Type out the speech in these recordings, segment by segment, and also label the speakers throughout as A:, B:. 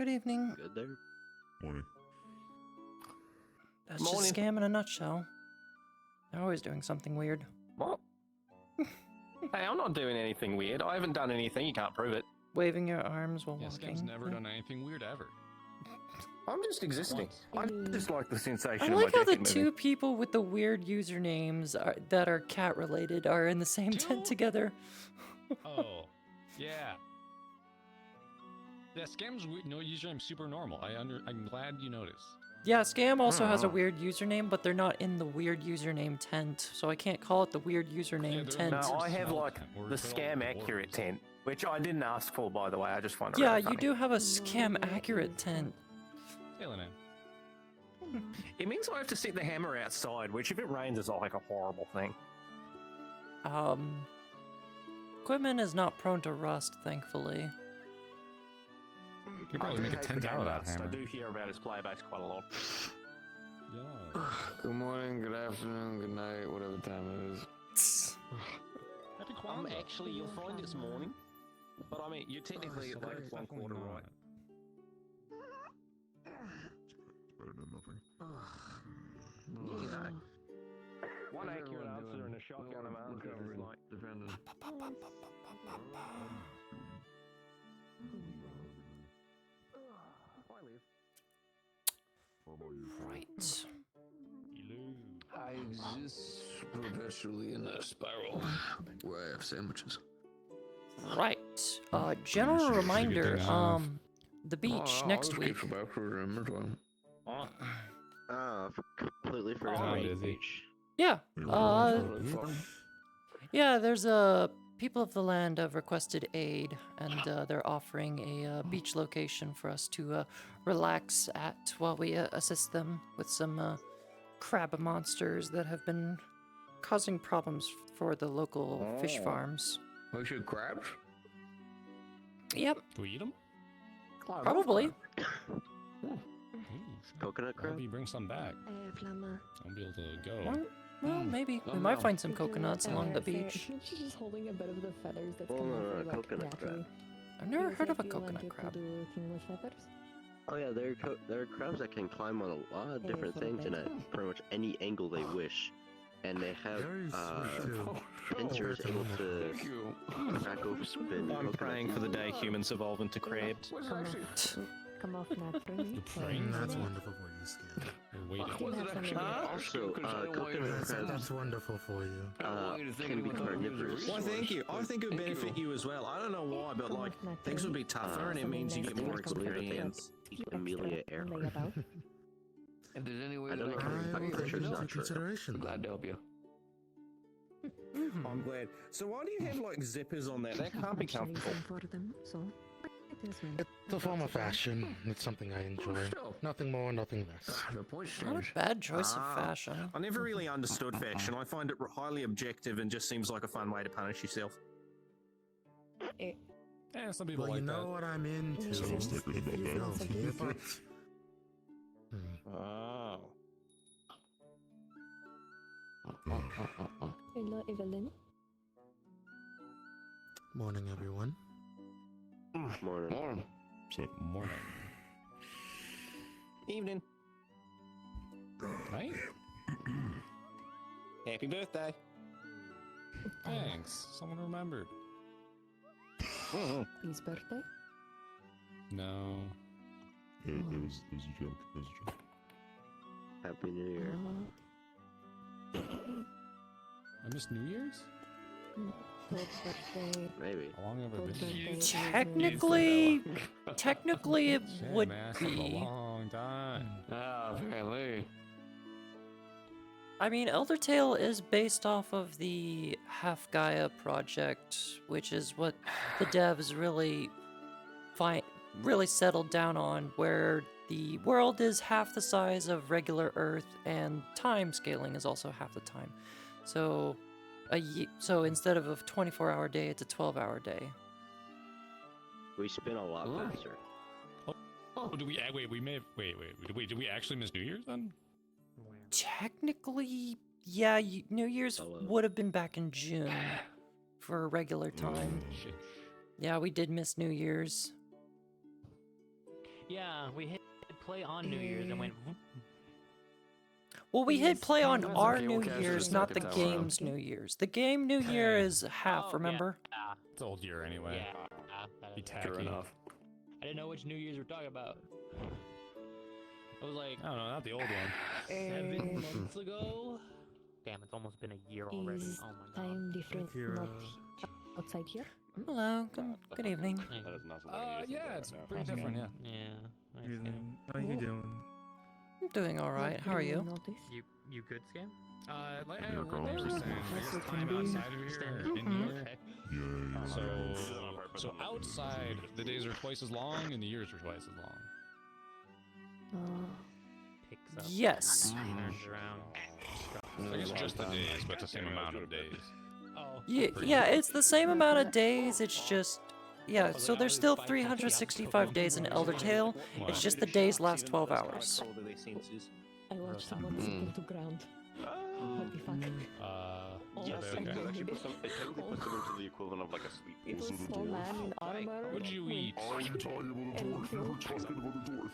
A: Good evening.
B: Good there.
C: Morning.
A: That's just Scam in a nutshell. They're always doing something weird.
D: What? Hey, I'm not doing anything weird. I haven't done anything. You can't prove it.
A: Waving your arms while
E: Yeah,
A: walking.
E: Scam's never done anything weird ever.
D: I'm just existing. I just like the sensation
A: I
D: of
A: like
D: my
A: how the
D: dick
A: two people with the weird usernames that are cat related are in the same tent together.
E: Oh, yeah. Yeah, Scam's no username super normal. I'm glad you noticed.
A: Yeah, Scam also has a weird username, but they're not in the weird username tent, so I can't call it the weird username tent.
D: No, I have like the scam accurate tent, which I didn't ask for, by the way. I just find it
A: Yeah,
D: really
A: you
D: funny.
A: do have a Scam accurate tent.
D: It means I have to set the hammer outside, which if it rains is like a horrible thing.
A: Equipment is not prone to rust, thankfully.
E: You could probably make a tent out of that hammer.
D: I do hear about his player base quite a lot.
E: Yeah.
B: Good morning, good afternoon, good night, whatever time it is.
E: Happy Kwanzaa.
D: Actually, you'll find it's morning, but I mean, you're technically like one quarter right.
C: Better than nothing.
D: One accurate answer and a shotgun of answers is like...
A: Right.
B: I exist perpetually in a spiral where I have sandwiches.
A: Right. General reminder, the beach next week.
B: Completely
E: forgot.
A: Yeah. Yeah, there's people of the land have requested aid, and they're offering a beach location for us to relax at while we assist them with some crab monsters that have been causing problems for the local fish farms.
B: We should crabs?
A: Yep,
E: Do we eat them?
A: probably.
B: Coconut
E: I
B: crab?
E: hope you bring some back. I'll be able to go.
A: Well, maybe. We might find some coconuts along the beach.
F: She's just holding a bit of the feathers that's
B: Oh,
F: come
B: no,
F: off
B: no,
F: her, like,
B: coconut
F: naturally.
A: I've never heard of a
F: If you
A: coconut
F: wanted
A: crab.
F: to do king with feathers.
B: Oh yeah, there are crabs that can climb on a lot of different things and at pretty much any angle they wish. And they have pincers able to crack open.
D: I'm praying for the day humans evolve into crabs.
F: Come off naturally.
G: That's wonderful for you, Skin.
E: We're waiting.
B: Also, coconut crabs
G: That's wonderful for you.
B: can be carnivorous.
D: Why, thank you. I think it would benefit you as well. I don't know why, but like, things would be tougher and it means you get more experience.
B: Amelia Earhart. If there's any way
G: I will take it into consideration.
B: glad to help you.
D: I'm glad. So why do you have like zippers on that? That can't be comfortable.
F: For them, so
G: It's a form of fashion. It's something I enjoy. Nothing more, nothing less.
A: Not a bad choice of fashion.
D: I never really understood fashion. I find it highly objective and just seems like a fun way to punish yourself.
E: Yeah, some people
G: Well, you
E: like
G: know
E: that.
G: what I'm into.
C: So I'm thinking about
G: You
C: that.
G: know, but
D: Oh.
F: hello, Evelyn.
G: Morning, everyone.
B: Morning.
E: Morning.
D: Evening.
E: Right?
D: Happy birthday.
E: Thanks. Someone remembered.
F: His birthday?
E: No.
C: It was a joke. It was a joke.
B: Happy New Year.
E: I missed New Year's?
F: Good birthday.
B: Maybe.
E: How long have I
F: Good
E: been?
F: birthday.
A: Technically it would
E: Massive a
A: be.
E: long time.
B: Apparently.
A: I mean, Elder Tale is based off of the Half Gaia project, which is what the devs really settled down on, where the world is half the size of regular Earth and time scaling is also half the time. So so instead of a 24-hour day, it's a 12-hour day.
B: We spin a lot faster.
E: Oh, did we? Wait, did we actually miss New Year's then?
A: Technically, yeah, New Year's would have been back in June for a regular time.
E: Shit.
A: Yeah, we did miss New Year's.
H: Yeah, we hit play on New Year's and went. Whoop.
A: Well, we hit play on
F: That's
A: our
F: okay,
A: New
F: we'll catch
A: Year's,
F: it
A: not
F: second
A: the
F: time around.
A: game's New Year's. The game New Year is half,
H: Oh, yeah.
A: remember?
E: It's old year anyway.
H: Yeah. That
E: Be
H: is-
E: tacky.
F: True enough.
H: I didn't know which New Year's we're talking about. I was like,
E: I don't know, not the old one.
H: 7 months ago. Damn, it's almost been a year already.
F: Is
H: Oh my god.
F: time different not outside here?
A: Hello, good evening.
B: That is not something I use
E: Yeah,
B: right
E: it's
B: now.
E: pretty different, yeah.
H: Yeah. I
I: Evening.
H: see.
I: How you doing?
A: I'm doing alright, how are
F: What do
A: you?
F: notice?
H: You good, Scam?
E: Like
C: Yeah,
E: what
C: girl.
E: they were saying, I
F: That's
E: guess
F: what
E: time
F: can be.
E: outside of here, in
A: Mhm.
E: here.
H: Okay.
C: Yeah.
E: So outside, the days are twice as long and the years are twice as long.
H: Picks up.
A: Yes.
H: Turns around.
E: I guess just the days, but the same amount of days.
H: Oh.
A: Yeah, it's the same amount of days, it's just... Yeah, so there's still 365 days in Elder Tale, it's just the days last 12 hours.
F: I watched someone sink to ground. What the fuck?
E: Yeah,
B: Yes,
E: they
B: it
E: okay.
B: actually puts them, it technically puts them into the equivalent of like a sleep.
F: It was a small man in armor.
E: What'd you eat?
C: Are you talking about a dwarf? You were talking about a dwarf.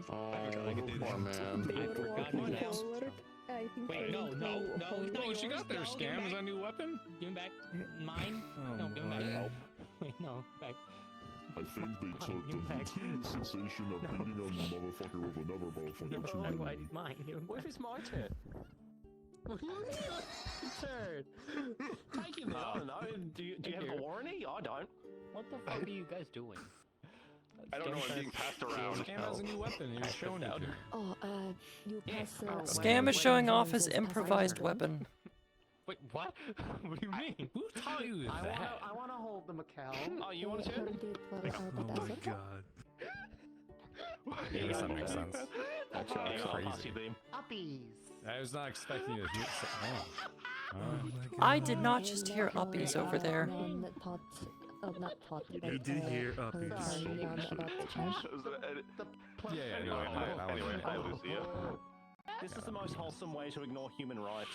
F: They
H: I
F: were
H: forgot
F: walking
H: his name.
F: forward. I think
H: Wait, no,
F: hold
E: Oh, what you got there,
H: No,
E: Scam? Is that a new weapon?
H: Give him back. Mine? No, give him back. Wait, no, back.
C: I think they took the sensation of beating a motherfucker with another motherfucker too.
H: Why mine? What if it's my turn? Turn.
J: Take him I don't know. Do you have a warranty? I don't.
H: What the fuck are you guys doing?
B: I don't know, I'm being passed around.
E: Scam has a new weapon. He was showing it to you.
F: Oh, you pass.
A: Scam is showing off his improvised weapon.
H: Wait, what? What do you mean?
E: Who taught you that?
J: I want to hold the Macau. Oh, you
F: I
J: want to
F: heard it was
I: Oh my god.
E: Yeah, that makes sense.
J: I'll
E: crazy.
J: pass you beam.
E: I was not expecting you to do so.
A: I did not just hear uppies over there.
F: Not taught, but
I: You did hear uppies.
F: heard Leon about Smash.
E: Yeah, no,
B: Hi, Lucia.
J: This is the most wholesome way to ignore human rights.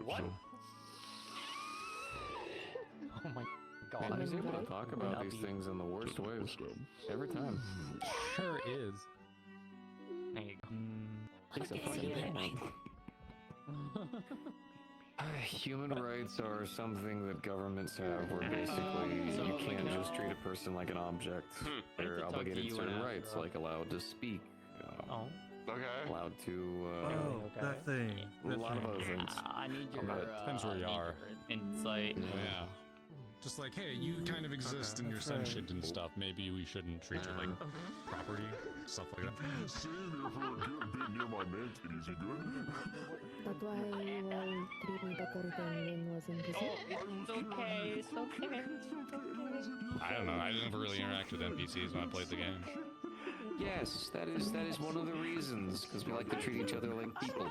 B: What?
H: Oh my
F: God.
H: god.
F: He's able to
K: talk about these things in the worst ways every time.
E: Sure is.
H: There you go.
K: It's a fucking thing. Human rights are something that governments have where basically you can't just treat a person like an object. They're obligated to certain rights, like allowed to speak,
H: Oh.
B: Okay.
K: allowed to,
I: Oh, that thing.
K: a lot of other things.
H: I need your
E: Depends where you are.
H: insight.
E: Yeah. Just like, hey, you kind of exist and you're sentient and stuff. Maybe we shouldn't treat you like property, stuff like that.
C: You're just sitting here for a good bit near my man titties, you good?
F: But why will treat me better than Lin was in prison?
H: It's okay, it's okay.
E: I don't know. I didn't really interact with NPCs when I played the game.
K: Yes, that is one of the reasons, because we like to treat each other like people.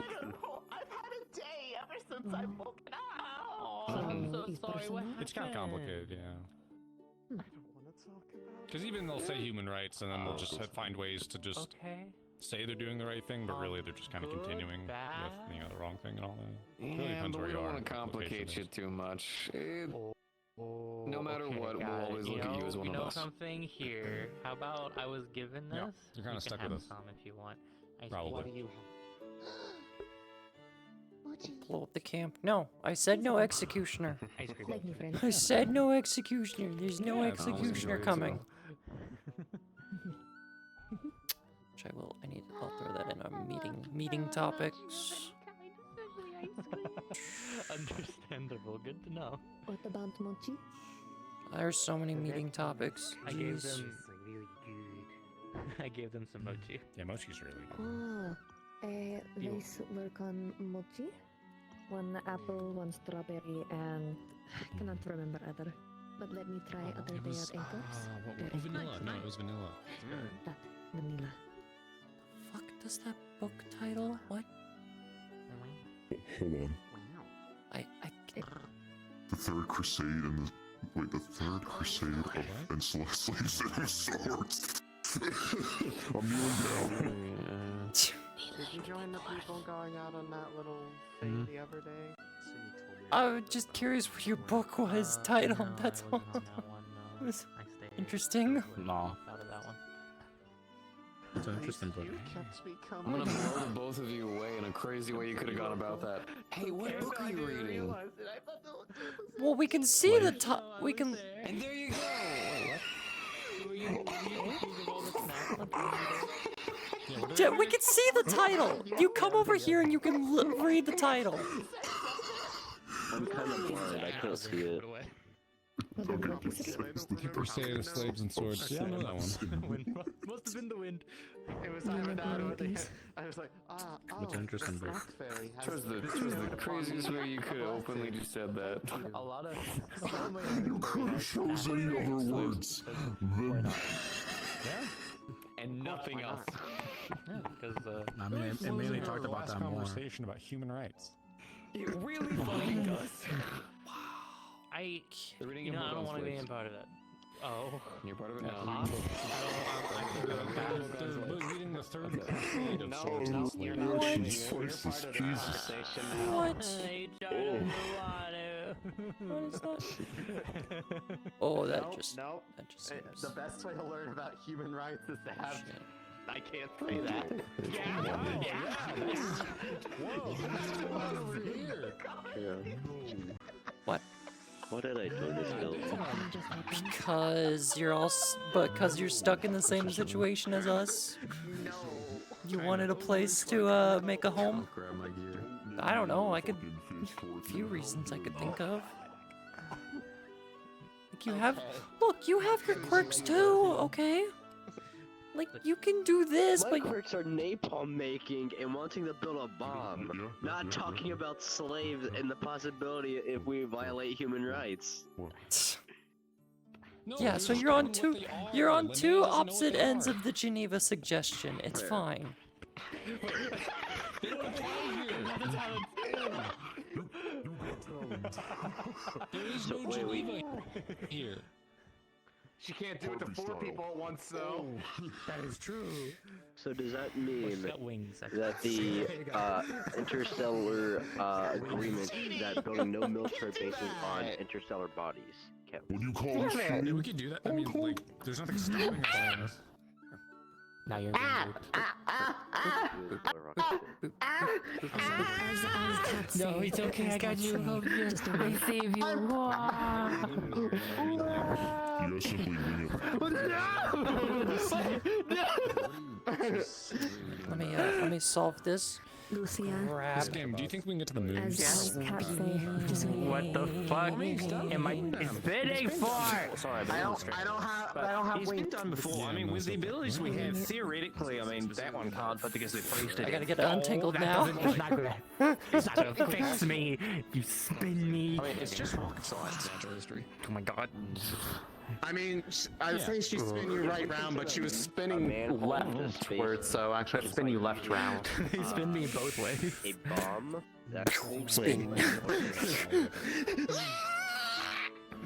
J: I've had a day ever since I've woken up.
H: Oh, I'm so
F: is
H: sorry. What
F: personal?
E: It's kind of complicated, yeah.
J: I don't want to talk about.
E: Because even they'll say human rights, and then they'll just find ways to just
H: Okay.
E: say they're doing the right thing, but really they're just kind of
H: Good,
E: continuing
H: bad.
E: with the wrong thing and all that. It really
K: Yeah,
E: depends
K: but
E: where
K: we
E: you
K: don't
E: are.
K: want to
E: and what location
K: complicate
E: it
K: you
E: is.
K: too much.
H: No
K: matter what, we'll always look at you as one of us.
H: Something here. How about I was given this?
E: Yeah, you're kinda
H: You
E: stuck
H: can
E: with
H: have
E: us.
H: some if you want.
E: Probably.
H: What do you
A: Blow up the camp. No, I said no executioner.
H: Ice cream.
F: Like me, friend.
A: I said no executioner. There's no
E: Yeah, that was
A: executioner
K: enjoyed
A: coming.
K: itself.
A: Which I need, I'll throw that in our meeting topics.
H: Understandable. Good to know.
F: What about Mochi?
A: There's so many meeting topics.
H: I gave
A: Jeez.
H: them really good. I gave them some mochi.
E: Yeah, Mochi's really good.
F: Let's work on Mochi. One apple, one strawberry, and I cannot remember other. But let me try other
E: It was,
F: layered anchors.
E: vanilla. No, it was vanilla.
F: That vanilla.
A: Fuck does that book title? What?
C: Hold on.
A: I
C: The Third Crusade and the Third Crusade of and slaves and swords. I'm kneeling down.
J: Did you join the people going out on that little thing the other day?
A: I was just curious what your book was titled.
H: No,
A: That's
H: I
A: all.
H: wasn't on that one, no.
A: Was-
H: I stayed
A: Interesting.
G: No.
H: Out of that one.
E: It's an interesting book.
K: I'm gonna blow the both of you away in a crazy way you could have gone about that. Hey, what book are you reading?
A: Well, we can see the we can.
K: And there you go!
A: We can see the title. You come over here and you can read the title.
B: I'm kind of blind. I can't see it.
E: Crusade of Slaves and Swords. Yeah, I know that one.
J: Must have been the wind. It was either that or I was like,
E: It's an interesting book.
K: Twas the craziest way you could have openly just said that.
H: A lot of.
C: You could have chosen any other words.
H: Yeah.
K: And nothing else.
H: Yeah, because
E: I mean, it mainly talked about that conversation about human rights.
K: It really fucking does.
H: I don't want to be in part of that. Oh.
K: You're part of it now.
E: They're reading the third crusade of swords.
K: No, you're not.
A: What?
K: You're part of the conversation now.
A: What? What is that? Oh, that just.
J: Nope.
A: That just
J: The
A: seems.
J: best way to learn about human rights is to have. I can't say that.
A: What?
B: Why did I join this guild?
A: Because you're all, because you're stuck in the same situation as us. You wanted a place to make a home. I don't know. I could. A few reasons I could think of. Like you have. Look, you have your quirks too. Okay. Like you can do this,
B: My
A: but
B: quirks are napalm making and wanting to build a bomb. Not talking about slaves and the possibility if we violate human rights.
A: yeah. So you're on two. You're on two opposite ends of the Geneva suggestion. It's fine.
E: There is no Geneva here.
J: She can't do it to 4 people at once, though.
E: That is true.
B: So does that mean
H: got wings.
B: that the interstellar agreement that building no military bases on interstellar bodies kept?
C: What do you call it?
E: Yeah, we could do that. I mean, like, there's nothing stopping us from this.
H: Now you're getting
F: No,
H: it's okay. I got you.
F: I save you.
C: You guys simply wing it.
A: Let me solve this.
F: Lucia,
E: This game, do you think we can get to the moon?
F: as cats say, just
H: What the fuck am I bidding for?
D: Sorry,
J: I don't have
D: It's been done before. I mean, with the abilities we have, theoretically, I mean, that one can't, but because they placed it.
A: I gotta get it untangled now.
H: It's not gonna fix me. You spin me.
D: I mean, it's just rocket science, natural history.
H: Oh my god.
J: I mean, I would say she's spinning you right round, but she was spinning leftwards, so actually I have to spin you left round.
H: They spin me both ways.
B: A bomb? That's
A: Spin.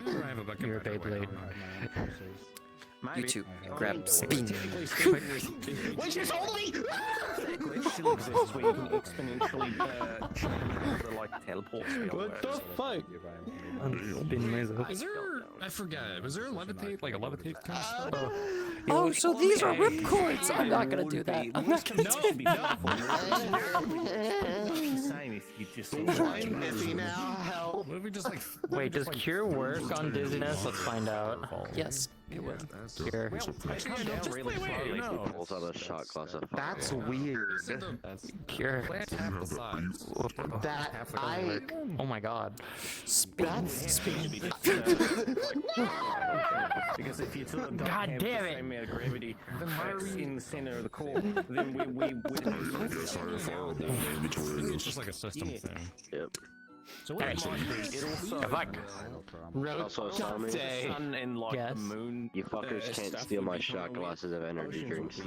E: I have a bucket.
H: You're a Beyblade.
A: You two, grab spin.
J: Wait, she's holding me!
D: Glitch still exists where you can exponentially teleport.
H: What the fuck? Spin myself.
E: Is there? I forget. Was there a levitate, like a levitate kind of stuff?
A: Oh, so these are ripcords. I'm not gonna do that. I'm not gonna do that.
J: I'm busy now, help.
E: What if we just like?
H: Wait, does cure work on dizziness? Let's find out.
A: Yes, it will.
H: Cure.
B: pulls out a shot glass of fire.
J: That's weird.
H: Cure.
J: That I.
H: Oh my god.
A: Spin.
D: Because if you took a
H: God damn it.
D: same amount of gravity in the center of the core, then we wouldn't.
E: It's just like a system thing.
B: Yep.
E: So what?
D: Actually, it also
B: Also, Tommy,
D: the sun and like
H: Yes.
D: the moon.
B: you fuckers can't steal my shot glasses of energy drinks.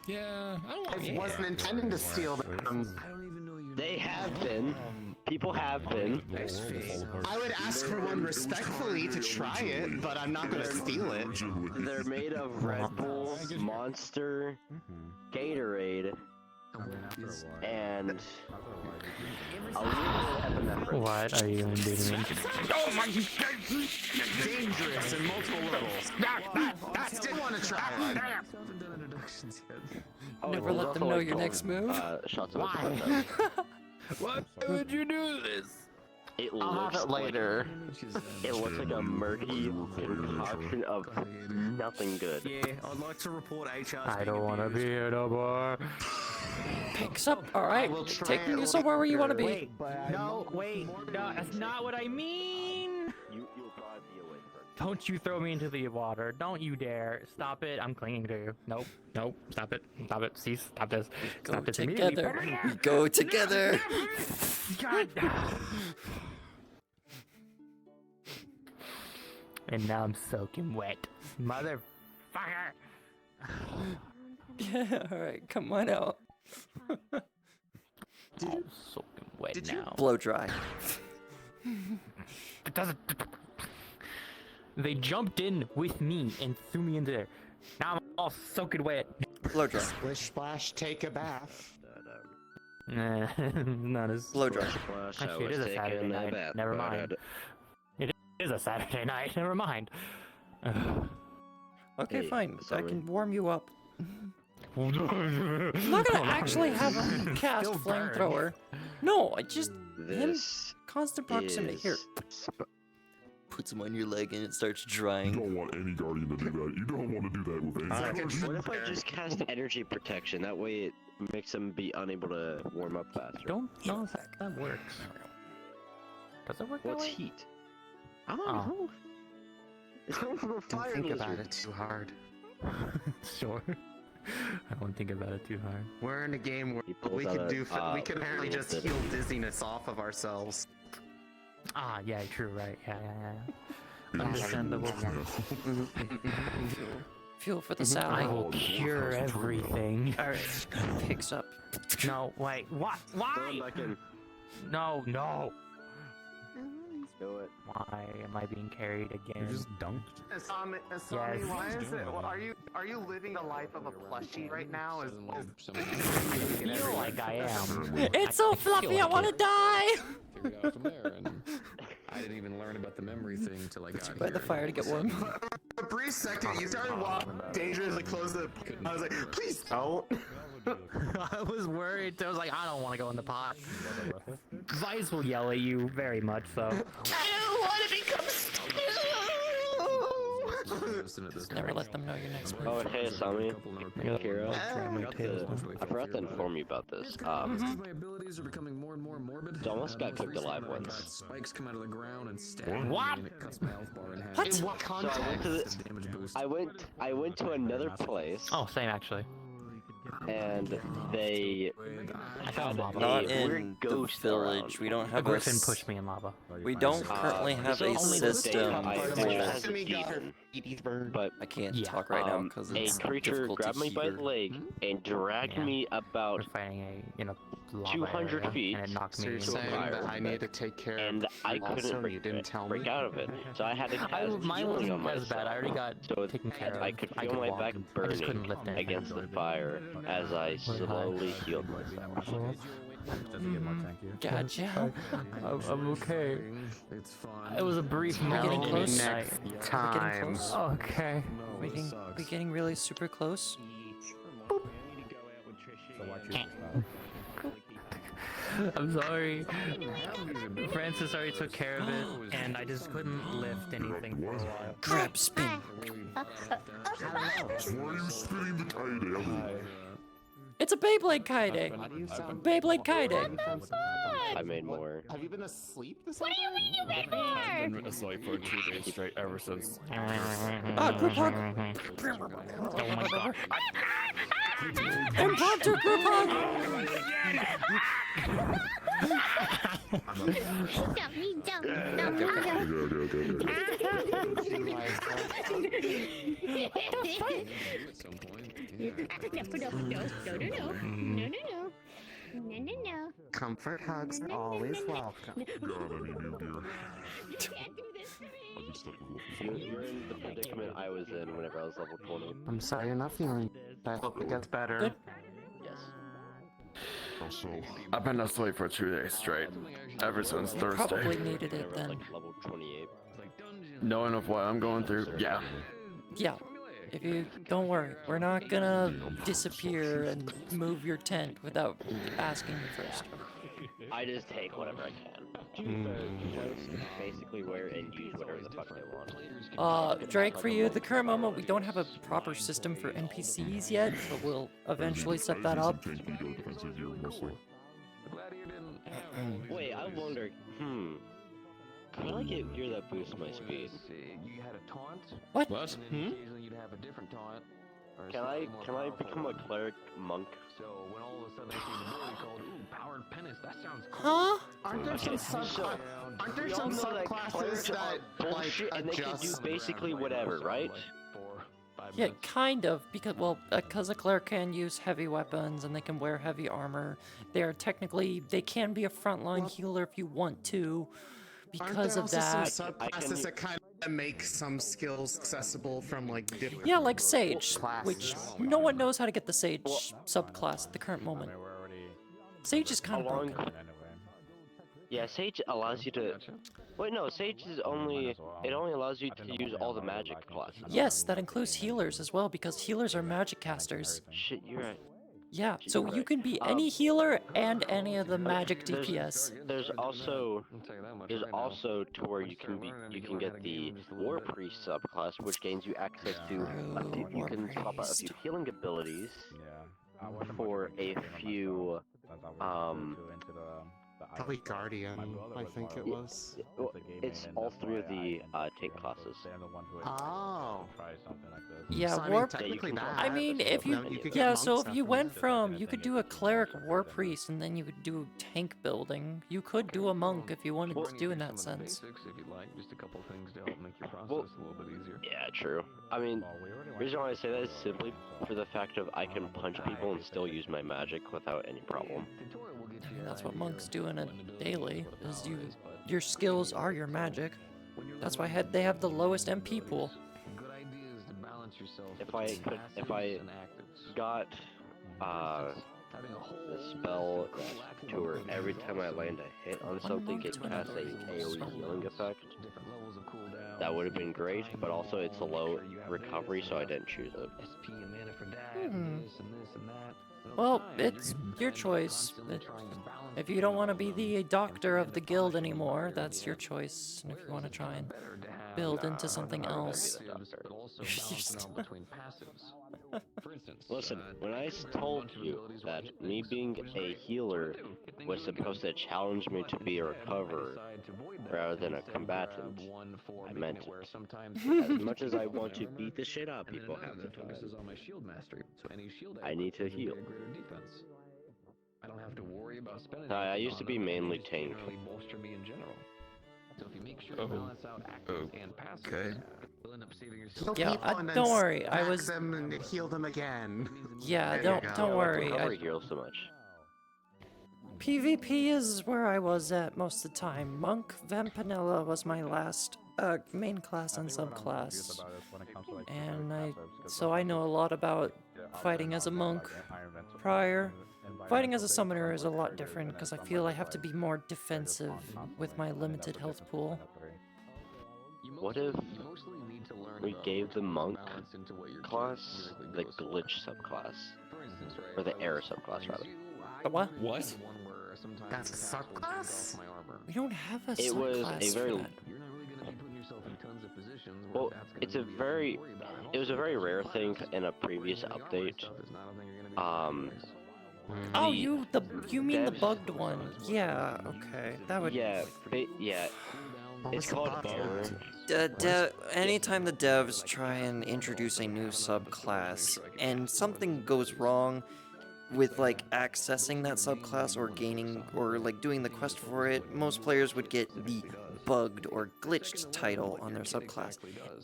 E: Yeah, I don't want.
J: I wasn't intending to steal them.
B: They have been. People have been.
J: I would ask for one respectfully to try it, but I'm not gonna steal it.
B: They're made of Red Bull, Monster, Gatorade, and a little epinephrine.
H: What are you doing to me?
J: Oh my! Dangerous in multiple levels. That still want to try.
A: Never let them know your next move.
B: Shots of
J: Why?
H: Why would you do this?
B: It
J: I'll have
B: looks
J: it later.
B: it looks like a murky concoction of nothing good.
D: Yeah, I'd like to report HR's
H: I don't want to be here no more.
A: Picks up. All right,
J: will try
A: taking you
J: it
A: somewhere where you want to be.
H: Wait, no, that's not what I mean.
B: You'll probably be away for
H: Don't you throw me into the water. Don't you dare. Stop it. I'm clinging to you. Nope. Nope. Stop it. Stop it. Cease. Stop this.
A: Go
H: Stop this
A: together.
H: immediately.
A: We go together.
H: God. And now I'm soaking wet. Motherfucker.
A: Yeah, all right, come on out.
H: I'm soaking wet now.
A: Blow dry.
H: It doesn't. They jumped in with me and threw me into there. Now I'm all soaking wet.
A: Blow dry.
J: Splish splash, take a bath.
H: Nah, not as.
A: Blow dry.
H: Actually, it is a Saturday night. Never mind. It is a Saturday night. Never mind.
A: Okay,
B: Hey,
A: fine. I
B: sorry.
A: can warm you up.
H: I'm
A: I'm not gonna actually have him cast
H: Still burn.
A: flamethrower. No, I just him
B: This
A: constant proximity. Here,
B: is
A: puts him on your leg and it starts
C: You
A: drying.
C: don't want any guardian to do that. You don't want to do that with any guardian.
B: What if I just cast energy protection? That way it makes them be unable to warm up faster.
H: Don't know if that works. Does it work that
B: What's
H: way?
B: heat? I don't
H: Oh.
B: know. It's coming from a
J: Don't
B: fire
J: think about
B: lizard.
J: it too hard.
H: Sure. I won't think about it too hard.
J: We're in a game where
B: He pulls
J: we
B: out
J: can
B: a,
J: do. We can apparently
B: little
J: just
B: bit.
J: heal dizziness off of ourselves.
H: Ah, yeah, true, right. Yeah.
C: It is
H: Understandable.
C: true.
A: Fuel for the
H: I
A: salad.
H: will cure everything.
A: All right, picks up.
H: No, wait, what?
B: Throw him
H: Why?
B: back in.
H: No.
B: Do it.
H: Why am I being carried again?
E: You just dunked.
J: Asami,
H: Yes.
J: why is it? Are you living the life of a plushie right now?
H: I feel like I am.
A: It's so fluffy, I want to die.
K: Figured out from there, and I didn't even learn about the memory thing till I got
A: By
K: here.
A: the fire to get warm.
J: For a brief second, you started walking dangerously close to the. I was like, please don't.
H: I was worried. I was like, I don't want to go in the pot. Vice will yell at you very much, so.
A: Never let them know your next move.
B: Oh, and hey, Asami. Kira,
H: Yeah.
B: I forgot to inform you about this.
D: My abilities are becoming more and more morbid.
B: You almost got
D: Most
B: cooked
D: recently,
B: alive
D: I got
B: once.
D: Spikes come out of the ground and stab
H: What?
D: me, and it cuts my health bar in half.
A: What?
J: In what
B: So I went
J: context?
B: to
D: It's
B: the,
D: a damage boost.
B: I went to another place,
H: Oh, same actually.
B: and they
H: I found lava.
A: Not
B: weird
A: in the
B: ghost
A: village.
B: around.
A: We don't
H: A
A: have a.
H: griffin pushed me in lava.
A: We don't currently have a
B: there's only the
A: system
B: day I
A: for.
B: hasn't eaten, but
A: I can't
H: Yeah.
A: talk right now because
B: a
A: it's
B: creature
A: difficult
B: grabbed
A: to
B: me by
A: hear.
B: the leg and dragged
H: Yeah.
B: me
H: We're
B: about
H: fighting lava
B: 200
H: area,
B: feet.
H: and it knocked
J: So
H: me
J: you're
H: into
J: saying
B: fire.
J: that I need to take care
B: and
J: of.
B: I
J: Also,
B: couldn't
J: you didn't tell
B: break
J: me.
B: out of it. So I had to cast
H: Mine
B: healing on
H: wasn't as bad. I already
B: myself.
H: got
B: So
H: taken care of.
B: I could
H: I
B: feel
H: could
B: my
H: walk.
B: back
H: I just couldn't
B: burning
H: lift anything.
B: against the fire as I slowly healed myself.
A: Gotcha.
H: I'm okay.
K: It's fine.
H: It was a brief
A: We're getting
H: moment.
A: close.
J: Next
A: We're getting
J: time.
A: close.
H: Okay.
A: We getting really super close.
H: I'm sorry. Francis already took care of it, and I just couldn't lift anything for a while.
A: Crab spin.
C: Why are you spinning the kite, Ellie?
A: It's a Beyblade Kaide. Beyblade Kaide.
B: I made more.
J: Have you been asleep this
L: What do you mean you been there?
K: I've been asleep for 2 days straight ever since.
A: Ah, group hug.
H: Oh my god.
A: Impromptu group hug.
K: At some point.
L: No.
J: Comfort hugs always welcome.
C: God, I need you, dear.
L: You can't do this to me.
C: I just stuck with
B: You're in the predicament I was in whenever I was level 20.
J: I'm sorry you're not feeling. I hope it gets better.
A: Good.
B: Yes.
C: Also,
K: I've been asleep for 2 days straight. Ever since
A: You
K: Thursday.
A: probably needed it
B: Never
A: then.
B: like level 28.
K: Knowing of what I'm going through, yeah.
A: Yeah. If you don't worry, we're not gonna disappear and move your tent without asking you first.
B: I just take whatever I can. Just basically wear and use whatever the fuck they want.
A: Drake, for you, at the current moment, we don't have a proper system for NPCs yet, but we'll eventually set that up.
B: Wait, I wonder. Could I get gear that boosts my speed?
K: You had a taunt.
A: What?
K: Occasionally you'd have a different taunt.
B: Can I become a cleric monk?
K: So when all of a sudden I see the ability called Powered Penance, that sounds cool.
A: Huh?
J: Aren't there some subclasses that like
B: and they can do basically whatever, right?
A: Yeah, kind of, because a cleric can use heavy weapons and they can wear heavy armor. They can be a frontline healer if you want to. Because of that,
J: some subclasses that kind of make some skills accessible from like different.
A: yeah, like Sage,
J: classes.
A: which no one knows how to get the Sage subclass at the current moment. Sage is kind of broken.
B: Yeah, Sage allows you to. Wait, no, Sage is only. It only allows you to use all the magic classes.
A: Yes, that includes healers as well, because healers are magic casters.
B: Shit, you're right.
A: Yeah, so you can be any healer and any of the magic DPS.
B: There's also to where you can get the War Priest subclass, which gains you access to you can swap out a few healing abilities for a few
J: Probably Guardian, I think it was.
B: It's all three of the tank classes.
J: Oh.
A: Yeah,
J: So,
A: War.
J: technically that.
A: I mean, if you
J: could
A: yeah,
J: get
A: so
J: monks
A: if you
J: after
A: went from you could do a cleric War Priest and then you could do tank building. You could do a monk if you wanted to do in that sense.
K: If you'd like, just a couple things to help make your process a little bit easier.
B: Yeah, true. I mean, the reason why I say that is simply for the fact of I can punch people and still use my magic without any problem.
A: I mean, that's what monks do in a daily. Is your skills are your magic. That's why they have the lowest MP pool.
B: If I got the spell to where every time I land a hit on something, it casts a AoE healing effect, that would have been great. But also, it's a low recovery, so I didn't choose it.
A: Well, it's your choice. If you don't want to be the doctor of the guild anymore, that's your choice. And if you want to try and build into something else.
B: Listen, when I told you that me being a healer was supposed to challenge me to be a recoverer rather than a combatant, I meant it. As much as I want to beat the shit out of people half the time, I need to heal.
K: I don't have to worry about spending.
B: I used to be mainly tank.
K: Bolster me in general. So if you make sure to balance out active and passive, you'll end up saving yourself.
A: Yeah, don't worry. I was
J: them and heal them again.
A: Yeah, don't worry.
B: I heal so much.
A: PvP is where I was at most of the time. Monk Vampinella was my last main class and subclass, and so I know a lot about fighting as a monk. Prior, fighting as a summoner is a lot different because I feel I have to be more defensive with my limited health pool.
B: What if we gave the monk class the glitch subclass, or the error subclass rather?
A: The what?
E: What?
J: That's a subclass?
A: We don't have a
B: It was
A: subclass
B: a very
A: for that.
B: well. It was a very rare thing in a previous update.
A: Oh, you mean the bugged one? Yeah, okay, that would.
B: Yeah, it's called
M: Anytime the devs try and introduce a new subclass and something goes wrong with like accessing that subclass or gaining or like doing the quest for it, most players would get the bugged or glitched title on their subclass,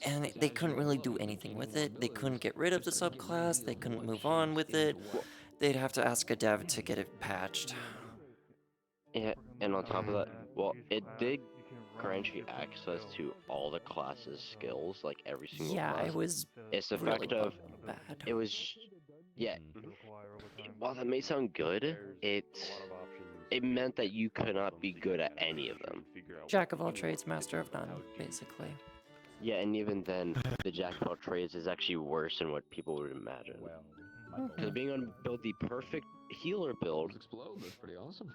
M: and they couldn't really do anything with it. They couldn't get rid of the subclass, they couldn't move on with it. They'd have to ask a dev to get it patched.
B: Yeah, and on top of that, well, it did grant you access to all the classes' skills, like every single class.
A: Yeah, it was.
B: It's the
A: really
B: fact of
A: bad.
B: it was, yeah. while that may sound good, it meant that you could not be good at any of them.
A: Jack of all trades, master of none, basically.
B: Yeah, and even then, the jack of all trades is actually worse than what people would imagine. Because being able to build the perfect healer build
K: That's pretty awesome.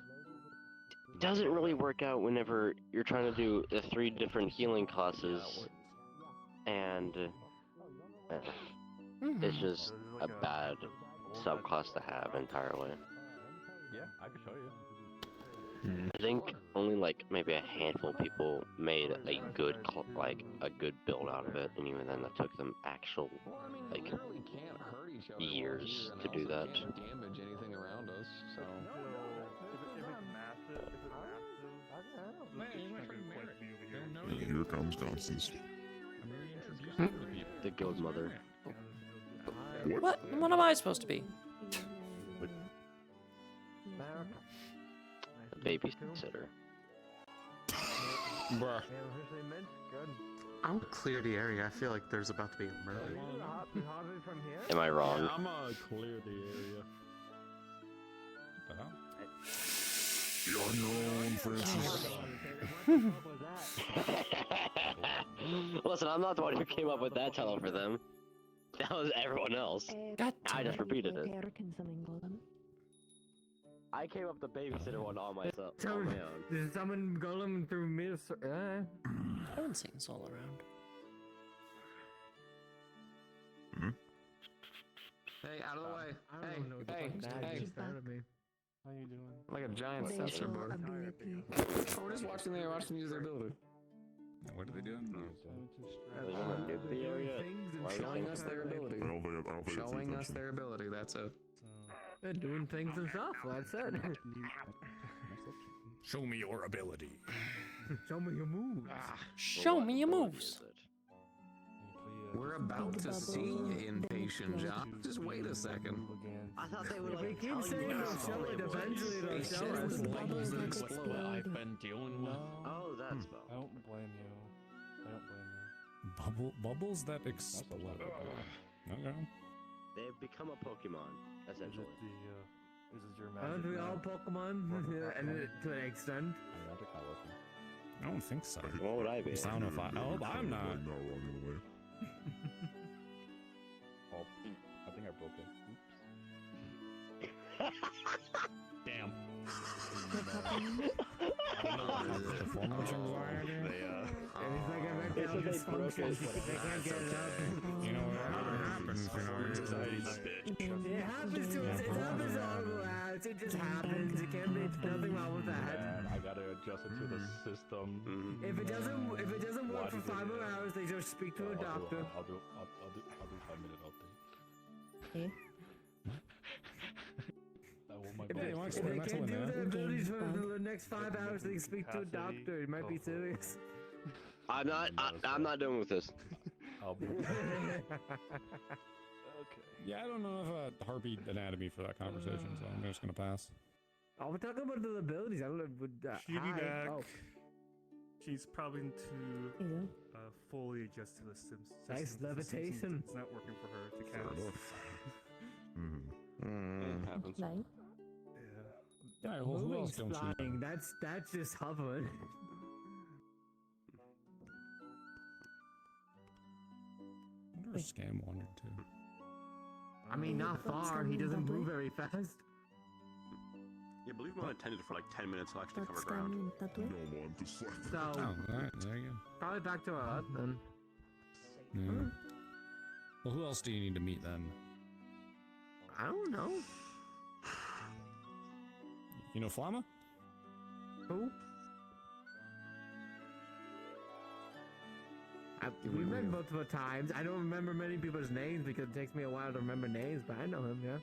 B: doesn't really work out whenever you're trying to do the 3 different healing classes, and it's just a bad subclass to have entirely.
K: Yeah, I could show you.
B: I think only like maybe a handful of people made a good a good build out of it, and even then that took them actual like years to do that.
K: Can't damage anything around us, so.
C: Here comes Constance.
B: The guild mother.
A: What? What am I supposed to be?
B: The babysitter.
J: Bruh. I'll clear the area. I feel like there's about to be a murder.
B: Am I wrong?
E: I'm gonna clear the area. What the hell?
C: You're on your own, Francis.
B: Listen, I'm not the one who came up with that title for them. That was everyone else. I just repeated it. I came up with the babysitter one all myself. On my own.
N: Did someone golem through me?
A: I haven't seen Soul around.
K: Hey, out of the way.
N: Hey.
K: How you doing? Like a giant sensor board. Oh, we're just watching them use their ability.
E: What are they doing?
K: Showing us their ability. Showing us their ability, that's it.
N: They're doing things and stuff, that's it.
E: Show me your ability.
N: Show me your moves.
A: Show me your moves.
K: We're about to see impatient John. Just wait a second.
B: I thought they would
N: They keep saying they'll show it, eventually they'll show us.
H: Bubbles that explode.
E: I've been dealing with.
B: Oh, that's spell.
K: I don't blame you. I don't blame you.
E: Bubbles that explode. Okay.
B: They have become a Pokemon, essentially.
K: Is it your
N: Aren't we all Pokemon? And to an extent.
E: I don't think so.
B: What would I be?
E: I don't know if I. Oh, I'm not.
C: Right now, running away.
K: Oh, I think I broke it.
E: Damn.
N: They can't get it out.
E: You know what happens, you know.
N: It happens to us. It's unresolvable. It just happens. It can't be. Nothing wrong with that.
K: I gotta adjust it to the system.
N: If it doesn't work for 5 more hours, they just speak to a doctor.
K: I'll do 5-minute update.
F: Okay.
N: If they can't do their abilities for the next 5 hours, they speak to a doctor. It might be serious.
B: I'm not doing with this.
K: I'll be.
E: Yeah, I don't know if a heartbeat anatomy for that conversation, so I'm just gonna pass.
N: Oh, we're talking about the abilities. I don't know.
I: She'll be back.
N: Oh.
I: She's probably to fully adjust to the Sims.
N: Nice levitation.
I: It's not working for her to cast.
K: It happens.
F: Nice.
E: Yeah, who else don't you know?
N: Flying. That's just hovering.
E: I wonder if Scam wandered too.
N: I mean, not far. He doesn't move very fast.
O: Yeah, believe me, unattended for like 10 minutes. I'll actually cover ground.
C: No one to slap.
N: So,
E: Oh, alright, there you go.
N: probably back to our hut then.
E: Yeah. Well, who else do you need to meet then?
N: I don't know.
E: You know Flama?
N: Who? We've met multiple times. I don't remember many people's names because it takes me a while to remember names, but I know him, yeah.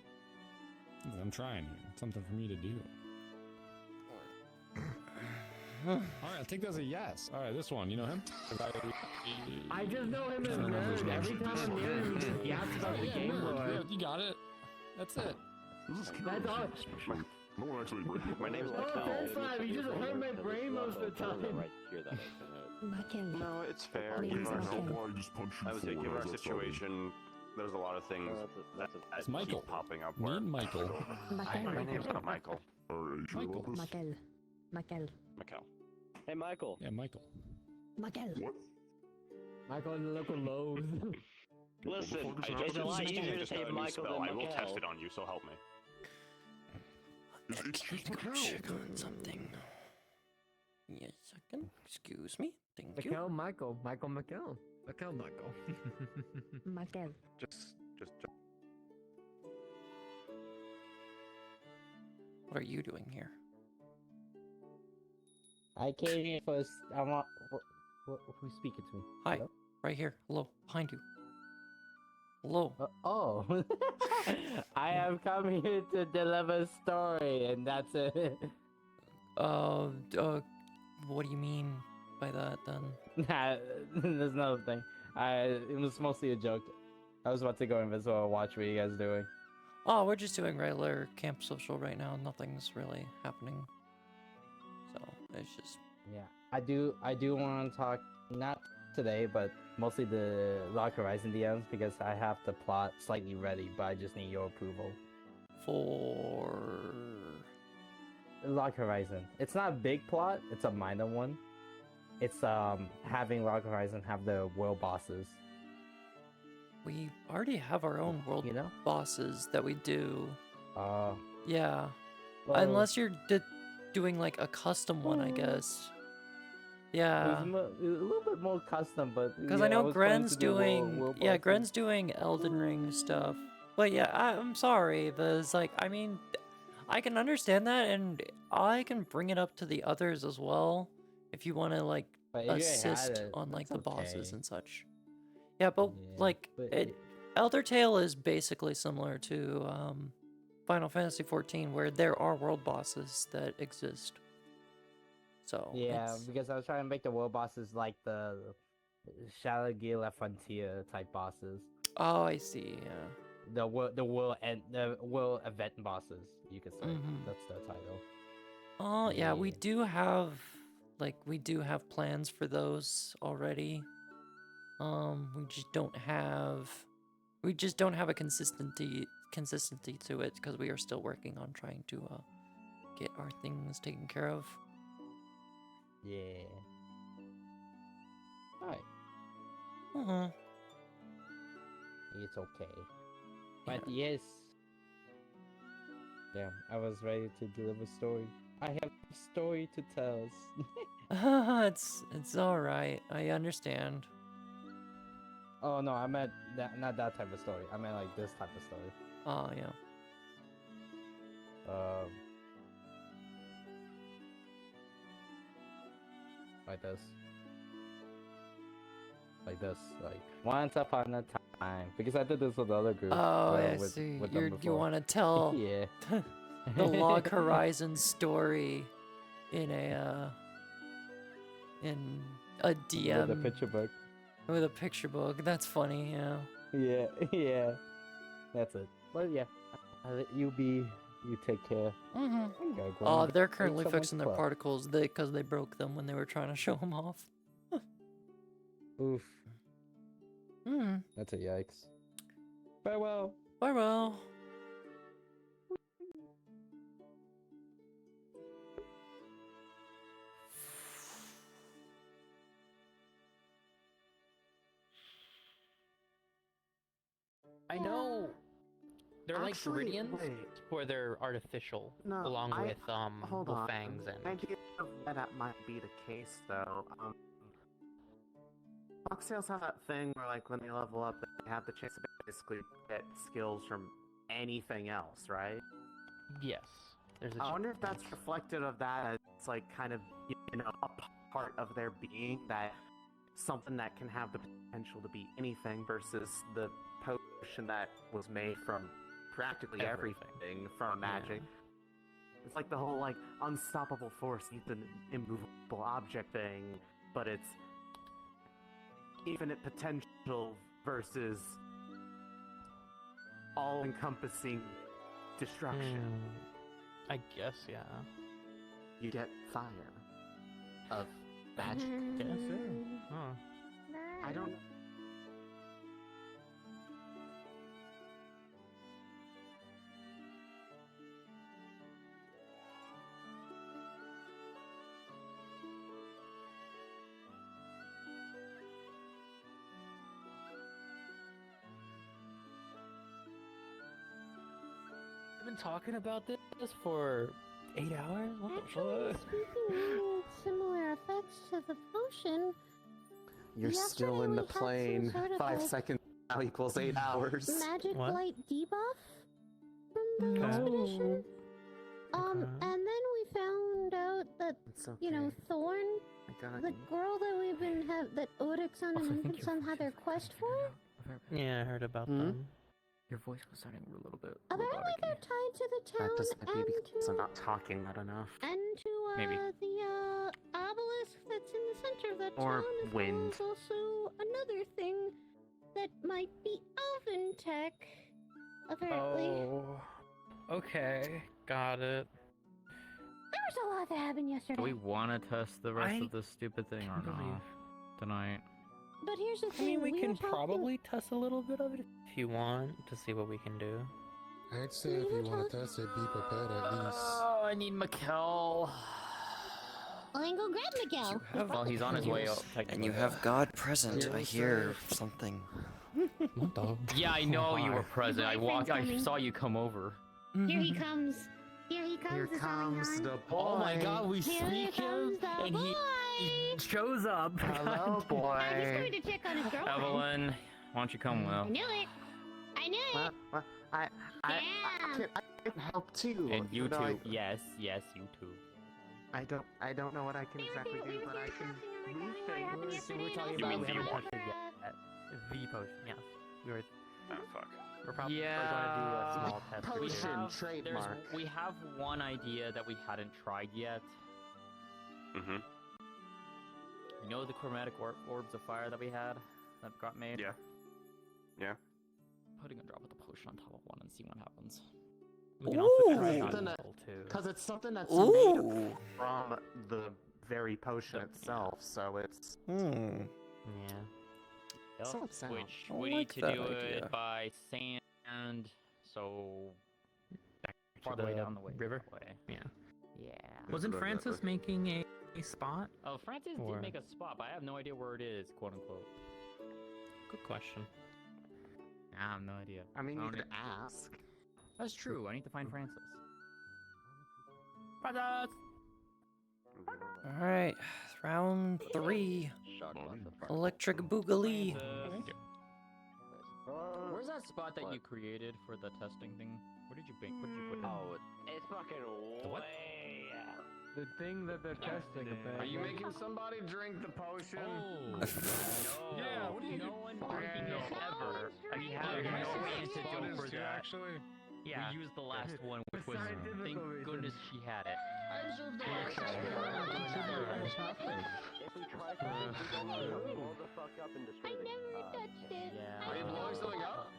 E: I'm trying here. It's something for me to do. Alright, I'll take that as a yes. Alright, this one, you know him?
N: I just know him as Nerd. Every time I'm near him, he just yaps about the Game Boy.
E: You got it. That's it.
N: That's all.
C: No one actually.
B: My name's
N: Oh, that's fine. You just hurt my brain most of the time.
B: Right here that I
O: No, it's fair.
C: I
O: Given our,
C: just punch you
O: I would say, given our
C: forward, that's
O: situation, There's a lot of things that
E: It's Michael.
O: keep popping up.
E: Me
O: Where
E: and Michael.
O: My name's not Michael.
C: Alright, you sure about this?
F: Michael.
B: Hey, Michael.
E: Yeah, Michael.
F: Michael.
C: What?
N: Michael in the local Lowe's.
B: Listen,
O: It's
B: a lot
O: just
B: easier to
O: just got
B: say
O: a new
B: Michael
O: spell.
B: than
O: I will test
B: Michael.
O: it on you, so help me.
C: It's just a cow.
M: Check on something. Yes, second. Excuse me. Thank you.
N: Michael. Michael.
K: Michael.
F: Michael.
O: Just.
M: What are you doing here?
P: I came here first. I want. Who's speaking to me?
M: Hi.
P: Hello?
M: Right here. Hello. Behind you. Hello.
P: Oh. I have come here to deliver a story, and that's it.
M: What do you mean by that then?
P: Nah, there's another thing. It was mostly a joke. I was about to go invisible and watch what you guys doing.
M: Oh, we're just doing regular camp social right now. Nothing's really happening. So it's just.
P: Yeah, I do want to talk, not today, but mostly the Log Horizon DMs, because I have the plot slightly ready, but I just need your approval.
M: For
P: Log Horizon. It's not a big plot, it's a minor one. It's having Log Horizon have the world bosses.
M: We already have our own world bosses that we do. Yeah.
P: Well,
M: Unless you're doing like a custom one, I guess. Yeah.
P: It's a little bit more custom, but
M: Because
P: yeah,
M: I know
P: was planning
M: Gren's
P: to do
M: doing,
P: world
M: yeah,
P: bosses.
M: Gren's doing Elden Ring stuff. But yeah, I'm sorry. There's like, I mean, I can understand that, and I can bring it up to the others as well, if you want to like
P: But if you had
M: assist
P: it,
M: on like
P: that's
M: the bosses
P: okay.
M: and such. Yeah, but like Elder Tale is basically similar to Final Fantasy XIV, where there are world bosses that exist. So
P: Yeah,
M: it's-
P: because I was trying to make the world bosses like the Shadow Gear La Frontier type bosses.
M: Oh, I see. Yeah.
P: The world event bosses, you could say.
M: Mhm.
P: That's the title.
M: Oh, yeah, we do have plans for those already. We just don't have a consistency to it because we are still working on trying to get our things taken care of.
P: Yeah. Alright. It's okay. But yes. Damn, I was ready to deliver a story. I have a story to tell.
M: It's all right. I understand.
P: Oh no, I meant that, not that type of story. I meant like this type of story.
M: Oh yeah.
P: Like this. Like this. Like once upon a time. Because I did this with the other group.
M: Oh, I
P: with
M: see.
P: them
M: You
P: before.
M: want to tell
P: Yeah.
M: the Log Horizon story in a DM
P: With a picture book.
M: With a picture book. That's funny. Yeah.
P: Yeah, yeah. That's it. But yeah, I'll let you take care.
M: Mm-hmm.
P: I'm gonna go
M: Oh,
P: and
M: they're
P: make
M: currently
P: someone's
M: fixing their
P: club.
M: particles because they broke them when they were trying to show them off.
P: Oof.
M: Hmm.
P: That's a yikes. Farewell.
M: Farewell.
H: I know they're
J: Actually,
H: like Viridians,
J: wait.
H: where they're artificial,
J: No,
H: along with
J: hold
H: the
J: on.
H: fangs and.
J: An idea of why that might be the case, though. Foxtails have that thing where, like, when they level up, they have the chance to basically get skills from anything else, right?
H: Yes. There's a
J: I wonder if that's reflective of that. It's like kind of, a part of their being, that something that can have the potential to be anything versus the potion that was made from practically everything from magic. It's like the whole like unstoppable force needs an immovable object thing, but it's infinite potential versus all-encompassing destruction.
H: I guess, yeah.
J: You get fire of magic.
H: Guess so. Huh.
J: I don't.
H: been talking about this for 8 hours? What
L: Actually, speaking of similar effects to the potion,
J: You're still in the plane.
L: sort of
J: 5
L: like
J: seconds now equals 8 hours.
L: magic
H: What?
L: light debuff from the expedition. And then we found out that Thorn, the girl that we've been that Odixon and Infanson had their quest for.
H: Yeah, I heard about them. Your voice was sounding a little bit.
L: Apparently, they're tied to the town
J: That just might be
L: and
J: because
L: to
J: I'm not talking loud enough.
L: and to
H: Maybe.
L: the obelisk that's in the center of that
J: Or
L: town, as
J: wind.
L: well as also another thing that might be elven tech. Apparently,
H: Oh. Okay, got it.
L: there was a lot that happened yesterday.
H: Do we want to test the rest of this stupid thing or not tonight?
L: But here's the
H: I
L: thing:
H: mean, we
L: were
H: can
L: talking-
H: probably test a little bit of it if you want to see what we can do.
G: I'd say if you want to test it, be prepared at least.
H: Oh, I need Mikkel.
L: Well, then go grab Miguel.
H: Well, he's on his way up.
M: And you have God present. I hear something.
H: Yeah, I know you were present. I
L: boyfriend's
H: I
L: coming.
H: saw you come over.
L: Here he comes. Here he comes.
J: Here
L: is
J: comes
L: Elion.
J: the boy.
H: Oh my God, we
L: Here
H: speak him,
L: comes the
H: and
L: boy.
H: he shows up.
J: Hello, boy.
L: He's going to check on his girlfriend.
H: Evelyn, why don't you come,
L: I
H: Will?
L: knew it. I knew it.
J: I
L: Damn.
J: can help too.
H: And you
J: know,
H: too. Yes, you too.
J: I don't know what I can exactly do, but I can move things.
H: So we're talking
J: You
H: about
J: mean
H: we haven't
J: V1?
H: touched it yet. V potion, yes. We were.
O: Oh fuck.
H: We're probably
J: Yeah.
H: going to do a small test.
J: Potion, trademark.
H: We have one idea that we hadn't tried yet.
O: Mm-hmm.
H: You know the chromatic orbs of fire that we had that got made?
O: Yeah. Yeah.
H: Putting a drop of the potion on top of one and see what happens. We can also try it on
J: Something
H: level too.
J: Because it's something that's
M: Ooh.
J: made from the very potion itself, so it's...
H: Yeah.
J: So it sounds.
H: Which
M: I
H: we
M: like
H: need to
M: that
H: do
M: idea.
H: it by sand, so back
Q: Farther
H: farther
Q: way
H: down
Q: down
H: the way.
Q: river?
H: Way.
Q: Yeah.
H: Yeah.
Q: Wasn't Francis making a spot?
H: Oh, Francis
Q: Or-
H: did make a spot, but I have no idea where it is, quote unquote.
Q: Good question.
H: I have no idea.
J: I mean, you
H: don't
J: could
H: e-
J: ask.
H: That's true. I need to find Francis. Francis!
M: Alright, round 3. Electric Boogaloo.
H: Where's that spot that you created for the testing thing? Where did you put it?
B: Oh, it's fucking way out.
N: The thing that they're testing.
K: Are you making somebody drink the potion?
H: Oh.
K: Yeah, what are you
H: No one drinking it ever. We have no antidote for that.
E: Actually,
H: Yeah, we used the last one, which was thank goodness she had it.
K: I observed the last
B: If we try something, blow the fuck up and destroy
L: I never touched it.
H: Yeah.
K: Are you blowing something up?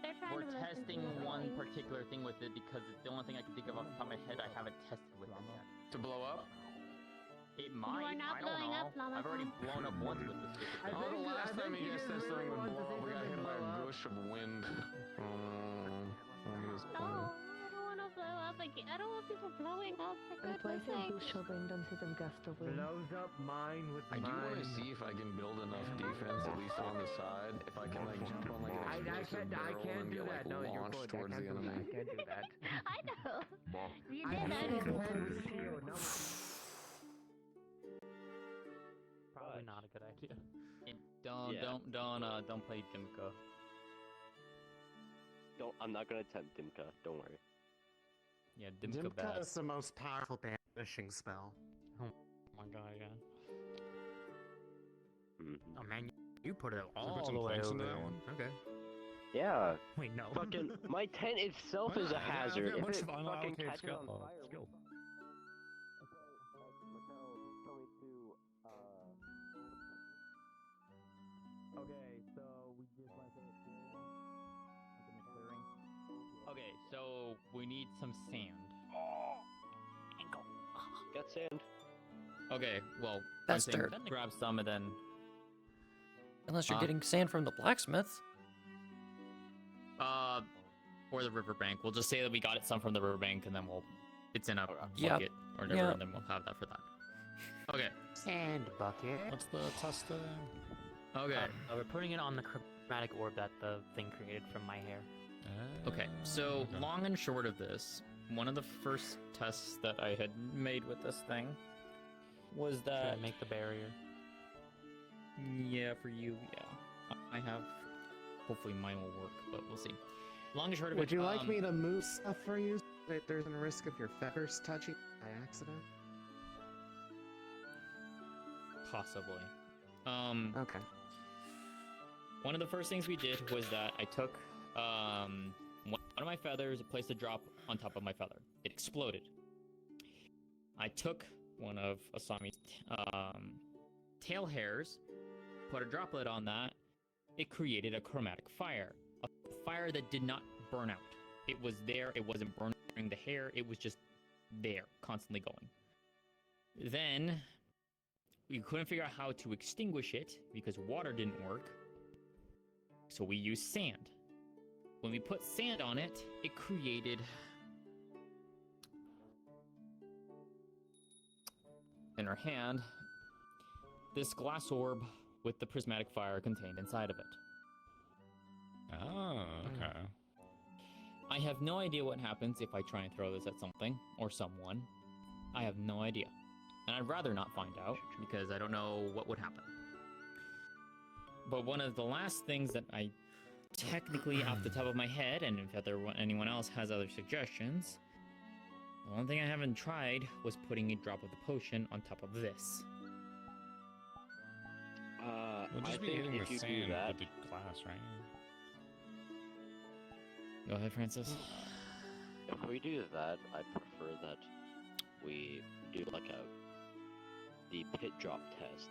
L: They're trying
H: We're
L: to listen to
H: testing
L: me.
H: one particular thing with it because it's the only thing I can think of off the top of my head I haven't tested with it yet.
K: To blow up?
H: It might,
L: are not
H: I don't
L: blowing
H: know.
L: up, Llama
H: I've already
L: Tom.
H: blown up once with this stupid thing.
K: Oh, the last time you guys said something would blow up, we got hit by a gush of wind.
L: No, I don't want to blow up again. I don't want people blowing up. For goodness sake.
N: Blows up mine with
K: I do want
N: mine.
K: to see if I can build enough defense, at least on the side. If I can like jump on like an explosive
N: I
K: barrel
N: can't
K: and
N: do
K: get
N: that.
K: like
N: No, you're
K: launched
N: good.
K: towards the enemy.
N: I can't do that.
L: I know. You
N: I
L: did that.
N: can't hold the shield. No.
H: Probably not a good idea. Don't play Dimka.
B: I'm not gonna attempt Dimka. Don't worry.
H: Yeah, Dimka
J: Dimka
H: bad.
J: is the most powerful banishing spell.
H: Oh my god, yeah.
Q: Oh man, you put it
E: put
Q: all
E: some
Q: the way
E: planks
Q: over
E: into that
Q: there.
E: one?
Q: Okay.
B: Yeah.
Q: Wait, no.
B: Fucking my tent itself is a hazard.
E: I've got a
B: If
E: bunch
B: it
E: of
B: fucking
E: unallocated
B: catches
E: skill.
B: on fire,
E: skill.
H: Okay, so we just want to Okay, so we need some sand.
B: Got sand.
H: Okay, well,
M: That's
H: I'm saying
M: dirt.
H: grab some and then.
M: Unless you're
H: Huh?
M: getting sand from the blacksmith.
H: Or the riverbank. We'll just say that we got it some from the riverbank, and then it's in a
M: Yep.
H: bucket or whatever,
M: Yep.
H: and then we'll have that for that. Okay.
J: Sand bucket.
E: What's the tester?
H: Okay.
Q: We're putting it on the chromatic orb that the thing created from my hair.
H: Okay, so long and short of this, one of the first tests that I had made with this thing was that...
Q: Should I make the barrier?
H: Yeah, for you, yeah. I have... Hopefully mine will work, but we'll see. Long and short of it...
J: Would you like me to move stuff for you so that there's a risk of your feathers touching by accident?
H: Possibly.
J: Okay.
H: One of the first things we did was that I took one of my feathers, placed a drop on top of my feather. It exploded. I took one of Asami's tail hairs, put a droplet on that. It created a chromatic fire. A fire that did not burn out. It was there, it wasn't burning the hair, it was just there, constantly going. Then, we couldn't figure out how to extinguish it because water didn't work. So we used sand. When we put sand on it, it created... in her hand, this glass orb with the prismatic fire contained inside of it.
E: Oh, okay.
H: I have no idea what happens if I try and throw this at something or someone. I have no idea. And I'd rather not find out because I don't know what would happen. But one of the last things that I technically off the top of my head, and if anyone else has other suggestions, the one thing I haven't tried was putting a drop of the potion on top of this.
E: We'll just
B: I
E: be
B: think
E: hitting
B: if
E: the
B: you do
E: sand
B: that,
E: with the glass, right?
H: Go ahead, Francis.
B: if we do that, I prefer that we do like the pit drop test.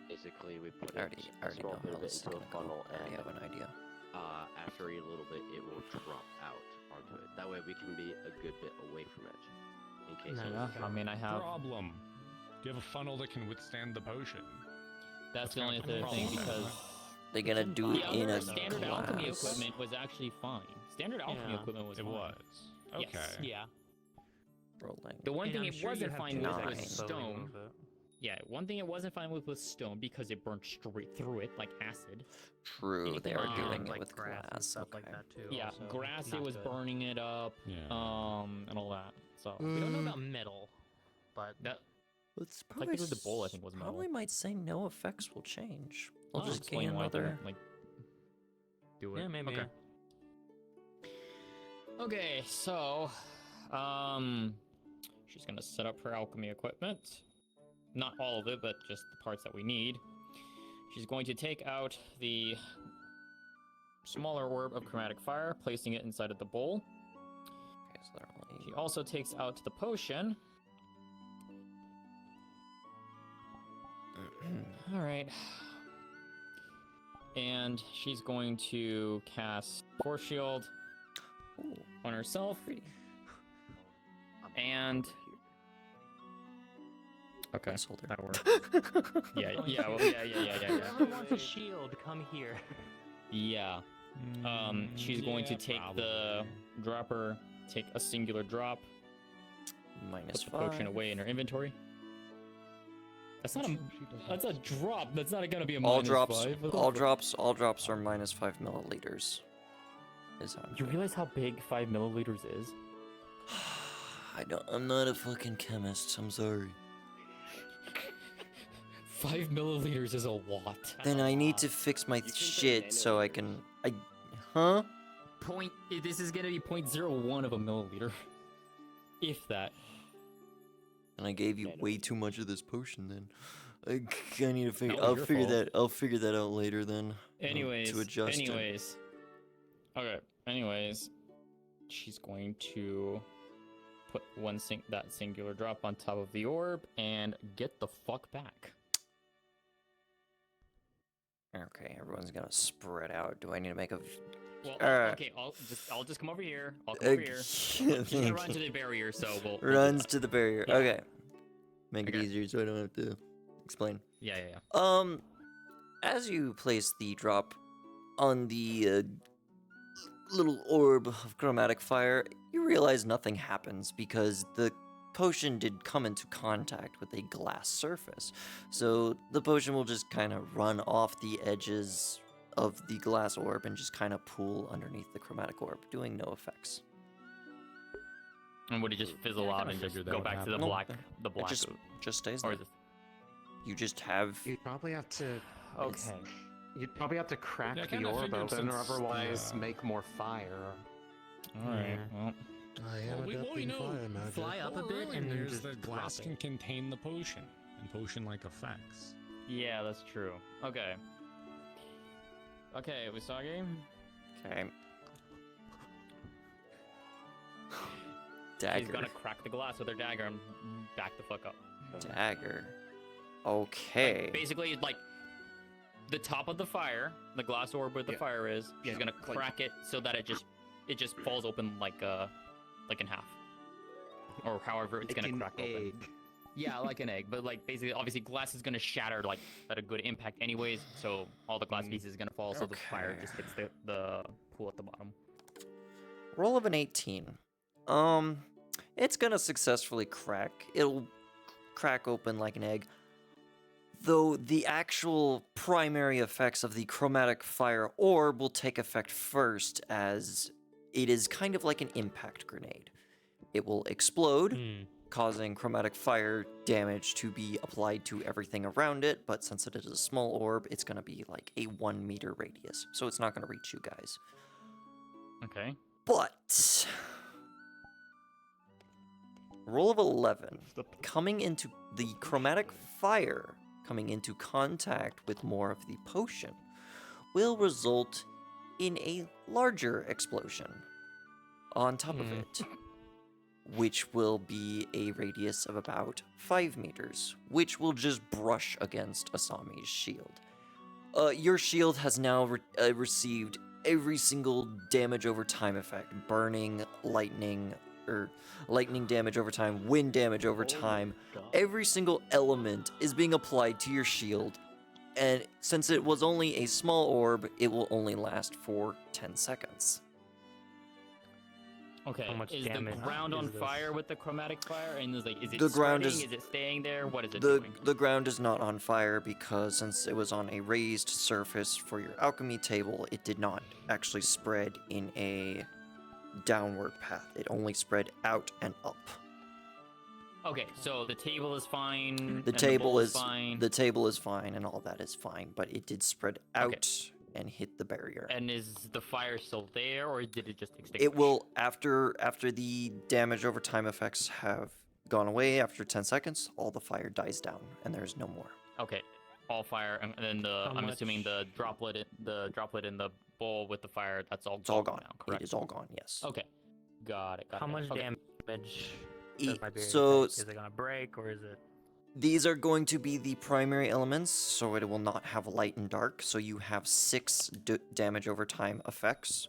B: Basically, we put
M: I already
B: a small
M: know
B: bit
M: how
B: of it
M: this is
B: into a
M: gonna go.
B: funnel,
M: I already
B: and
M: have an idea.
B: after a little bit, it will drop out onto it. That way, we can be a good bit away from it, in case.
H: I mean, I have...
E: Problem. Do you have a funnel that can withstand the potion?
H: That's the only other thing, because...
M: They're gonna do it in a
H: standard
M: glass.
H: alchemy equipment was actually fine. Standard alchemy equipment was fine.
E: It was. Okay.
H: Yes.
Q: Yeah.
M: Rolling.
H: The one
Q: And
H: thing
Q: I'm
H: it
Q: sure you
H: wasn't
Q: have
H: fine
Q: to
H: with
Q: like
H: was
Q: slowly
H: stone.
Q: move it.
H: Yeah, one thing it wasn't fine with was stone because it burned straight through it like acid.
M: True, they are doing it
Q: like
M: with
Q: grass and
M: glass.
Q: stuff
M: Okay.
Q: like that too.
H: Yeah,
Q: also.
H: grass,
Q: Not
H: it was
Q: good.
H: burning it up,
E: Yeah.
H: and all that. So
Q: We don't know about metal, but
H: that
M: It's
H: like the bowl I think was metal.
M: probably might say no effects will change. We'll
H: I'll
M: just
H: explain
M: gain
H: why I
M: another.
H: didn't, like do it.
Q: yeah, maybe.
H: Okay. Okay, so she's gonna set up her alchemy equipment. Not all of it, but just the parts that we need. She's going to take out the smaller orb of chromatic fire, placing it inside of the bowl.
M: Okay, so they're only...
H: She also takes out the potion. Alright. And she's going to cast Force Shield on herself. And... Okay, that worked. yeah.
Q: Whoever wants a shield, come here.
H: Yeah. She's going to take the dropper, take a singular drop,
M: Minus
H: put the potion
M: 5.
H: away in her inventory. That's not a. That's a drop. That's not gonna be a
M: All
H: minus
M: drops.
H: 5.
M: All drops are minus 5 milliliters. Is how I'm
H: You realize how big 5 milliliters is?
M: I'm not a fucking chemist. I'm sorry.
H: 5 milliliters is a lot.
M: Then I need to fix my shit so I can. Huh?
H: This is gonna be 0.01 of a milliliter, if that.
M: And I gave you way too much of this potion. Then I need to figure.
H: That was
M: I'll
H: your
M: figure
H: fault.
M: that. I'll figure that out later. Then.
H: Anyways.
M: To adjust it.
H: Anyways. Okay. Anyways, she's going to put that singular drop on top of the orb and get the fuck back.
M: Okay, everyone's gonna spread out. Do I need to make a?
H: Well,
M: Alright.
H: okay, I'll just come over here. I'll come over here. She's gonna
M: Thank
H: run
M: you.
H: to the barrier, so we'll do
M: Runs
H: that.
M: to the barrier.
H: Yeah.
M: Okay. Make it
H: Okay.
M: easier so I don't have to explain.
H: Yeah.
M: As you place the drop on the little orb of chromatic fire, you realize nothing happens because the potion did come into contact with a glass surface. So the potion will just kind of run off the edges of the glass orb and just kind of pool underneath the chromatic orb, doing no effects.
H: And would it just fizzle out and just go back to the black? The black.
M: It just stays
H: Or
M: there.
H: is it?
M: You just have.
J: You'd probably have to.
H: Okay.
J: You'd probably have to crack
E: Yeah, I
J: the
E: kinda
J: orb
E: figured
J: open, or
E: since
J: otherwise
E: the,
J: make more fire.
H: Alright, well.
G: I am adapting fire magic.
Q: fly up a bit and
E: there's
Q: just
E: the glass
Q: drop
E: can
Q: it.
E: contain the potion and potion-like effects.
H: Yeah, that's true. Okay. Okay, Usagi.
M: Okay. Dagger.
H: She's gonna crack the glass with her dagger and back the fuck up.
M: Dagger. Okay.
H: Like, basically, like the top of the fire, the glass orb where the fire is. She's gonna crack it so that it just falls open like in half, or however it's gonna crack open. Yeah, like an egg, but like basically, obviously, glass is gonna shatter like at a good impact, anyways. So all the glass pieces is gonna fall, so the fire just hits the pool at the bottom.
M: Roll of an 18. It's gonna successfully crack. It'll crack open like an egg. Though the actual primary effects of the chromatic fire orb will take effect first, as it is kind of like an impact grenade. It will explode, causing chromatic fire damage to be applied to everything around it, but since it is a small orb, it's gonna be like a 1 meter radius, so it's not gonna reach you guys.
H: Okay.
M: But roll of 11, coming into the chromatic fire, coming into contact with more of the potion, will result in a larger explosion on top of it, which will be a radius of about 5 meters, which will just brush against Asami's shield. Your shield has now received every single damage over time effect, burning, lightning damage over time, wind damage over time. Every single element is being applied to your shield, and since it was only a small orb, it will only last for 10 seconds.
H: Okay.
Q: How much
H: Is the
Q: damage
H: ground on
Q: is this?
H: fire with the chromatic fire? And is it
M: The ground
H: spreading?
M: is-
H: Is it staying there? What is it
M: The
H: doing?
M: the ground is not on fire because since it was on a raised surface for your alchemy table, it did not actually spread in a downward path. It only spread out and up.
H: Okay, so the table is fine.
M: The
H: and
M: table
H: bowl
M: is
H: fine.
M: the table is fine and all that is fine, but it did spread out and hit the barrier.
H: And is the fire still there, or did it just extinguish?
M: It will after the damage over time effects have gone away after 10 seconds, all the fire dies down and there's no more.
H: Okay, all fire, and then I'm assuming the droplet in the bowl with the fire, that's all.
M: It's all gone.
H: Now, correct?
M: It is all gone. Yes.
H: Okay, got it.
Q: How much
H: okay.
Q: damage
M: E-
Q: does my barrier
M: so
Q: take? Is it gonna break or is it?
M: These are going to be the primary elements, so it will not have light and dark. So you have 6 damage over time effects,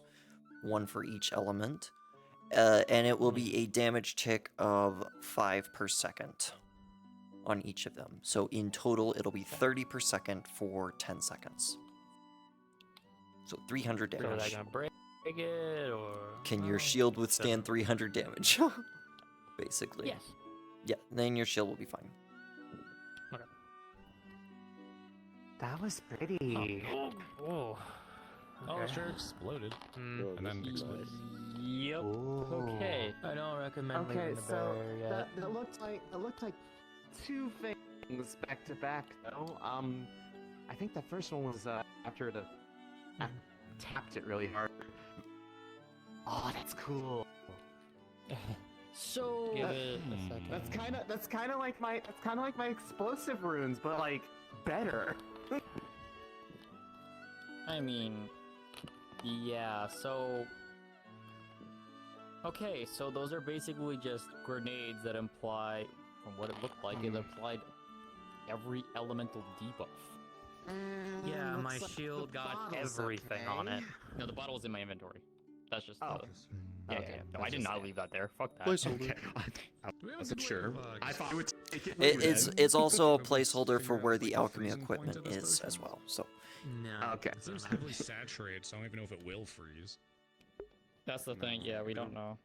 M: 1 for each element, and it will be a damage tick of 5 per second on each of them. So in total, it'll be 30 per second for 10 seconds. So 300
Q: So is
M: damage.
Q: that gonna break it or?
M: Can your shield withstand 300 damage? Basically.
H: Yes.
M: Yeah, then your shield will be fine.
J: That was pretty.
Q: Oh.
E: Oh,
Q: Okay.
E: sure exploded.
Q: Mm.
E: And then exploded.
H: Yep. Okay.
Q: I don't recommend
J: Okay,
Q: leaving the
J: so
Q: barrier yet.
J: that looked like 2 things back to back though. I think the first one was after I tapped it really hard. Oh, that's cool.
H: So
Q: Give it a second.
J: That's kind of like my explosive runes, but like better.
H: I mean, yeah, so... Okay, so those are basically just grenades that imply, from what it looked like, it implied every elemental debuff.
Q: Yeah, my shield got everything on it.
H: No, the bottle was in my inventory. That's just
J: Oh.
H: Yeah,
J: Okay,
H: yeah. No,
J: that's
H: I did
J: just
H: not
J: it.
H: leave that there. Fuck that.
M: Placeholder.
O: I wasn't sure. I thought it would take it.
M: It's also a placeholder for where the alchemy equipment is as well. So
Q: No.
J: Okay.
E: It seems heavily saturated, so I don't even know if it will freeze.
H: That's the thing. Yeah, we don't know.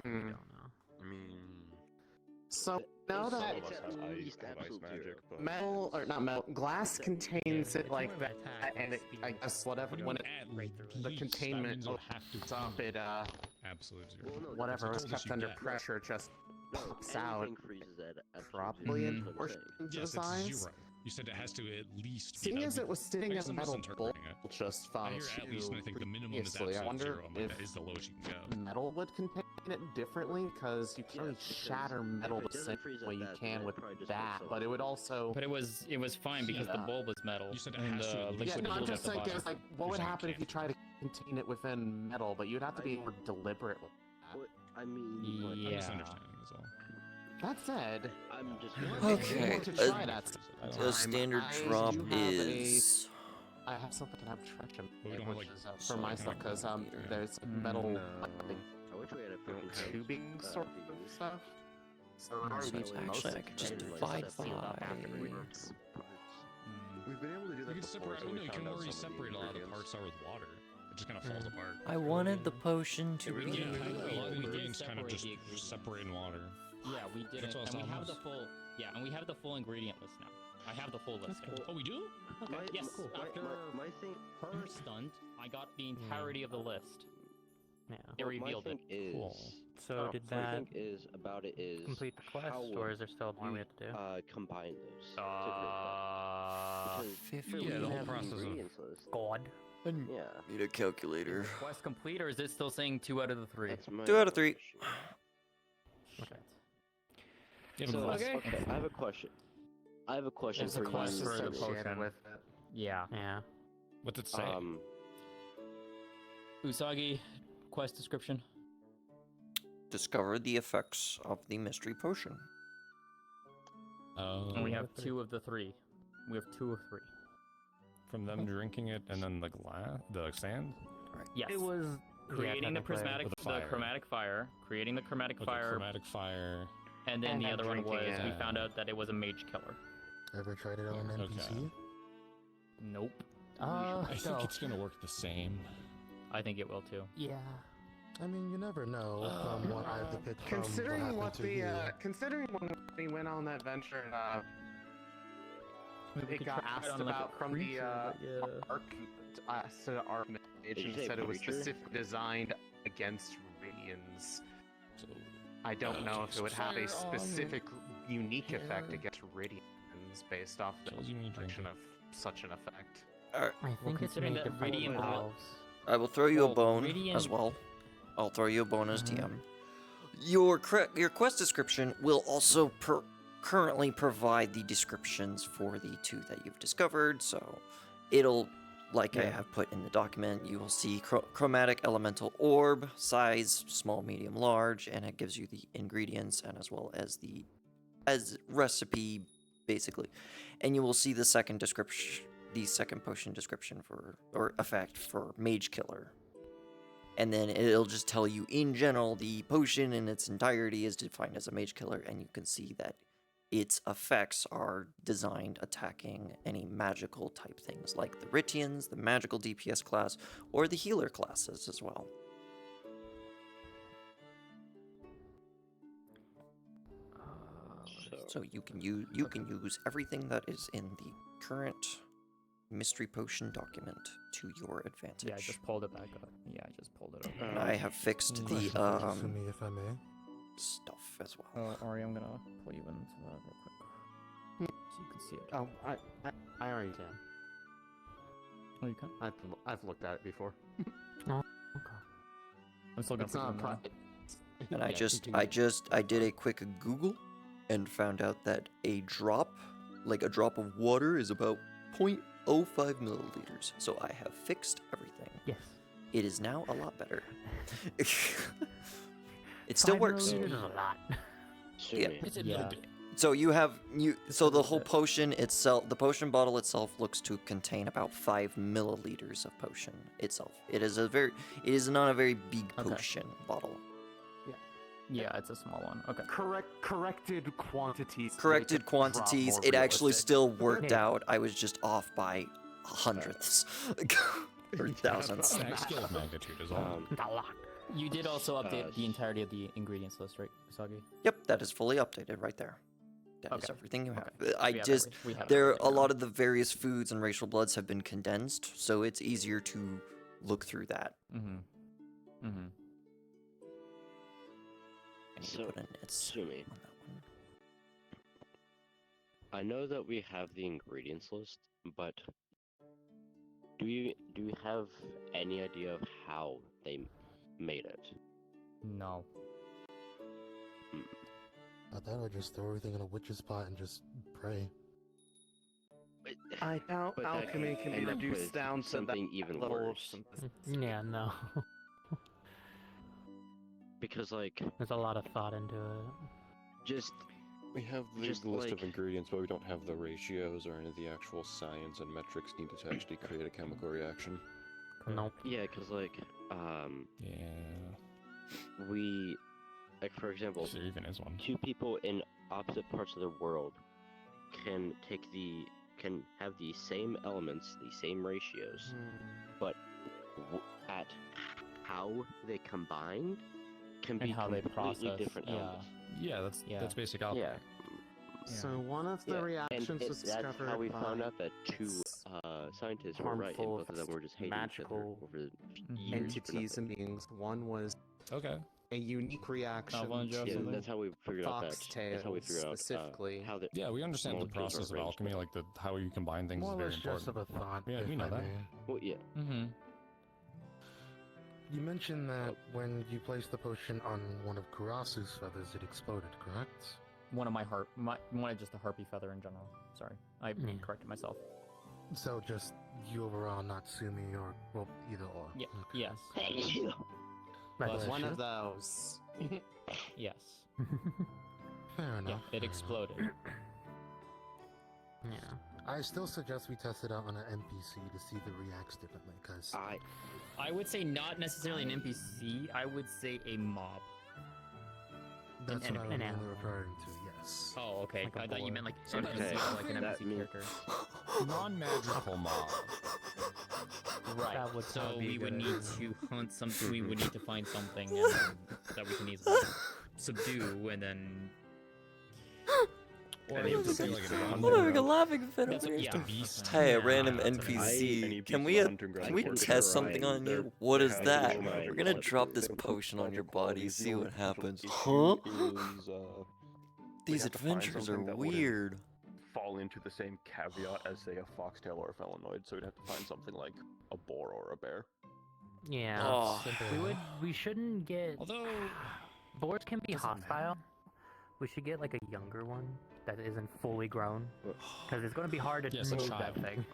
J: Hmm.
Q: I don't know.
O: I mean,
J: So know that
B: It's at least absolute zero.
J: metal or not metal, glass contains it like that, and it, I guess whatever when it the containment opens up, it
E: absolute zero.
J: whatever was
E: It's the coldest
J: kept
E: you
J: under
E: get.
J: pressure just pops out.
B: Anything freezes at absolute
J: Probably
B: zero.
J: in
B: That's what I'm
J: proportion
B: saying.
J: to the
E: Yes,
J: size.
E: it's zero. You said it has to at least be.
J: Seeing as it was sitting
E: I
J: in
E: guess
J: a
E: I'm
J: metal bowl
E: misinterpreting it.
J: just
E: I
J: found
E: hear at least, and I think the minimum is
J: previously, I
E: absolute
J: wonder
E: zero. I'm like,
J: if
E: that is the lowest you can go.
J: metal would contain it differently, because you can't really shatter metal the same way you can with that, but it would also.
H: But it was fine because the bulb was metal.
E: You said it
H: and
E: has to
H: the
E: at least
H: liquid
J: Yeah, no, I'm
H: was
J: just
H: at the
J: like,
H: bottom.
J: it's like, what would happen if you try to contain it within metal? But you'd have to be more deliberate with that.
B: I mean,
H: Yeah.
E: I'm misunderstanding is all.
J: That said,
B: I'm just.
M: Okay,
J: to try that
M: the
J: sometime.
M: standard
J: I
M: drop
J: do have
M: is.
J: I have something that I have trash
E: we don't have, like,
J: for my stuff, because there's metal like,
B: I wish we had a freaking
J: tubing sort of stuff. So
M: So actually, I could just divide by.
O: We've been able to do
E: You
O: that
E: can
O: before,
E: separate.
O: so we
E: No, you
O: found
E: can
O: out
E: already
O: some of the
E: separate a lot of the
O: ingredients.
E: parts are with water. It just kind of falls apart.
A: I wanted the potion to be.
E: Yeah, I know a lot of
H: we did
E: ingredients kind of
H: separate
E: just
H: the ingredients.
E: separate in water.
H: Yeah, we did
E: That's
H: it,
E: what I
H: and we
E: saw
H: have the
E: most.
H: full. Yeah, and we have the full ingredient list now. I have the full list.
E: Oh, we do?
H: Okay. Yes. After
B: my thing.
H: her stunt, I got the entirety of the list.
Q: Yeah.
H: It revealed
B: my
H: it.
B: thing is,
E: Cool.
Q: So did
B: my
Q: that
B: thing is about it is
Q: complete the quest,
B: how
Q: or
B: would
Q: is there still more we have to do?
B: combine those.
E: Yeah, the whole process of.
Q: God.
B: Yeah.
M: Need a calculator.
H: Quest complete, or is it still saying 2 out of the 3?
B: That's my
M: 2 out of 3.
B: So,
H: Okay.
B: okay, I have a question. I have a question
H: There's
B: for
H: a quest
B: you.
H: for the
J: associated
H: potion.
J: with it.
H: Yeah.
Q: Yeah.
E: What's it say?
H: Usagi, quest description.
M: Discover the effects of the mystery potion.
E: Oh.
H: And we have 2 of the 3. We have 2 of 3.
E: From them drinking it and then the sand?
H: Yes.
Q: It was
H: creating the prismatic,
E: Or the fire.
H: chromatic fire, creating the chromatic
E: Oh, the
H: fire,
E: chromatic fire.
H: and then
J: And
H: the
J: then
H: other one
J: drinking
H: was
J: it.
H: we found out that it was a mage killer.
G: Ever tried it on an NPC?
H: Nope.
E: I think it's gonna work the same.
H: I think it will too.
Q: Yeah.
G: I mean, you never know from what I've depicted from
J: Considering
G: what
J: what
G: happened to
J: the
G: you.
J: considering when we went on that venture,
H: We
J: it
H: could
J: got
H: try it
J: asked
H: on, like, a
J: about from the
H: creature, but yeah.
J: arc, asked to the arc mage,
B: Did you
J: and
B: say
J: said it was
B: creature?
J: specifically designed against Radians.
E: So,
J: I don't know if it would have a
E: Fire on
J: specific unique effect
E: here.
J: against Radians based off the
E: Tells you when you drink
J: function
E: it.
J: of such an effect.
M: Alright,
Q: I think it's
H: considering
Q: made
H: that
Q: to fight
H: Radiant
Q: valves.
M: I will throw you a
H: Well,
M: bone
H: Radiant-
M: as well. I'll throw you a bone as
Q: Mhm.
M: DM. Your quest description will also currently provide the descriptions for the 2 that you've discovered, so it'll, like I have put in the document, you will see chromatic elemental orb, size, small, medium, large, and it gives you the ingredients and as well as the recipe, basically. And you will see the second description, the second potion description or effect for Mage Killer. And then it'll just tell you in general the potion in its entirety is defined as a Mage Killer, and you can see that its effects are designed attacking any magical type things like the Ritians, the magical DPS class, or the healer classes as well. So you can use everything that is in the current mystery potion document to your advantage.
H: Yeah, I just pulled it back up. Yeah, I just pulled it up.
M: And I have fixed the
G: Question for me, if I may.
M: stuff as well.
H: Ari, I'm gonna pull you into that real quick, so you can see it.
J: Oh, I already can.
H: Oh, you can.
J: I've looked at it before.
Q: Oh, okay.
H: I'm still gonna
J: It's
H: put
J: not
H: you in
J: a pro-
M: And
H: Yeah,
M: I did a quick Google and found out that a drop of water is about 0.05 milliliters. So I have fixed everything.
Q: Yes.
M: It is now a lot better. It still works.
Q: 5 milliliters is a lot.
M: Yeah.
H: It's a little bit.
M: So so the whole potion itself, the potion bottle itself looks to contain about 5 milliliters of potion itself. It is not a very big potion bottle.
H: Yeah, it's a small one. Okay.
J: Corrected quantities.
M: Corrected
J: make it drop
M: quantities,
J: more
M: it actually
J: realistic.
M: still worked out. I was just off by hundredths or thousandths.
E: An scale of magnitude is all.
H: You did also update the entirety of the ingredients list, right, Usagi?
M: Yep, that is fully updated right there. That is
H: Okay.
M: everything you have.
H: Okay.
M: I
H: We have
M: just
H: we have
M: there
H: everything
M: a
H: now.
M: lot of the various foods and racial bloods have been condensed, so it's easier to look through that.
H: Mm-hmm. Mm-hmm.
M: I need to
B: So,
M: put in its
B: Sumi,
M: on that one.
B: I know that we have the ingredients list, but do you have any idea of how they made it?
H: No.
G: I thought I'd just throw everything in a witch's pot and just pray.
J: I doubt
B: But that
J: alchemy
B: could
J: can be
B: end up
J: reduced
B: with
J: down to that
B: something even
J: level of
B: worse.
J: simplicity.
Q: Yeah, no.
B: Because like
Q: There's a lot of thought into it.
B: just
K: We have the
B: Just
K: list of
B: like-
K: ingredients, but we don't have the ratios or any of the actual science and metrics needed to actually create a chemical reaction.
Q: Nope.
B: yeah, because like
E: Yeah.
B: we like for example,
E: There even is one.
B: two people in opposite parts of the world can have the same elements, the same ratios, but at how they combine can
H: And
B: be
H: how they
B: completely
H: process,
B: different
H: yeah.
B: elements.
E: Yeah, that's basic alchemy.
B: Yeah.
J: So one of the
B: Yeah,
J: reactions
B: and
J: was
B: that's
J: discovered
B: how we found
J: by
B: out that two
J: its
B: scientists were right, and
J: harmful
B: both of them were just hating each other
J: magical
B: over years for
J: entities
B: nothing.
J: and beings. One was
E: Okay.
J: a unique reaction
H: Joe,
B: Yeah,
J: to
B: that's how we figured out that. That's how we
J: foxtails
B: figured out
J: specifically.
B: how the
E: Yeah, we understand the
B: molecules are
E: process of
B: arranged
E: alchemy, like the how you combine things
G: More
E: is
G: or
E: very
G: less just of
E: important.
G: a thought.
E: Yeah, we
G: if
E: know
G: I
E: that.
G: may.
B: Well, yeah.
H: Mm-hmm.
G: You mentioned that when you placed the potion on one of Kurasu's feathers, it exploded, correct?
H: One of just a harpy feather in general. Sorry, I corrected myself.
G: So just you overall, not Sumi or, well, either or.
H: Yeah.
G: Okay.
H: Yes.
J: Plus
G: Bless
J: one
G: you.
J: of those.
H: Yes.
G: Fair
H: Yeah,
G: enough.
H: it
G: fair
H: exploded.
Q: Yeah.
G: enough. I still suggest we test it out on an NPC to see if it reacts differently, because
H: I would say not necessarily an NPC. I would say a mob.
G: that's
H: an
G: what I was
H: animal.
G: mainly referring to, yes.
H: Oh, okay.
Q: Like a
H: I thought you
Q: boar.
H: meant like
B: Okay,
H: NPC, like an
B: that
H: NPC
B: means-
H: character.
E: Non-magical mob.
H: Right.
Q: That would
H: So
Q: not be a
H: we would
Q: good
H: need
Q: idea.
H: to hunt something. We would need to find something that we can easily subdue, and then.
E: Or
H: And
E: you
H: then
E: could say like an
M: I'm
E: animal.
M: having a laughing fit
H: That's
M: over
H: what-
M: here.
H: yeah.
E: beast.
M: Hey, a
H: Yeah,
M: random
H: that's what I mean.
M: NPC. Can we test
B: can
M: something
B: try
M: on you?
B: and
M: What is
B: they're
M: that?
B: highly
M: We're gonna
B: magical.
M: drop this
K: They have
M: potion on your
K: magical
M: body,
K: qualities.
M: see
K: The
M: what
K: only
M: happens.
K: potential
M: Huh?
K: issue is,
M: These
O: have to find
M: adventures are
O: something that wouldn't-
M: weird.
O: fall into the same caveat as, say, a foxtail or a felinoid, so we'd have to find something like a boar or a bear.
Q: Yeah.
M: Oh.
Q: We shouldn't get.
E: Although
Q: Boars can be
E: doesn't
Q: hostile. We should get like a younger one that isn't fully grown, because it's going to be hard to
E: Yes, a
Q: move that
E: child.
Q: thing.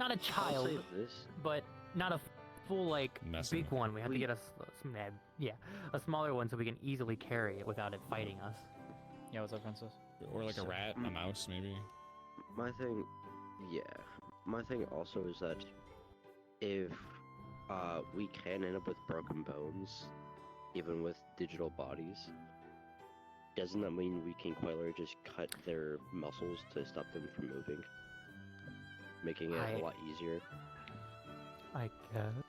Q: Not a
B: I'll
Q: child,
B: say this.
Q: but not a full like
E: Messing.
Q: big one. We have to get a smaller one so we can easily carry it without it fighting us.
H: Yeah, what's up, Francis?
E: or like a rat, a mouse, maybe.
B: My thing, yeah. My thing also is that if we can end up with broken bones, even with digital bodies, doesn't that mean we can quite literally just cut their muscles to stop them from moving? Making it a lot easier.
Q: I guess.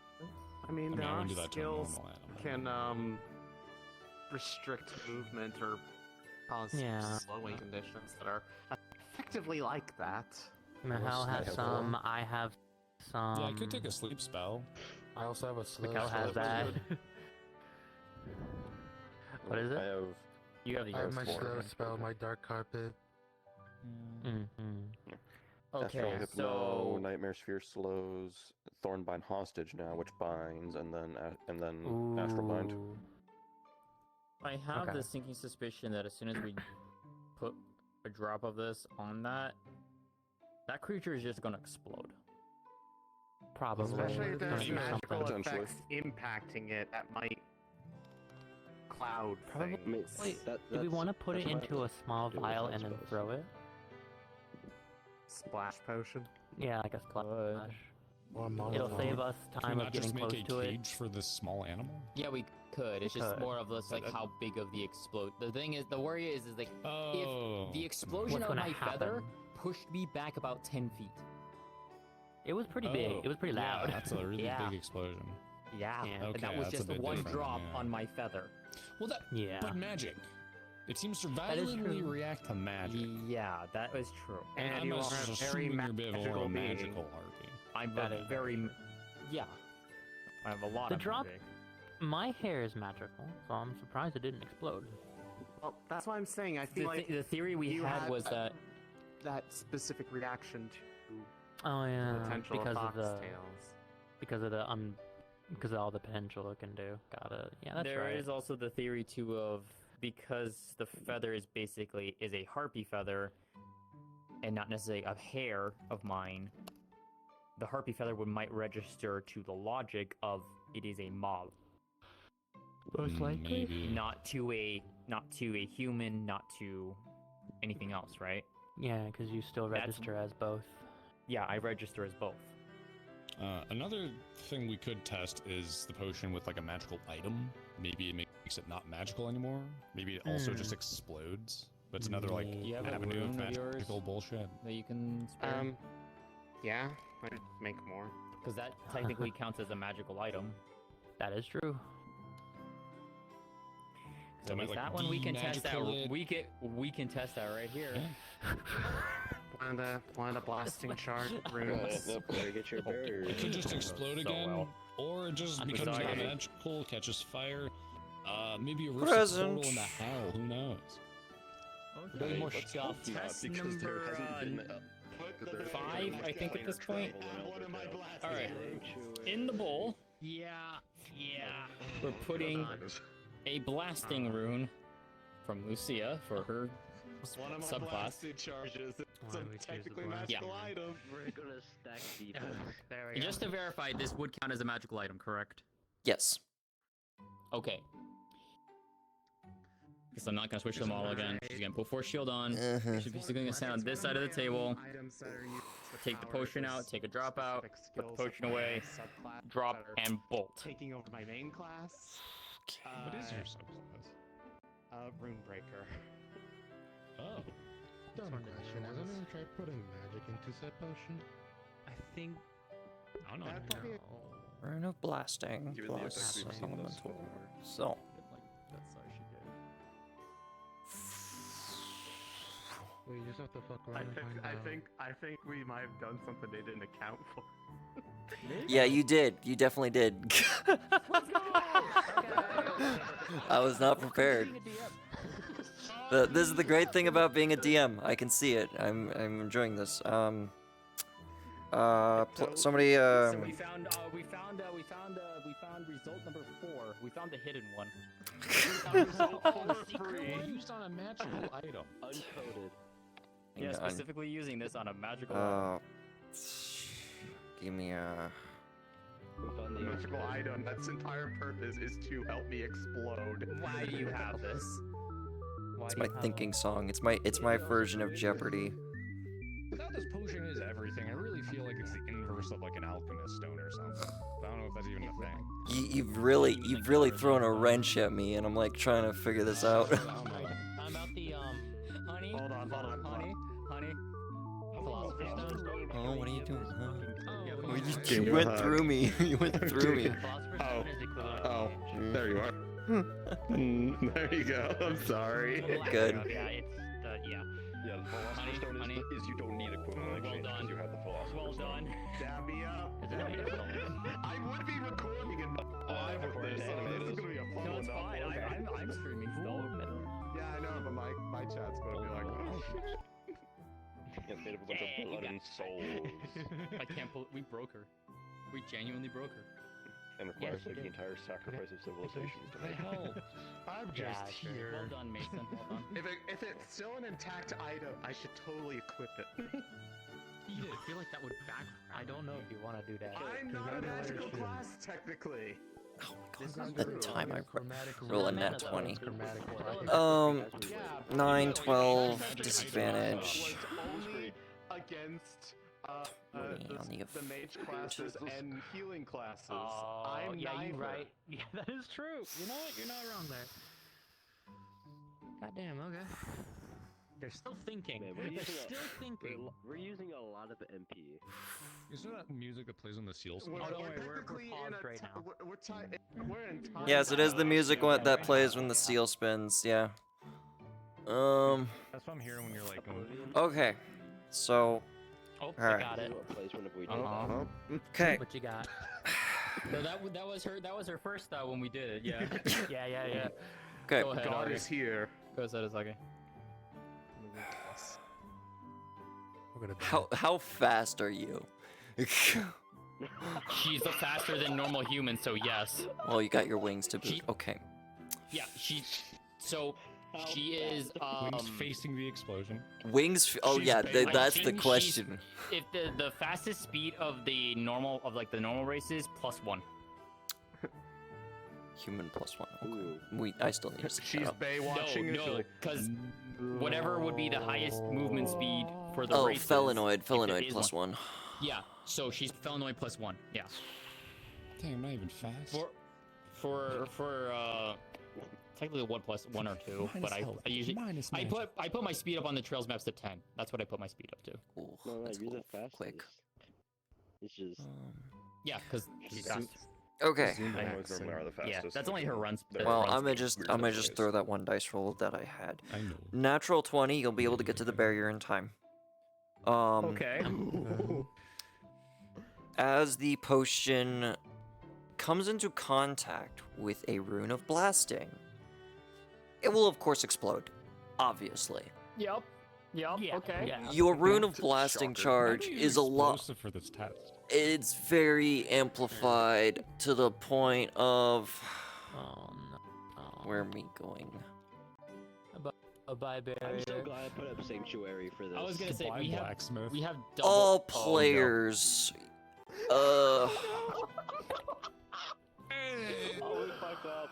J: I mean,
E: I
J: there are
E: wouldn't do that to a
J: skills
E: normal animal.
J: can restrict movement or cause
Q: Yeah.
J: slowing conditions that are effectively like that.
Q: Mahal has
G: Snap.
Q: some. I have some.
E: Yeah, I could take a sleep spell.
G: I also have a slow
Q: Mikhail has
G: spell.
Q: that. What is
K: I
Q: it?
K: have
H: You have the
G: I have my
H: yours for
G: slow
H: it.
G: spell, my dark carpet.
Q: Mm-hmm.
H: Okay,
K: Astral Hypno,
H: so
K: Nightmare Sphere slows, Thornbind Hostage now, which binds, and then Astral Bind.
Q: Ooh.
H: I have
Q: Okay.
H: the sinking suspicion that as soon as we put a drop of this on that creature is just gonna explode.
Q: Probably.
J: Especially if there's
Q: Maybe
J: magical
Q: something.
K: Potentially.
J: effects impacting it that might cloud
Q: Probably-
J: things.
Q: Wait, do we want to put it into a small vial and then throw it?
J: Splash potion?
Q: Yeah, like a splash.
G: Or
Q: It'll
G: Molotov.
Q: save us
E: Can
Q: time
E: we
Q: of
E: not
Q: getting
E: just make
Q: close
E: a
Q: to it.
E: cage for this small animal?
H: Yeah, we could. It's
Q: We
H: just
Q: could.
H: more of this like how big of the explode. The thing is, the worry is like
E: Oh.
H: if the explosion
Q: What's
H: of
Q: gonna
H: my
Q: happen?
H: feather pushed me back about 10 feet.
Q: It was pretty big. It was pretty loud.
E: Yeah, that's a really
H: Yeah.
E: big explosion.
H: Yeah,
Q: Yeah.
H: and
E: Okay,
H: that was
E: that's a
H: just
E: bit
H: one
E: different,
H: drop
E: yeah.
H: on my feather.
E: Well, that.
Q: Yeah.
E: But magic. It seems to
Q: That is
E: violently
Q: true.
E: react to magic.
Q: Yeah, that is true.
J: And
E: I'm
J: you are a very
E: assuming you're a bit of a
J: magical
E: little
J: being.
E: magical harpy.
H: I'm
Q: That
H: a
Q: is
H: very,
Q: true.
H: yeah. I have a lot
Q: The
H: of
Q: drop.
H: magic.
Q: My hair is magical, so I'm surprised it didn't explode.
J: Well, that's why I'm saying I feel like
H: The theory we
J: you
H: had was that
J: that specific reaction to
Q: Oh
J: the
Q: yeah,
J: potential
Q: because of the
J: foxtails.
Q: because of all the potential it can do. Got it. Yeah, that's
H: there
Q: right.
H: is also the theory too of because the feather is basically a harpy feather and not necessarily a hair of mine. The harpy feather might register to the logic of it is a mob.
Q: Most likely.
E: Maybe.
H: Not to a human, not to anything else, right?
Q: Yeah, because you still register as both.
H: Yeah, I register as both.
E: Another thing we could test is the potion with like a magical item. Maybe it makes it not magical anymore. Maybe it also just explodes. But it's another like
H: You have a
E: avenue of
H: rune of yours?
E: magical bullshit.
H: That you can spare?
J: Yeah, I'd make more.
H: Because that technically counts as a magical item.
Q: That is true.
H: So
E: might,
H: with
E: like,
H: that one we can test out.
E: de-magical it.
H: We can test that right here.
J: One of the blasting shard runes.
B: Get your bears.
E: It could just explode again, or it just becomes not
H: sorry.
E: magical, catches fire. Maybe a
M: Present.
E: portal into hell. Who knows?
H: Doing more
O: let's
H: stuff.
O: hope not,
H: Test
O: because there
H: number
O: hasn't been
H: 5, I think, at this point. All right. In the bowl, we're putting a blasting rune from Lucia for her subclass.
O: charges. It's
Q: a technically
H: magical
O: item.
B: We're gonna stack people.
Q: There
H: And just to verify, this would count as a magical item, correct?
M: Yes.
H: Okay. Guess I'm not gonna switch them all again. She's gonna put Force Shield on. She's basically gonna stand on this side of the table. Take the potion out, take a drop out, put the potion away, drop, and bolt.
J: Taking over my main class.
E: What is your subclass?
J: Rune Breaker.
E: Oh.
G: Dumb question. Has anyone tried putting magic into said potion?
J: I think
E: I don't know.
J: that'd probably
M: Rune of blasting
O: Given the
M: plus
O: effects we've seen thus
M: elemental.
O: far.
M: So.
G: Well, you just have to fuck around and find out.
J: I think we might have done something they didn't account for.
M: Yeah, you did. You definitely did. I was not prepared. This is the great thing about being a DM. I can see it. I'm enjoying this. Somebody.
H: So we found result number 4. We found the hidden one.
E: Used on a magical item.
B: Uncoded.
H: Yeah,
M: Hang on.
H: specifically using this on a magical item.
M: Give me a.
J: The magical item. That's entire purpose is to help me explode.
H: Why do you have this?
M: It's my thinking song. It's my version of Jeopardy.
E: Without this potion is everything. I really feel like it's the inverse of like an alchemist stone or something. I don't know if that's even a thing.
M: You've really thrown a wrench at me, and I'm like trying to figure this out.
H: I'm about the honey.
J: Hold on.
H: Honey. Philosopher's Stone.
M: Oh, what are you doing? Huh?
H: Oh,
M: You went through me. You went through me.
H: Philosopher's Stone is equivalent.
J: Oh, there you are. There you go. I'm sorry.
M: Good.
H: Yeah, it's yeah.
O: Yeah, the Philosopher's Stone is you don't need equivalent
H: Well
O: exchange
H: done.
O: because you have the Philosopher's
H: Well
O: Stone.
H: done.
J: Dab me up. I would be recording in live with this, so this is gonna be a fun
H: No,
J: one.
H: it's fine. I'm streaming still.
J: Yeah, I know, but my chat's gonna be like, oh shit.
O: Yeah, made up a bunch of blood and souls.
H: I can't believe we broke her. We genuinely broke her.
O: And requires
H: Yes,
O: like the
H: you did.
O: entire sacrifice of civilizations to make.
J: I'm
H: Yeah,
J: just
H: sure.
J: here.
H: Well done, Mason. Well done.
J: If it's still an intact item, I should totally equip it.
H: Eat it. I feel like that would backfire.
Q: I don't know if you want to do that.
J: I'm not a magical class, technically.
M: Oh my god, the time I roll a nat 20.
J: Yeah,
M: 9, 12, disadvantage.
J: only against the mage classes and healing classes. I'm
Q: yeah,
J: neither.
Q: you're right. Yeah, that is true. You know what? You're not wrong there. Goddamn. Okay. They're still thinking.
B: Man,
Q: They're still thinking.
B: We're using a lot of MP.
E: Isn't that music that plays on the seal spin?
J: We're,
Q: don't
J: we're
Q: worry, we're
J: technically in
Q: paused
J: a
Q: right
J: ti-
Q: now.
J: we're in time.
M: Yes, it is the music that plays when the seal spins. Yeah.
E: That's what I'm hearing when you're like.
M: Okay. So.
H: Oh,
M: all
H: I
M: right.
H: got it.
M: Okay.
H: What you got? No, that was her first when we did it. Yeah. yeah.
M: Okay.
H: Go ahead,
O: God
H: Ari.
O: is here.
H: Go ahead, Saki.
M: How fast are you?
H: She's faster than normal humans, so yes.
M: Well, you got your wings to boot. Okay.
H: Yeah, she is
E: Wings facing the explosion.
M: Wings. Oh
E: She's
M: yeah,
E: big.
M: that's the question.
H: If the fastest speed of the normal races +1.
M: Human +1. Okay. I still need to see
O: She's
M: that up.
H: No, because whatever would be the highest movement speed for the
M: Oh,
H: races.
M: felinoid
H: if there is
M: +1.
H: Yeah, so she's felinoid +1. Yeah.
E: Dang, I'm not even fast.
H: For technically 1+1 or 2, but I usually I put my speed up on the trails maps to 10. That's what I put my speed up to.
M: Ooh,
B: No,
M: that's
B: you're
M: cool.
B: the fastest.
M: Quick.
B: It's just.
H: Yeah, because she's fast.
M: Okay.
H: Yeah, that's only her runs.
M: Well, I'm gonna just throw that one dice roll that I had.
E: I know.
M: Natural 20, you'll be able to get to the barrier in time.
H: Okay.
M: As the potion comes into contact with a rune of blasting, it will of course explode. Obviously.
H: Yep. Yeah. Okay. Yeah.
M: Your rune of blasting charge is a lot.
E: For this test.
M: It's very amplified to the point of.
H: Oh no.
M: Where am I going?
H: A bye barrier.
B: I'm so glad I put up sanctuary for this.
H: I was gonna say we have double.
M: All players.
B: Oh, we fucked up.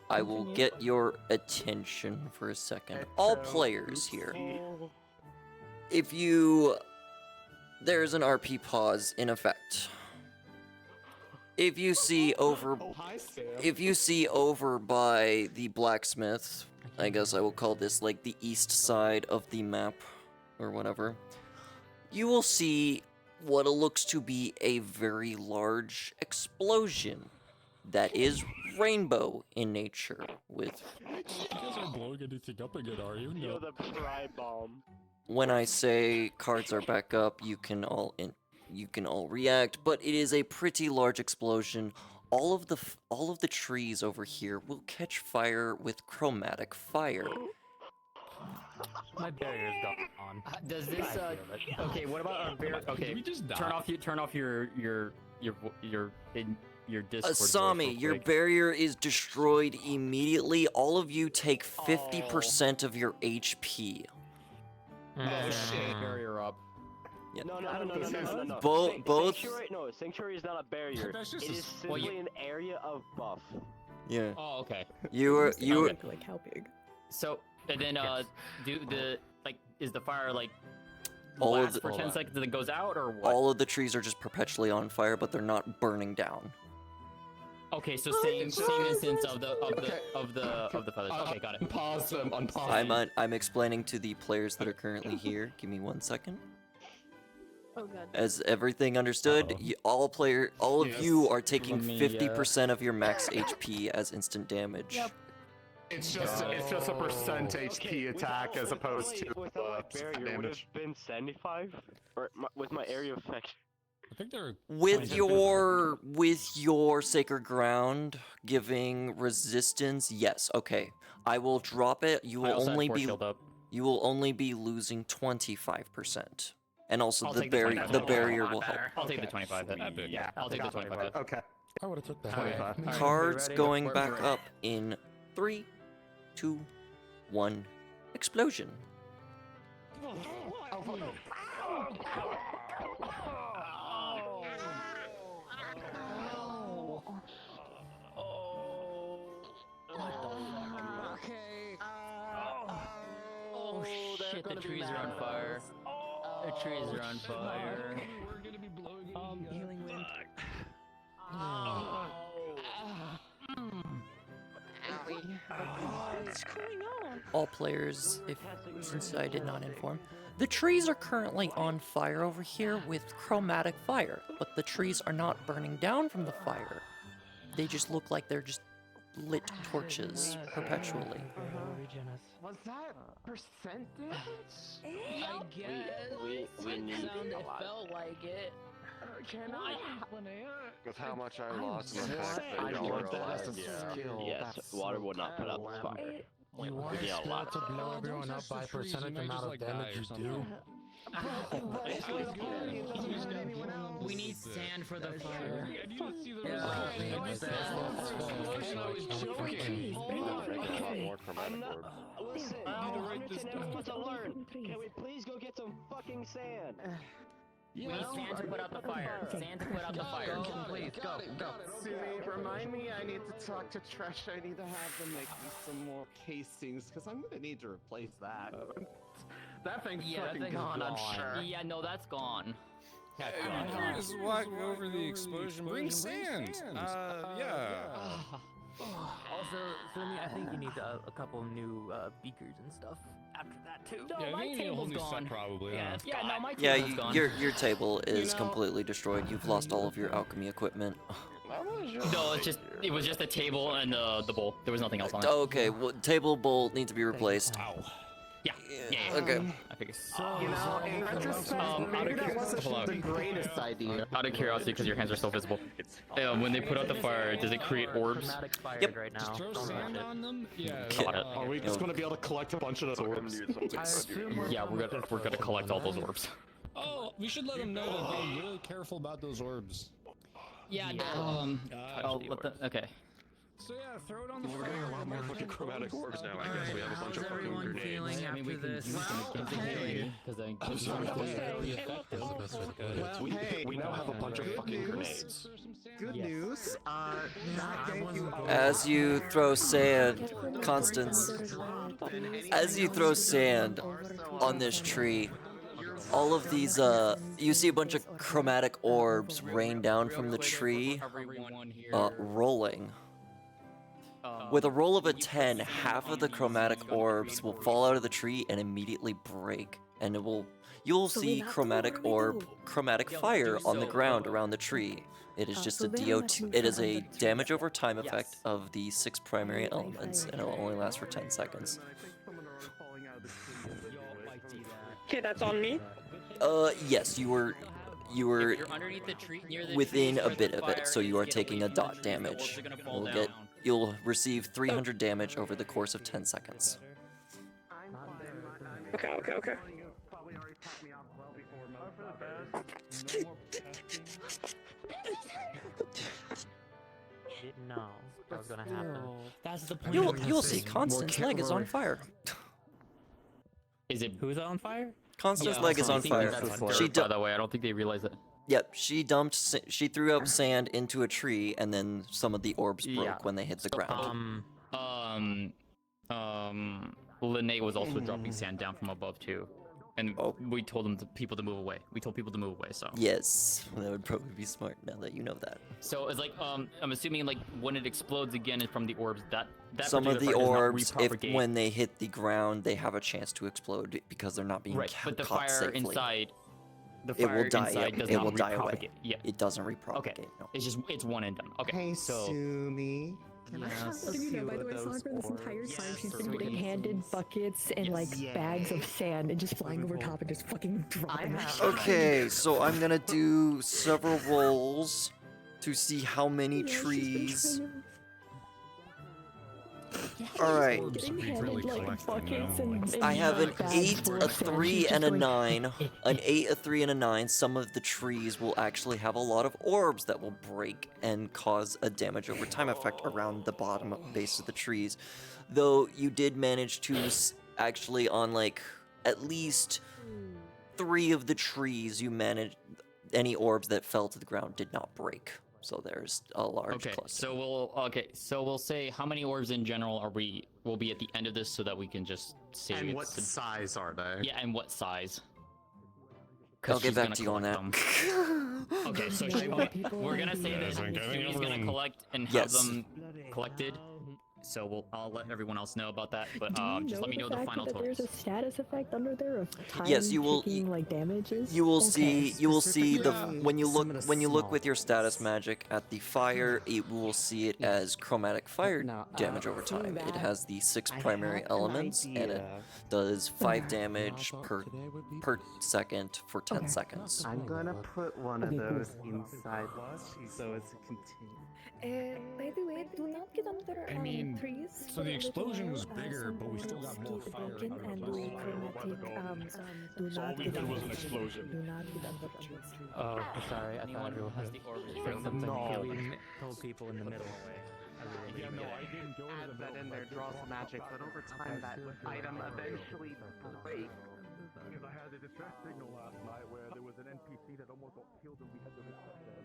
M: I will get your attention for a second. All players here. If you... There's an RP pause in effect. If you see over... If you see over by the blacksmith, I guess I will call this like the east side of the map, or whatever, you will see what looks to be a very large explosion that is rainbow in nature with...
E: You guys aren't blowing anything up again, are you?
B: Yo, the pride bomb.
M: When I say cards are back up, you can all react, but it is a pretty large explosion. All of the trees over here will catch fire with chromatic fire.
Q: My barrier's gone.
H: Does this okay, what about our barrier? Okay,
E: Did we just die?
H: turn off your Discord.
M: Asami, your barrier is destroyed immediately. All of you take 50% of your HP.
H: Oh shit, barrier up.
M: Yeah.
B: No.
M: Both.
B: Sanctuary is not a barrier. It is simply an area of buff.
M: Yeah.
H: Oh, okay.
M: You were.
F: Like how big?
H: So and then is the fire like
M: All of
H: lasts
M: the-
H: for 10 seconds and then goes out or what?
M: All of the trees are just perpetually on fire, but they're not burning down.
H: Okay, so same instance of the feathers. Okay, got it.
K: Unpause them.
M: I'm explaining to the players that are currently here. Give me 1 second.
F: Oh god.
M: As everything understood, all of you are taking
H: Let me,
M: 50% of your max HP as instant damage.
J: Yep. It's just a percent HP attack as opposed to
B: without my barrier, would have
J: damage.
B: been 75, or with my area of effect.
E: I think they're
M: With your sacred ground giving resistance, yes. Okay, I will drop it. You will only be losing 25%, and also the barrier will help.
H: I'll take the 25 hit.
J: Yeah,
H: I'll take the 25 hit.
J: Okay.
G: I would have took that.
J: 25.
M: Cards going back up in 3, 2, 1. Explosion.
H: Oh shit, the trees are on fire. The trees are on fire.
E: We're gonna be blowing
F: Healing wind.
L: What's going on?
A: All players, since I did not inform, the trees are currently on fire over here with chromatic fire, but the trees are not burning down from the fire. They just look like they're just lit torches perpetually.
Q: very generous.
J: Was that percentage?
Q: I guess.
B: We need
Q: It felt like it.
J: Can I?
K: With how much I lost and the fact that
J: I
K: y'all
J: love
K: are
J: that
K: alive,
J: as a
K: yeah.
J: skill.
B: Yes,
J: That's
B: water
J: so
B: would not put out the fire.
G: You want
B: We need a lot.
G: to blow everyone up by a percentage amount of damage you do?
H: We need sand for the fire.
K: I need to see the more chromatic orbs.
R: Listen, Hamilton never wants to learn. Can we please go get some fucking sand?
H: We need sand to put out the fire. Sand to put out the fire.
J: Please, go. Sumi, remind me I need to talk to Tresh. I need to have them make me some more casings, because I'm gonna need to replace that. That thing's fucking gone, I'm sure.
H: Yeah, no, that's gone.
E: Just walk over the explosion, bring sand. Yeah.
Q: Also, Sumi, I think you need a couple new beakers and stuff after that too.
E: Yeah, I think you need a whole new set probably.
H: Yeah,
E: huh?
H: no, my
M: Yeah,
H: table's gone.
M: your table is completely destroyed. You've lost all of your alchemy equipment.
H: No, it was just a table and the bowl. There was nothing else on it.
M: Okay, well, table bowl needs to be replaced.
H: Yeah.
M: Okay.
H: I figured.
J: You know, in retrospect, maybe that wasn't the greatest idea.
H: Out of curiosity, because your hands are still visible, when they put out the fire, does it create orbs?
M: Yep.
Q: Right now.
E: Just throw sand on them. Yeah.
G: Are we just going to be able to collect a bunch of those orbs?
H: Yeah, we're gonna collect all those orbs.
E: Oh, we should let them know to be really careful about those orbs.
H: Yeah. Okay.
E: So yeah, throw it on the
K: We're getting a lot more fucking chromatic orbs now, I guess. We have a bunch of fucking grenades.
H: after this?
K: We now have a bunch of fucking grenades.
J: Good news. Thank you.
M: As you throw sand, Constance, as you throw sand on this tree, all of these, you see a bunch of chromatic orbs rain down from the tree, rolling. With a roll of a 10, half of the chromatic orbs will fall out of the tree and immediately break, and you'll see chromatic fire on the ground around the tree. It is just it is a damage over time effect of the 6 primary elements, and it'll only last for 10 seconds.
R: Okay, that's on me.
M: Yes, you were
H: You're underneath the tree, near the
M: within
H: tree,
M: a bit of it, so you are taking a dot damage. You'll receive 300 damage over the course of 10 seconds.
R: Okay.
Q: Didn't know that was gonna happen.
H: That's the point.
M: You'll see Constance's leg is on fire.
H: Is it
Q: who's on fire?
M: Constance's leg is on fire.
H: By the way, I don't think they realize it.
M: Yep, she threw up sand into a tree, and then some of the orbs broke when they hit the ground.
H: Linnae was also dropping sand down from above too, and we told people to move away. We told people to move away. So
M: yes, that would probably be smart now that you know that.
H: So it's like I'm assuming like when it explodes again from the orbs, that
M: some of the orbs,
H: repropagate.
M: when they hit the ground, they have a chance to explode because they're not being
H: but the
M: caught
H: fire
M: safely.
H: inside.
M: It will die. It will die away.
H: Repropagate. Yeah.
M: It doesn't repropagate.
H: Okay.
M: No.
H: It's one and done. Okay.
J: Hey,
H: so.
J: Sumi. Can I have a few
F: by the way,
J: of those
F: Sakura, this entire
J: orbs?
F: time she's been getting handed buckets and like bags of sand and just flying over top and just fucking dropping it.
M: Okay, so I'm gonna do several rolls to see how many trees. Alright. I have an 8, a 3, and a 9. An 8, a 3, and a 9. Some of the trees will actually have a lot of orbs that will break and cause a damage over time effect around the bottom base of the trees. Though you did manage to actually on like at least 3 of the trees you managed, any orbs that fell to the ground did not break. So there's a large cluster.
H: So we'll say how many orbs in general will be at the end of this so that we can just say
J: And what size are they?
H: Yeah, and what size?
M: I'll get back to you on that.
H: Okay, so we're gonna say that Sumi's gonna collect and have them collected. I'll let everyone else know about that. But
F: Do you
H: just let me know
F: the
H: the
F: fact
H: final
F: that
H: totals.
F: there's a status effect under there of time
M: Yes, you will.
F: taking, like damages?
M: You will
F: Okay.
M: see the when you look
F: small
M: with your status magic at the fire, it will see it as chromatic fire damage over time. It has the 6 primary elements, and it does 5 damage per second for 10 seconds.
J: I'm gonna put one of those inside so it's a continue.
F: By the way, do not get under
E: I mean,
F: trees.
E: so the
F: for a little
E: explosion was
F: while,
E: bigger,
F: some
E: but we still
F: orbs
E: got more
F: get
E: fire
F: broken
E: under
F: and
E: the
F: we
E: blast.
F: chromatic, do
E: So all
F: not
E: we
F: get
E: did was
F: under
E: an explosion.
F: Do not get under trees.
Q: Oh, sorry. I thought
H: Anyone
Q: everyone
H: has the orb
Q: Bring them to
J: No.
Q: we told people in the middle.
I: Yeah, no, I didn't go to
J: Add
I: the
J: that
I: middle,
J: in there,
I: but
J: draw
I: just
J: some
I: walk
J: magic,
I: up
J: but over
I: by
J: time that item eventually breaks.
I: Because I had a distress signal last night where there was an NPC that almost got killed and we had to reset them.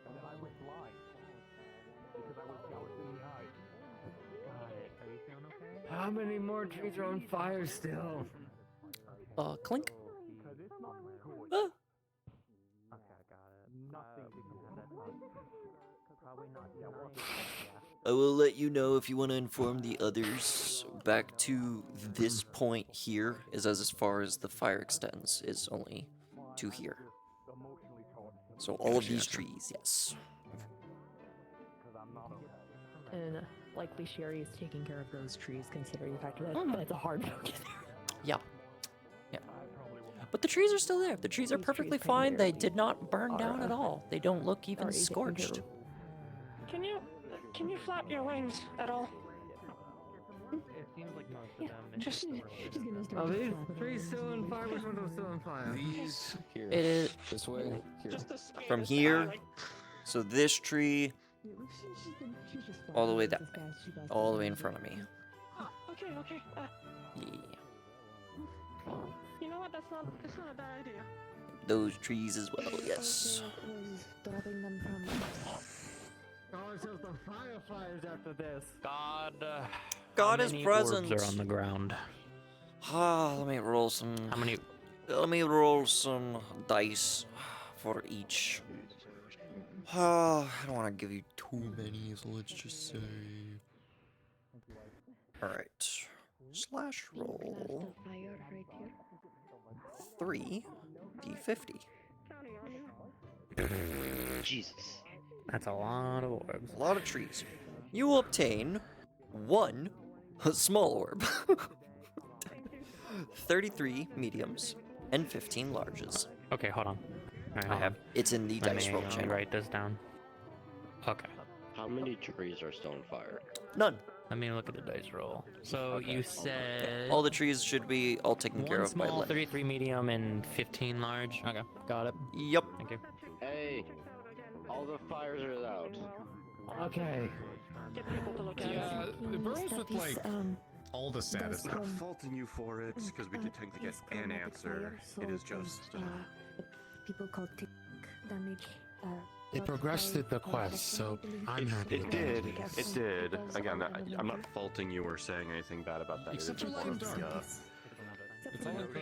I: And then I went blind. Because I was in the eye.
Q: Got it. Are you feeling okay?
N: How many more trees are on fire still?
A: Clink.
I: Because it's not good.
J: Okay, I got it.
I: Nothing
J: We can have that talk. Probably not tonight.
M: I will let you know if you want to inform the others. Back to this point here is as far as the fire extends, is only to here. So all of these trees, yes.
F: And likely Sherry is taking care of those trees, considering the fact that it's a hard focus.
A: Yeah. Yeah. But the trees are still there. The trees are perfectly fine. They did not burn down at all. They don't look even scorched.
R: Can you flap your wings at all?
Q: It seems like most of them.
R: Just
N: Are these trees still on fire? Which ones are still on fire?
K: These here.
M: It is
K: This way. Here.
M: from here. So this tree, all the way that way, all the way in front of me.
R: Okay.
M: Yeah.
R: You know what? That's not a bad idea.
M: Those trees as well, yes.
F: Dropping them from.
N: Oh, it's just the firefighters after this.
Q: God.
M: God
Q: how
M: is
Q: many
M: present.
Q: orbs are on the ground?
M: Let me roll some.
Q: How many?
M: Let me roll some dice for each. I don't want to give you too many, so let's just say. Alright. Slash roll 3d50.
B: Jesus.
Q: That's a lot of orbs.
M: A lot of trees. You will obtain 1 small orb, 33 mediums, and 15 larges.
Q: Okay, hold on.
M: I have. It's in the dice roll channel.
Q: Write this down. Okay.
B: How many trees are still on fire?
M: None.
Q: Let me look at the dice roll. So you said
M: All the trees should be all taken care
Q: one
M: of by
Q: small,
M: Len.
Q: 33 medium, and 15 large. Okay, got it.
M: Yep.
Q: Thank you.
B: Hey, all the fires are out.
N: Okay.
R: Get people to look at
E: Yeah,
R: it.
E: the burrows with like all the status.
S: I'm not faulting you for it, because we did technically get an answer. It is just.
F: People called tick damage.
G: It progressed the quest, so I'm happy.
S: It
G: with
S: did.
G: that.
S: It did. Again, I'm not faulting you or saying anything bad about that.
E: Except
S: It is
E: for
S: more of
E: Dark.
S: the,
E: It's all like the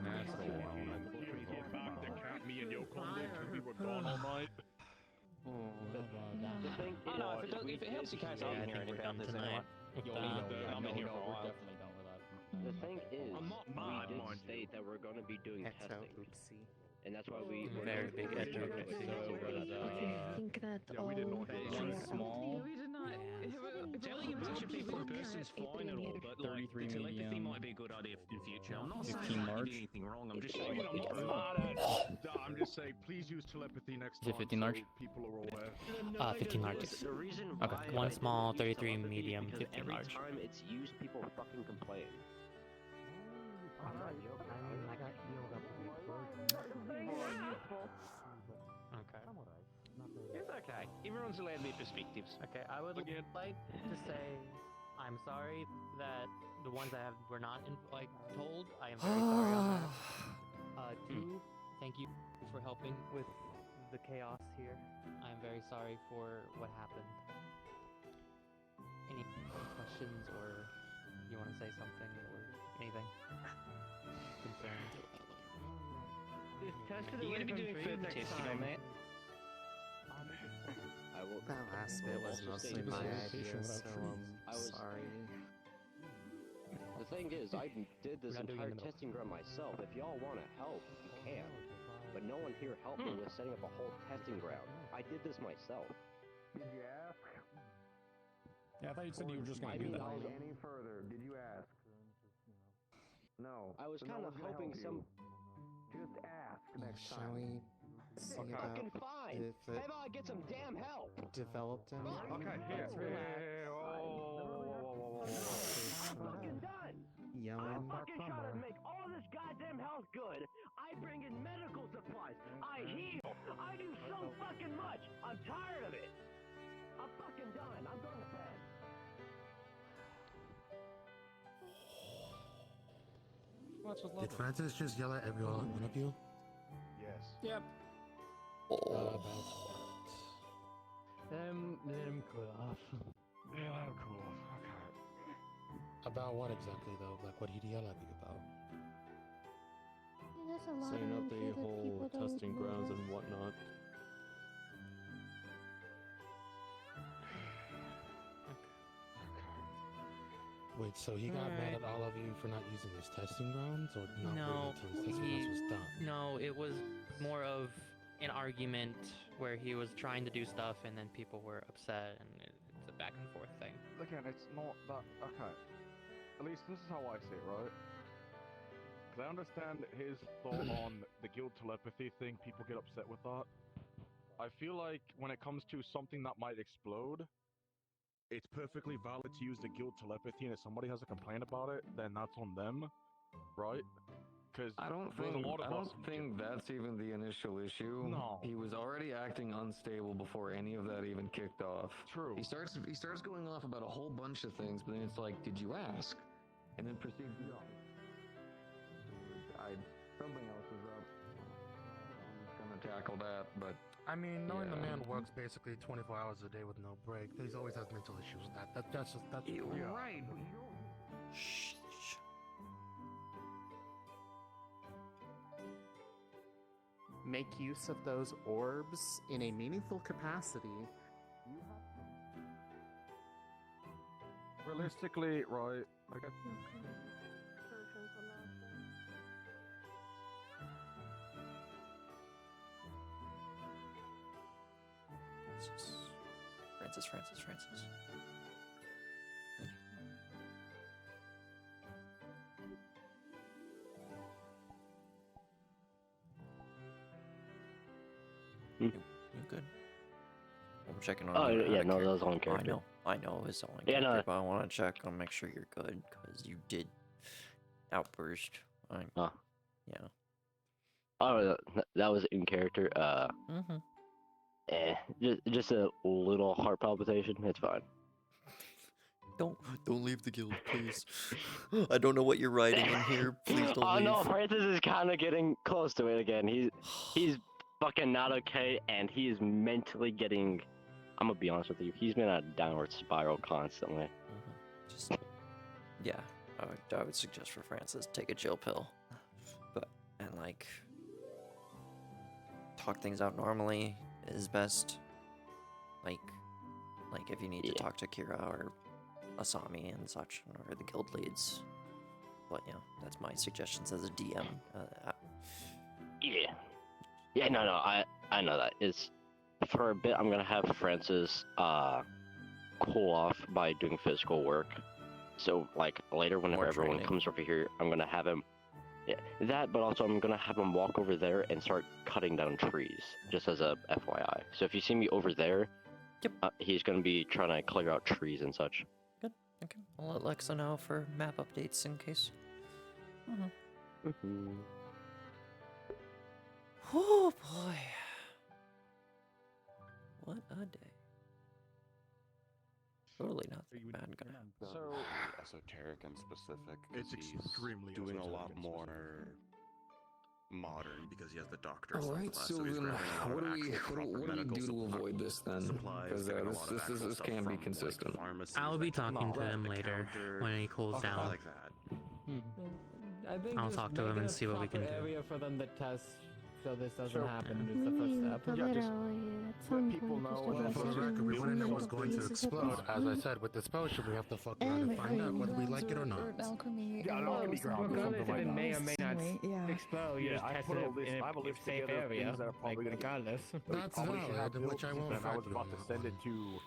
E: magical one.
R: Oh no, if it helps you guys out here any about this anyway.
H: I'm in here for a while.
B: The thing is, we did state that we're going to be doing testing. And that's why we were
Q: Very big
B: doing
Q: echo.
F: I think that all
H: small.
D: Telling him to be per person's fine and all, but like, the telepathy might be a good idea for the future. I'm not saying
H: 15
D: that you
H: large.
D: did anything wrong. I'm just saying.
I: I'm just saying, please use telepathy next
H: Is it
I: time
H: 15 large?
I: so people are aware.
Q: 15 large.
B: The reason
Q: Okay,
B: why
Q: one
B: I
Q: small,
B: use
Q: 33
B: telepathy is
Q: medium,
B: because
Q: 15
B: every
Q: large.
B: time it's used, people fucking complain.
Q: Okay.
R: It's okay. Everyone's allowed their perspectives.
Q: Okay, I would like to say I'm sorry that the ones that were not told. I am very sorry on that. Two, thank you for helping with the chaos here. I am very sorry for what happened. Any questions or you want to say something or anything? Concern?
R: You're gonna be doing further tests, you know, Matt.
B: I will.
J: That last bit was mostly my idea, so sorry.
B: The thing is, I did this
Q: We're not doing
B: entire
Q: it in the middle.
B: testing ground myself. If y'all want to help, you can. But no one here helped me with setting up a whole testing ground. I did this myself.
I: Did you ask?
E: Yeah, I thought you said you were just gonna do that.
I: Any further? Did you ask? No.
B: I was
I: So
B: kind
I: no
B: of
I: one's gonna
B: hoping
I: help you.
B: some.
I: Just ask next
G: Shall
I: time.
G: we see about
B: Fucking fine.
G: if it
B: How about I get some damn help?
G: developed any?
I: Okay, here.
R: I'm fucking done.
G: Yelling.
R: I'm fucking trying to make all this goddamn health good. I bring in medical supplies. I heal. I do so fucking much. I'm tired of it. I'm fucking done. I'm going to bed.
G: Did Francis just yell at every one of you?
I: Yes.
Q: Yep. Let him cool off.
I: Yeah, that'll cool off. Okay.
G: About what exactly though? Like what did he yell at you about?
L: There's a lot
K: Setting
L: of
K: up the
L: info that
K: whole
L: people don't
K: testing grounds and
L: realize.
K: whatnot.
G: Wait, so he got mad at all of you for not using his testing grounds, or not
Q: No,
G: waiting until his testing grounds was done?
Q: No, it was more of an argument where he was trying to do stuff and then people were upset, and it's a back and forth thing.
I: Again, it's not that. Okay. At least this is how I see it, right? Because I understand his thought on the guild telepathy thing, people get upset with that. I feel like when it comes to something that might explode, it's perfectly valid to use the guild telepathy, and if somebody has a complaint about it, then that's on them, right? Because
K: I don't think that's even the initial issue.
I: No.
K: He was already acting unstable before any of that even kicked off.
I: True.
K: He starts going off about a whole bunch of things, but then it's like, did you ask? And then proceeds to something else is up. I'm gonna tackle that, but
G: I mean, knowing the
K: yeah.
G: man works basically 24 hours a day with no break, he always has mental issues. That's just
K: right.
M: Shh.
J: Make use of those orbs in a meaningful capacity.
I: Realistically, right? Like
M: Francis. You good? I'm checking on
B: Oh,
M: you.
B: yeah, no, that was on character.
M: I know it's on
B: Yeah,
M: character,
B: no.
M: but I want to check and make sure you're good, because you did outburst.
B: Huh.
M: Yeah.
B: Oh, that was in character. Just a little heart palpitation. It's fine.
M: Don't leave the guild, please. I don't know what you're writing in here. Please don't leave.
B: Oh no, Francis is kind of getting close to it again. He's fucking not okay, and he is mentally getting. I'm gonna be honest with you. He's been on a downward spiral constantly.
M: Just, yeah, I would suggest for Francis, take a chill pill, and like talk things out normally is best. Like if you need to talk to Kira or Asami and such, or the guild leads. But yeah, that's my suggestions as a DM.
B: Yeah, no, I know that. It's for a bit. I'm gonna have Francis cool off by doing physical work. So like later, whenever everyone comes over here, I'm gonna have him. Yeah, that, but also I'm gonna have him walk over there and start cutting down trees, just as a FYI. So if you see me over there, he's gonna be trying to clear out trees and such.
M: Good. Okay. I'll let Lexa know for map updates in case. Oh boy. What a day. Totally nothing bad gonna happen.
S: So esoteric and specific.
I: It's
S: He's
I: extremely
S: doing a
I: esoteric
S: lot
I: and
S: more modern because he has the doctor's
K: All right,
S: class,
K: so
S: he's
K: then
S: grabbing a lot
K: what
S: of
K: do we
S: actual proper
K: what do we
S: medical
K: do to avoid this then?
S: supplies,
K: Because
S: getting a lot of actual
K: this
S: stuff
K: can't be
S: from,
K: consistent.
S: Like, pharmacies
Q: I'll be
S: that can
Q: talking to
S: provide
Q: him
S: the
Q: later
S: counter,
Q: when he cools
S: stuff
Q: down.
S: like that.
P: I think
Q: I'll
P: just
Q: talk to him
P: making
Q: and
P: a
Q: see what we can
P: proper
Q: do.
P: area for them to test
N: so this doesn't
I: So-
N: happen. It's the first step.
L: But literally, at some point, just
G: Well, for the record, we wouldn't know what's going to explode. As I said, with this potion, we have to fuck around and find out whether we like it or not.
I: Yeah, alchemy ground or
N: Regardless
I: something
N: if
I: like
N: it
I: that.
N: may or may not explode, you just
I: I
N: test
I: put
N: it
I: a list.
N: in
I: I have a
N: a
I: list
N: safe
I: together of
N: area.
I: things that are probably
N: Like,
I: gonna
N: regardless.
G: That's
I: probably should have
G: valid, which I
I: built,
G: won't
I: and I was
G: fight you
I: about
G: on
I: to
G: that
I: send it
G: one.
I: to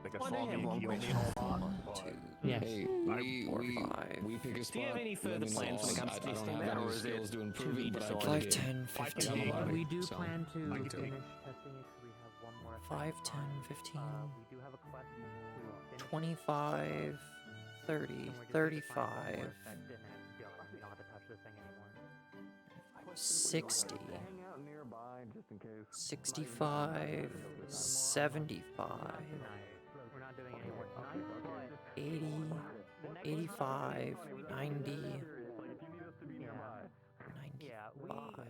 I: like a
H: Well, they
I: Swami
H: have
I: and
H: one
I: Kiyomi
H: question.
I: and all that.
H: Yes.
K: Hey, we pick a spot.
H: Do you have any further
K: let me
H: plans when it
K: know.
H: comes to
K: I don't
H: testing
K: have
H: that,
K: any
H: or is
K: skills
H: it
K: to
H: to
K: improve
H: be
K: it, but I
H: decided?
K: can
M: 5,
K: get
M: 10, 15.
Q: We do
K: So,
Q: plan to
K: I can take
Q: finish
K: it.
Q: testing it, so we have one more.
M: 5, 10, 15,
Q: We do have a quest to finish
M: 25, 30, 35,
Q: that didn't have to go. We don't have to touch this thing anymore.
M: 60,
J: Hang out nearby just in case.
M: 65, 75,
Q: We're not doing any work tonight, but
M: 80, 85, 90,
Q: yeah, we.
M: 95.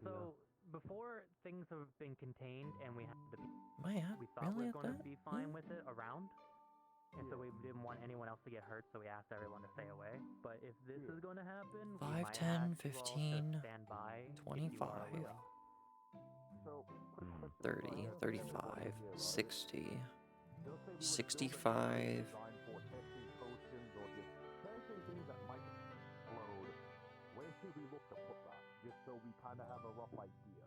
Q: So before things have been contained and we had the
M: Am I at
Q: we thought we
M: really
Q: were
M: at
Q: going
M: that?
Q: to be fine with it around, and so we didn't want anyone else to get hurt, so we asked everyone to stay away. But if this is going to happen, we
M: 5,
Q: might
M: 10,
Q: ask you all to
M: 15,
Q: stand by if you
M: 25,
Q: are willing.
M: 30, 35, 60, 65,
I: Where should we look to put that? Just so we kind of have a rough idea.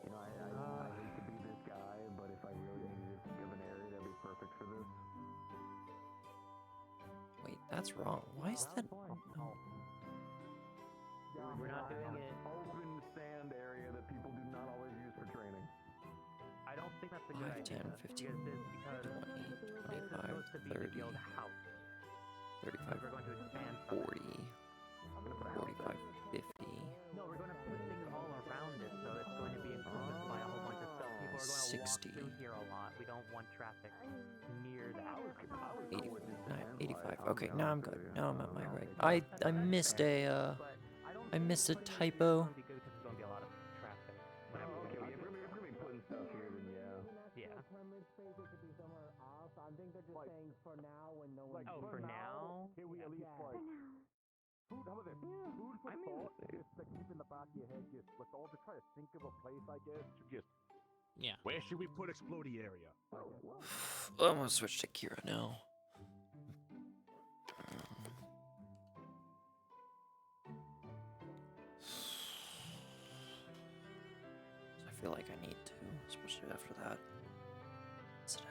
J: You know, I hate to be this guy, but if I really needed to give an area, that'd be perfect for this.
M: Wait, that's wrong. Why is that? No.
Q: We're not doing it.
J: Open sand area that people do not always use for training.
Q: I don't think that's a good
M: 5, 10,
Q: idea.
M: 15,
Q: because
M: 20,
Q: this is
M: 25,
Q: supposed to be
M: 30,
Q: the guild house.
M: 35,
Q: We're going to expand from
M: 40, 45, 50.
Q: No, we're going to put things all around it, so it's going to be encompassed by a whole bunch of stuff. People are going to
M: 60.
Q: walk through here a lot. We don't want traffic near that.
M: 85. Okay, now I'm good. Now I'm at my right. I missed a typo.
Q: Because there's going to be a lot of traffic. Whenever we
J: Okay, if we're gonna be putting stuff here, then yeah.
Q: Yeah.
N: I think they're just saying for now when no one.
Q: Oh, for now?
I: Can we at least like food? How about this? Food for thought. Just to keep in the back of your head. Just let's all just try to think of a place, I guess, to just.
H: Yeah.
I: Where should we put explodey area?
M: I'm gonna switch to Kira now. I feel like I need to, especially after that incident.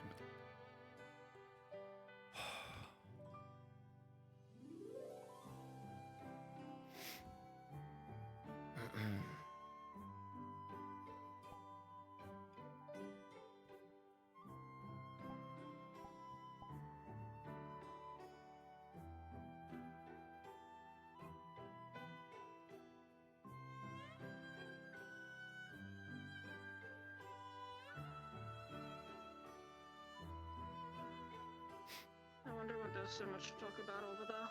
T: I wonder what there's so much to talk about over there.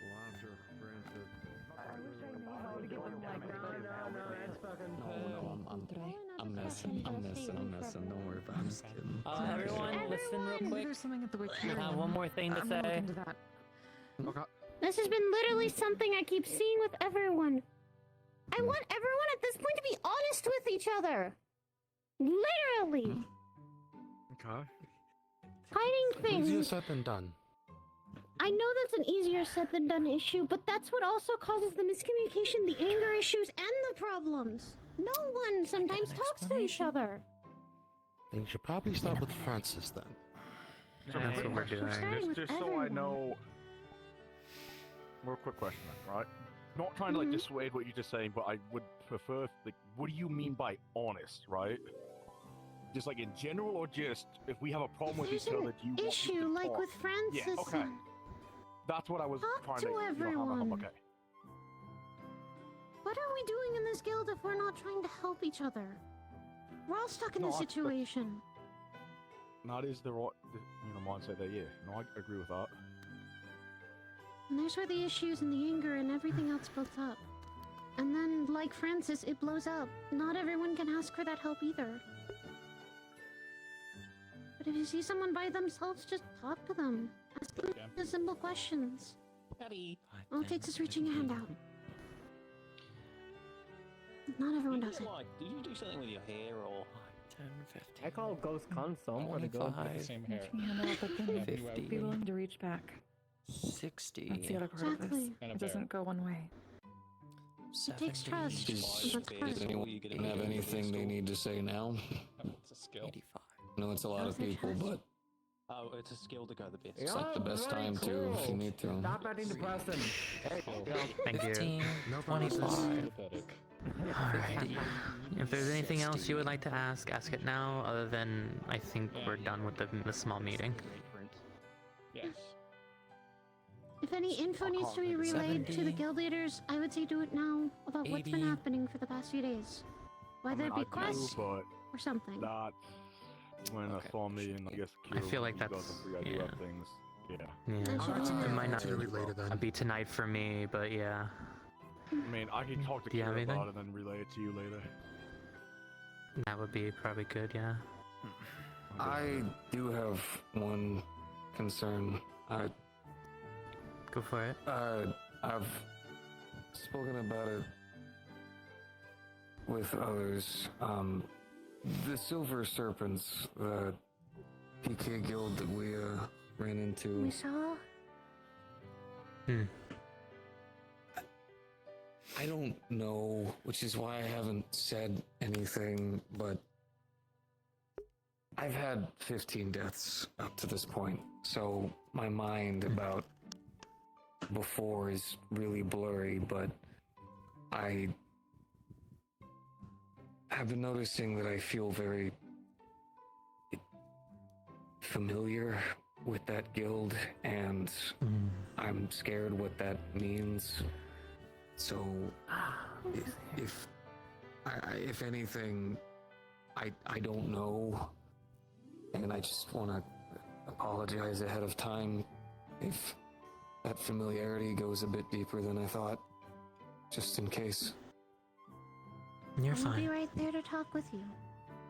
K: Lots of Francis.
Q: I wish I knew how to get them like no, that's fucking
K: I'm messing. Don't worry about it. I'm just kidding.
H: Everyone, listen real quick.
L: There's something at the
H: I have one more thing to say.
L: This has been literally something I keep seeing with everyone. I want everyone at this point to be honest with each other. Literally.
I: Okay.
G: Easier
L: Hiding things.
G: said than done.
L: I know that's an easier said than done issue, but that's what also causes the miscommunication, the anger issues, and the problems. No one sometimes talks to each other.
G: Then you should probably start with Francis then.
I: So
L: That's
I: quick
L: what we're
I: question,
L: doing. Starting with
I: just so I
L: everyone.
I: know. Real quick question, then, right? Not trying to like dissuade what you're just saying, but I would prefer like, what do you mean by honest, right? Just like in general, or just if we have a problem with
L: There's
I: each
L: an
I: other, do you want
L: issue,
I: me to
L: like
I: talk?
L: with Francis.
I: Yeah, okay. That's what I was
L: Talk
I: trying
L: to
I: to hammer
L: everyone.
I: home. Okay.
L: What are we doing in this guild if we're not trying to help each other? We're all stuck in
I: No,
L: this
I: that's-
L: situation.
I: That is the right, mindset there. Yeah, no, I agree with that.
L: And there's where the issues and the anger and everything else builds up. And then, like Francis, it blows up. Not everyone can ask for that help either. But if you see someone by themselves, just talk to them. Ask them the simple questions. All it takes is reaching a hand out. Not everyone does it.
D: Like, did you do something with your hair or?
A: 10, 15.
N: I call ghost console for the ghost.
A: 25,
N: Same
A: hair.
N: But then
A: 50,
U: Be willing to reach back.
A: 60.
U: That's the other part of this.
L: Exactly.
U: It doesn't go one way.
L: It takes trust. That's part of
K: Does
L: it.
K: anyone have anything they need to say now?
E: It's a skill.
A: 85.
K: I know it's a lot of people, but
D: Oh, it's a skill to go the best.
K: it's like the best time to if you need to.
N: Stop adding the person. There you go.
V: Thank
A: 15,
V: you.
A: 25.
V: Alright. If there's anything else you would like to ask it now. Other than, I think we're done with the small meeting.
E: Yes.
L: If any info needs to be relayed to the guild leaders, I would say do it now about what's been
A: 80.
L: happening for the past few days. Whether it be quests
I: but
L: or something.
I: not when I saw me and I guess
V: I feel like
I: you
V: that's
I: guys will figure out things. Yeah.
V: Yeah. It might not
G: later,
V: be tonight for me, but yeah.
I: I mean, I can talk to
V: Do you have
I: Kira
V: anything?
I: about it and then relay it to you later.
V: That would be probably good, yeah.
K: I do have one concern.
V: Go for it.
K: I've spoken about it with others. The Silver Serpents, the PK guild that we ran into.
L: We saw.
K: I don't know, which is why I haven't said anything, but I've had 15 deaths up to this point, so my mind about before is really blurry, but I have been noticing that I feel very familiar with that guild, and I'm scared what that means. So, if anything, I don't know, and I just want to apologize ahead of time if that familiarity goes a bit deeper than I thought, just in case.
V: You're
L: We'll be
V: fine.
L: right there to talk with you.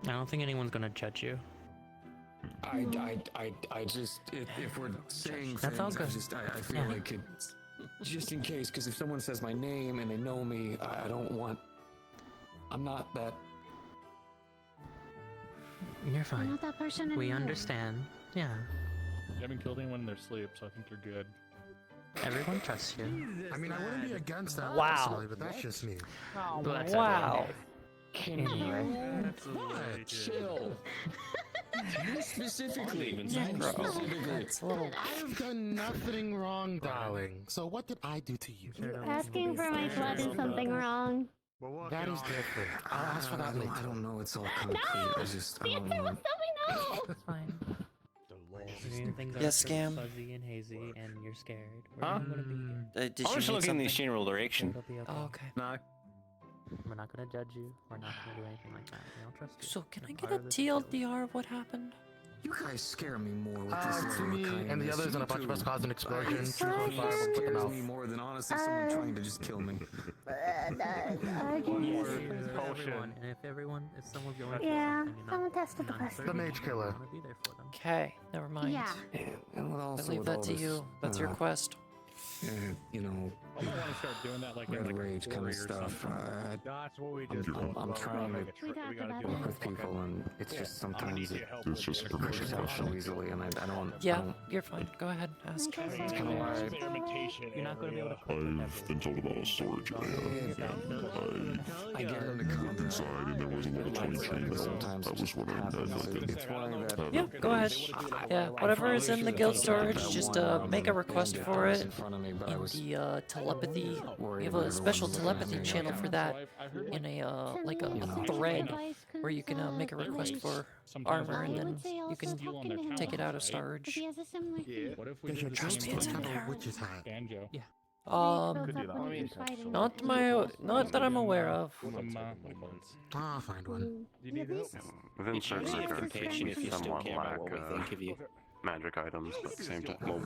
V: I don't think anyone's gonna judge you.
K: I just, if we're saying
V: That's all
K: things,
V: good.
K: I feel
V: Yeah.
K: like it, just in case, because if someone says my name and they know me, I don't want, I'm not that.
V: You're
L: I'm
V: fine.
L: not that person
V: We
L: anymore.
V: understand. Yeah.
E: You haven't killed anyone in their sleep, so I think you're good.
V: Everyone trusts you.
G: I mean, I wouldn't be against that
V: Wow.
G: personally, but that's just me.
V: Well, that's
A: Wow.
V: Anyway.
G: What?
K: Chill. You specifically.
A: That's a little.
G: I've done nothing wrong, darling. So what did I do to you?
L: Asking for my blood is something wrong.
G: That is different. I'll ask for that later.
K: I don't know. It's all concrete. I just, I don't
L: There was
K: know.
L: something else.
V: That's fine. Things
A: Yes,
V: are
A: Scam?
V: fuzzy and hazy, and you're scared. We're
W: Huh?
V: not gonna be here.
A: Did
W: I
A: you
W: was
A: need
W: looking in the
A: something?
W: general direction.
V: It'll be okay.
A: Oh, okay.
W: No.
V: We're not gonna judge you. We're not gonna do anything like that. We don't trust you.
A: So can I
V: You're
A: get
V: part
A: a
V: of this
A: TLDR of what happened?
K: You guys scare me more with this
G: To
K: level
G: me
K: of kindness.
G: and the others and a
K: You
G: bunch of us
K: two.
G: caused an explosion.
K: It scares me more than honestly someone trying to just kill me.
V: Everyone, and if someone's going through
L: Yeah,
V: something and
L: someone
V: not,
L: tested the
V: not
L: question.
G: The mage killer.
V: I wanna be there for them.
A: Okay, never mind.
L: Yeah.
K: And
A: I
K: also
A: leave
K: with
A: that
K: all
A: to
K: this,
A: you. That's your quest.
K: You know,
E: I might want to start doing that like in
K: red
E: like
K: rage kind
E: story
K: of
E: or
K: stuff.
E: something.
I: That's what we
K: I'm,
I: just
K: I'm trying to
L: We talked about
K: work
L: it.
K: with people, and it's just sometimes it
C: It's just a permission
K: pushes out so
C: question.
K: easily, and I don't.
A: Yeah, you're fine. Go ahead, ask.
L: Okay,
K: It's
L: so
K: kind of why
I: experimentation.
V: You're not gonna be able to.
C: I've been told about a storage area, and
K: I get into
C: I
K: combat.
C: inside, and there was a little tiny chamber.
K: Sometimes
C: I was wondering if
K: it's why that.
A: Yeah, go ahead. Yeah, whatever is in the guild storage, just make a request for it. In the telepathy, we have a special telepathy channel for that in a like a thread where you can make a request for armor, and then you can take it out of storage.
L: He has a similar feat.
E: What if we
G: Does your
E: did the
G: trust
E: same
G: me?
E: thing
G: It's
E: with
G: got a witch's hat.
E: Banjo?
V: Yeah.
I: Could do that.
L: I mean,
A: Not that I'm aware of.
G: I'll find one.
I: You need help?
S: Within certain
L: Yeah,
S: regards,
L: verification if you still
S: somewhat
L: care
S: lack
L: about
H: what we think of you.
S: magic items, but at the same time, well,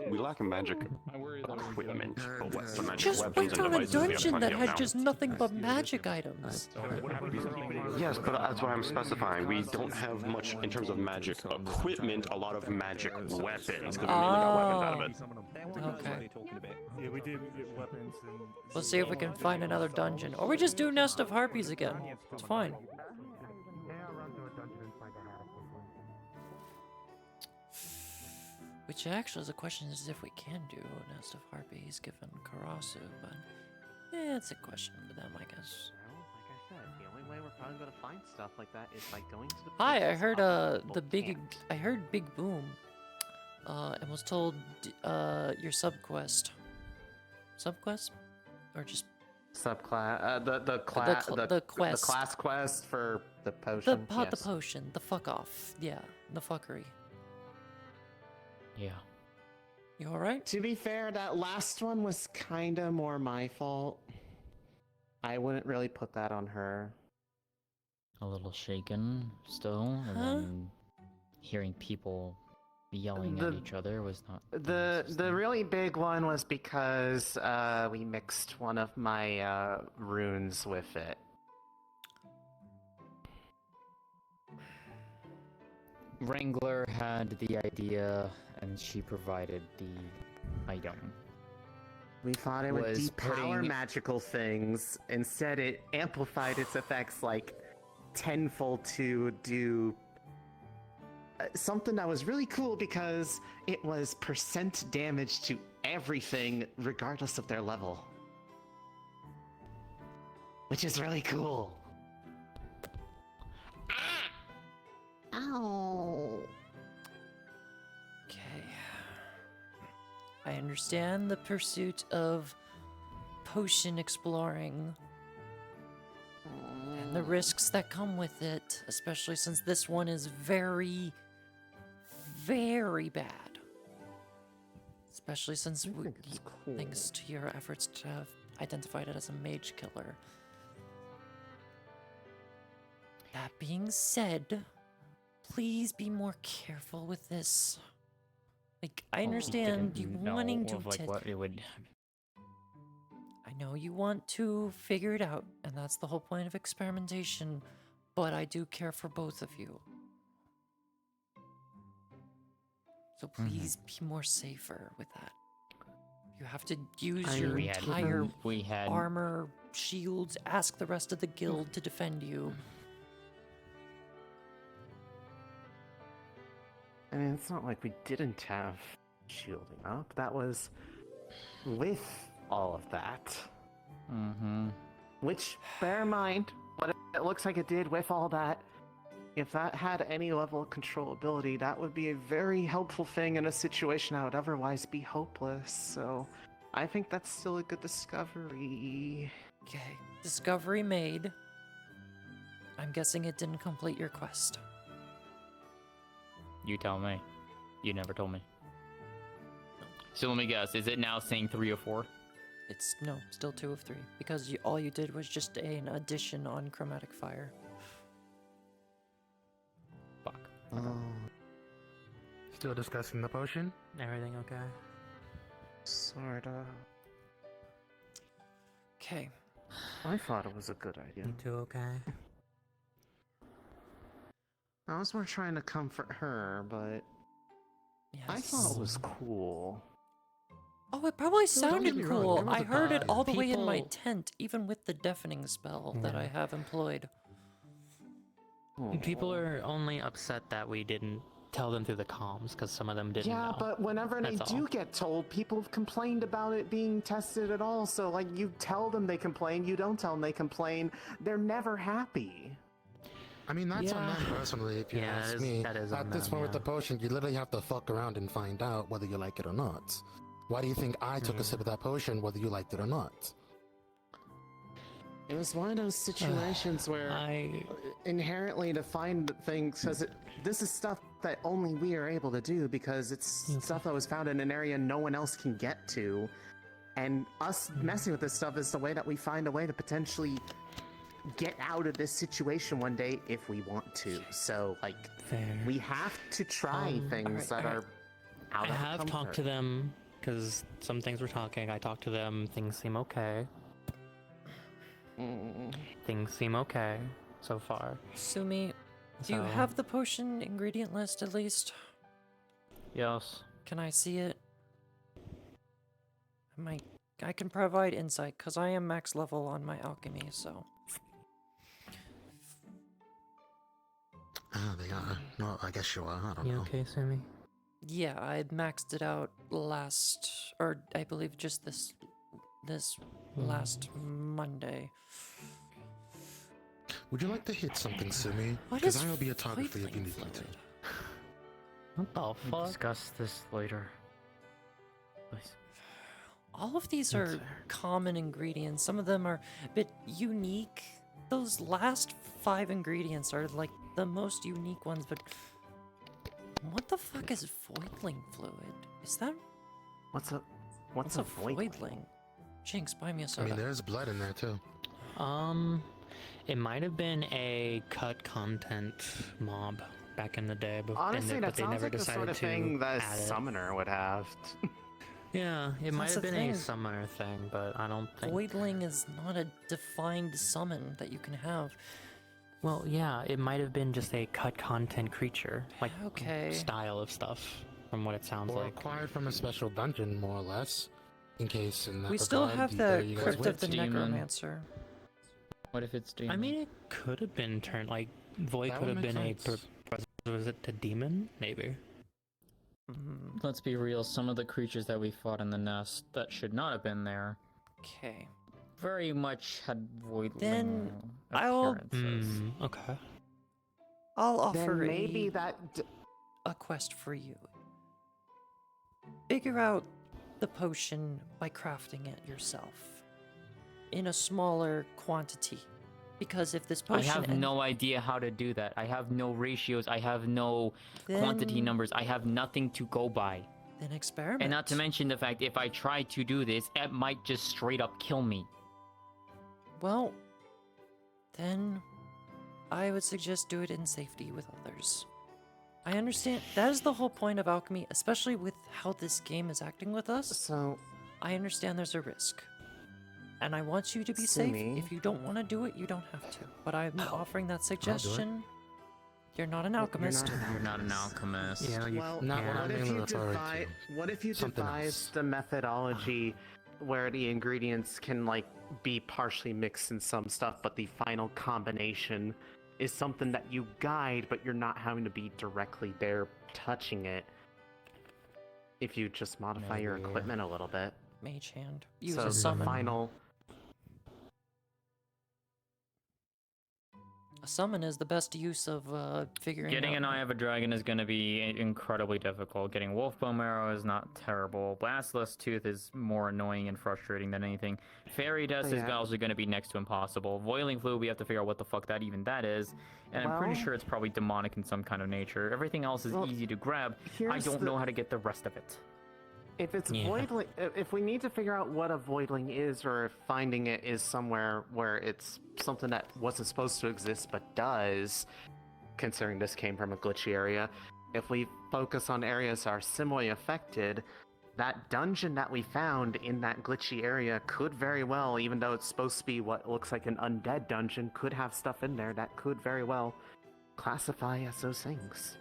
S: we lack a magic equipment, but what the magic
A: Just
S: weapons
A: went
S: and
A: on a
S: devices we have
A: dungeon
S: plenty
A: that
S: of
A: had
S: now.
A: just nothing but magic items.
S: Yes, but that's what I'm specifying. We don't have much in terms of magic equipment, a lot of magic weapons, because we mainly got weapons out of it.
A: Okay.
F: Yeah, we did get weapons and...
A: We'll see if we can find another dungeon. Or we just do Nest of Harpies again. It's fine. Which actually is a question is if we can do Nest of Harpies given Karasu, but yeah, it's a question for them, I guess.
J: Well, like I said, the only way we're probably gonna find stuff like that is by going to the
A: Hi, I
J: places
A: heard
J: other people
A: the big
J: can't.
A: I heard Big Boom. And was told your subquest. Subquest? Or just
J: Subclass, the
A: quest.
J: the class quest for the potion.
A: the
J: yes.
A: potion, the fuck off. Yeah, the fuckery.
H: Yeah.
A: You alright?
J: To be fair, that last one was kinda more my fault. I wouldn't really put that on her.
H: A little shaken still, and then hearing people yelling at each other was not.
J: The really big one was because we mixed one of my runes with it.
H: Wrangler had the idea, and she provided the item.
J: We thought it would
H: Was
J: depower
H: putting-
J: magical things. Instead, it amplified its effects like tenfold to do something that was really cool because it was percent damage to everything regardless of their level. Which is really cool. Ow.
A: Okay. I understand the pursuit of potion exploring and the risks that come with it, especially since this one is very, very bad. Especially since thanks to your efforts to have identified it as a mage killer. That being said, please be more careful with this. Like, I understand you wanting to
H: what it would.
A: I know you want to figure it out, and that's the whole point of experimentation, but I do care for both of you. So please be more safer with that. You have to use your entire armor, shields, ask the rest of the guild to defend you.
J: I mean, it's not like we didn't have shielding up. That was with all of that.
H: Mm-hmm.
J: Which, bear in mind, what it looks like it did with all that, if that had any level of controllability, that would be a very helpful thing in a situation that would otherwise be hopeless. So, I think that's still a good discovery.
A: Okay, discovery made. I'm guessing it didn't complete your quest.
H: You tell me. You never told me. So let me guess. Is it now saying 3 or 4?
A: It's no, still 2 of 3 because all you did was just an addition on chromatic fire.
H: Fuck.
G: Still discussing the potion?
P: Everything okay?
J: Sorta.
A: Okay.
J: I thought it was a good idea.
P: You two okay?
J: I was more trying to comfort her, but I thought it was cool.
A: Oh, it probably sounded
J: get me wrong,
A: cool.
J: there was
A: I
J: a
A: heard it
J: vibe.
A: all the way in my
H: People-
A: tent, even with the deafening spell that I have employed.
V: People are only upset that we didn't tell them through the comms because some of them didn't
J: Yeah,
V: know.
J: but whenever they
V: That's
J: do
V: all.
J: get told, people have complained about it being tested at all. So, like, you tell them they complain, you don't tell them they complain. They're never happy.
G: I mean, that's on
J: Yeah.
G: them personally, if you
V: Yeah,
G: ask
V: that is-
G: me.
V: that is
G: At
V: on
G: this
V: them,
G: point with
V: yeah.
G: the potion, you literally have to fuck around and find out whether you like it or not. Why do you think I took a sip of that potion, whether you liked it or not?
J: It was one of those situations where inherently to find things, because this is stuff that only we are able to do because it's stuff that was found in an area no one else can get to. And us messing with this stuff is the way that we find a way to potentially get out of this situation one day if we want to. So, like, we have to try things that are out
V: I
J: of
V: have
J: comfort.
V: talked to them because some things were talking. I talked to them. Things seem okay. Things seem okay so far.
A: Sumi, do you
V: So-
A: have the potion ingredient list at least?
V: Yes.
A: Can I see it? I can provide insight because I am max level on my alchemy, so.
G: They are. No, I guess you are. I don't
V: You
G: know.
V: okay, Sumi?
A: Yeah, I maxed it out last, or I believe just this last Monday.
G: Would you like to hit something, Sumi?
A: What
G: Because
A: is
G: I will be a target if you
A: voidling
G: need me to.
V: What the We'll fuck? discuss this later. Please.
A: All of these
V: That's
A: are common ingredients. Some of them are a bit unique. Those last 5 ingredients are like the most unique ones, but what the fuck is voidling fluid? Is that
J: What's a
A: voidling? Jinx, buy me a
G: I
A: soda.
G: mean, there's blood in there too.
V: It might have been a cut content mob back in the day, but
J: Honestly,
V: but
J: that
V: they
J: sounds
V: never
J: like the
V: decided
J: sort of
V: to
J: thing that a
V: add it.
J: summoner would have.
V: Yeah, it might
A: That's
V: have
A: the
V: been
A: thing.
V: a summoner thing, but I don't think.
A: Voidling is not a defined summon that you can have.
V: Well, yeah, it might have been just a cut content creature, like
A: Okay.
V: style of stuff, from what it sounds
G: Or
V: like.
G: acquired from a special dungeon, more or less. In case in that
A: We still
G: regard,
A: have
G: there
A: the
G: you guys
A: Crypt
G: went.
A: of the Necromancer.
V: What if it's demon? I mean, it could have been turned like Void
G: That
V: could
G: would
V: have
G: make
V: been a.
G: sense.
V: Was it the demon? Maybe.
O: Let's be real, some of the creatures that we fought in the nest that should not have been there
A: Okay.
O: very much had voidling
A: Then I'll
O: appearances.
V: Okay.
A: I'll offer
J: Then maybe
A: a quest for you. Figure out the potion by crafting it yourself in a smaller quantity. Because if this
O: I
A: potion
O: have no idea how to do that. I have no ratios. I have no quantity
A: Then-
O: numbers. I have nothing to go by.
A: Then experiment.
O: And not to mention the fact if I try to do this, it might just straight up kill me.
A: Well, then I would suggest do it in safety with others. I understand that is the whole point of alchemy, especially with how this game is acting with us.
J: So
A: I understand there's a risk. And I want you to be
J: Sumi.
A: safe. If you don't want to do it, you don't have to. But I'm offering that
J: do it.
A: suggestion. You're not an alchemist.
O: You're not an alchemist.
J: Well, what if you
G: Something
J: devised a methodology where the ingredients can like be partially mixed in some stuff, but the final combination is something that you guide, but you're not having to be directly there touching it. If you just modify your
G: Maybe, yeah.
J: equipment a little bit.
A: Mage hand. Use
J: So
A: a
J: the
A: summon.
J: final.
A: A summon is the best use of figuring
O: Getting
A: out.
O: an Eye of a Dragon is going to be incredibly difficult. Getting Wolf Bone Marrow is not terrible. Blastless Tooth is more annoying and frustrating than anything. Fairy Dust is
J: Yeah.
O: also going to be next to impossible. Boiling Fluid, we have to figure out what the fuck that is. And I'm pretty
J: Well-
O: sure it's probably demonic in some kind of nature. Everything else is
J: Well,
O: easy to grab. I
J: here's
O: don't
J: the-
O: know how to get the rest of it.
J: If it's
O: Yeah.
J: voidling, if we need to figure out what a voidling is, or if finding it is somewhere where it's something that wasn't supposed to exist but does, considering this came from a glitchy area, if we focus on areas that are similarly affected, that dungeon that we found in that glitchy area could very well, even though it's supposed to be what looks like an undead dungeon, could have stuff in there that could very well classify as those things.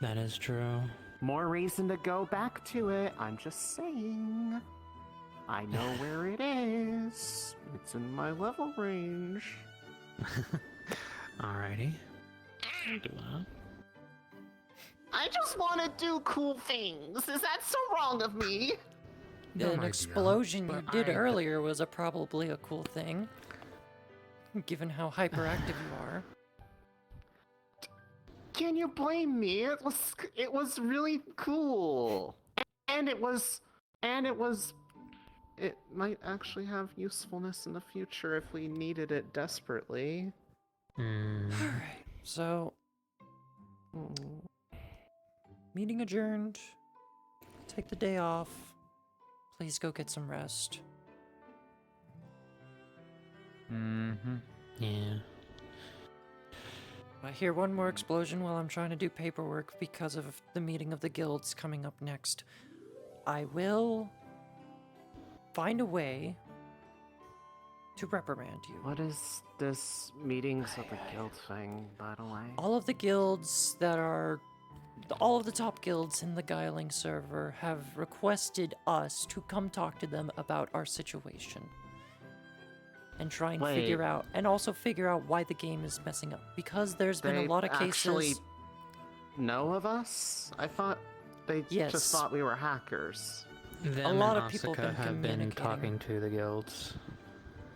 V: That is true.
J: More reason to go back to it. I'm just saying. I know where it is. It's in my level range.
V: Alrighty. I'll do that.
J: I just want to do cool things. Is that so wrong of me?
A: An explosion you did earlier was probably a cool thing. Given how hyperactive you are.
J: Can you blame me? It was really cool. And it might actually have usefulness in the future if we needed it desperately.
A: Alright, so meeting adjourned. Take the day off. Please go get some rest.
O: Mm-hmm.
V: Yeah.
A: I hear one more explosion while I'm trying to do paperwork because of the meeting of the guilds coming up next. I will find a way to reprimand you.
J: What is this meetings of the guild thing, by the way?
A: All of the guilds that are... All of the top guilds in the Guiling server have requested us to come talk to them about our situation. And try and figure out... And also figure out why the game is messing up. Because there's been a lot of cases...
J: Actually know of us? I thought they just thought we were hackers.
V: Them
A: A lot
V: and
A: of people
V: Asuka have been talking to the guilds.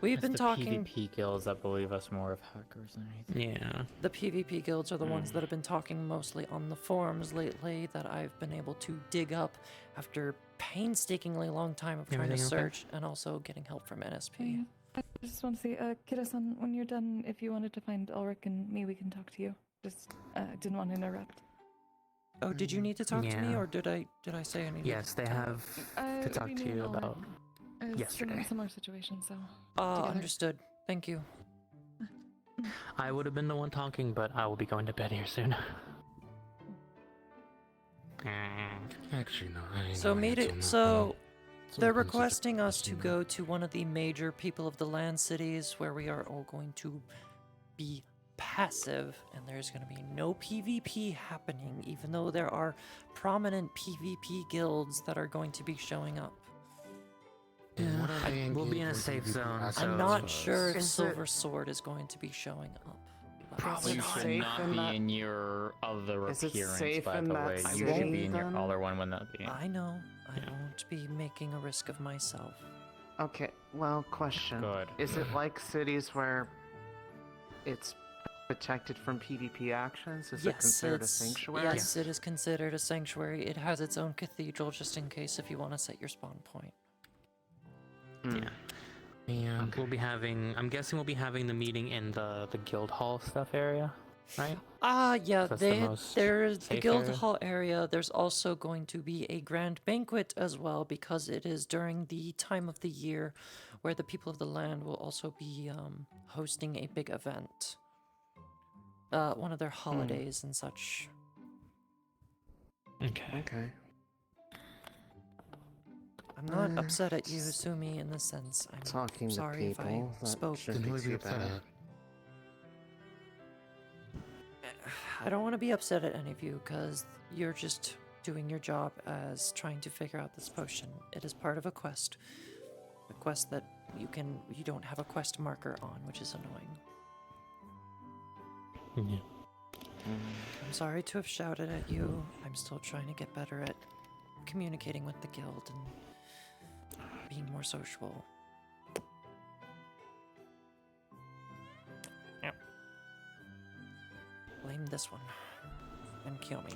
A: We've
O: It's
A: been
O: the
A: talking...
O: PvP guilds that believe us more of hackers than anything.
V: Yeah.
A: The PvP guilds are the ones that have been talking mostly on the forums lately that I've been able to dig up after painstakingly long time of trying to
V: Everything okay?
A: search and also getting help from NSP.
U: I just want to say, Kira-san, when you're done, if you wanted to find Ulrich and me, we can talk to you. Just didn't want to interrupt.
A: Oh, did you need to talk to me,
V: Yeah.
A: or did I say anything?
V: Yes, they have to talk
U: we
V: to
U: knew
V: you
U: Ulrich.
V: about yesterday.
U: Similar situation, so.
A: Ah, understood. Thank you.
V: I would have been the one talking, but I will be going to bed here soon.
G: Actually, no. I ain't
A: So
G: gonna
A: meet
G: answer
A: it.
G: that
A: So
G: one.
A: they're
G: Something's
A: requesting us to go to one of the major people of the land cities where we are all going to be passive, and there's going to be no PvP happening, even though there are prominent PvP guilds that are going to be showing up.
V: We'll be in a safe zone. So
A: I'm not sure if
J: Is
A: Silver Sword is going to be showing up.
J: Probably
O: You should not be in your other
J: Is it
O: appearance,
J: safe
O: by
J: in
O: the
J: that
O: way. You
J: city,
O: should be in your
J: then?
O: other one when that be.
A: I know. I won't be making a risk of myself.
J: Okay, well, question.
O: Good.
J: Is it like cities where it's protected from PvP actions? Is it considered a sanctuary?
A: Yes, it is considered a sanctuary. It has its own cathedral just in case if you want to set your spawn point.
V: Yeah. And we'll be having. I'm guessing we'll be having the meeting in the guild hall stuff area, right?
A: Yeah,
V: That's
A: there's the
V: safe
A: guild
V: area?
A: hall area. There's also going to be a grand banquet as well because it is during the time of the year where the people of the land will also be hosting a big event. One of their holidays and such.
J: Okay.
A: I'm not upset at you, Sumi, in this sense. I'm
J: Talking to
A: sorry if I
J: people, that
A: spoke.
J: shouldn't be too bad.
A: I don't want to be upset at any of you because you're just doing your job as trying to figure out this potion. It is part of a quest that you don't have a quest marker on, which is annoying.
V: Yeah.
A: I'm sorry to have shouted at you. I'm still trying to get better at communicating with the guild and being more sociable. Yep. Blame this one and kill me.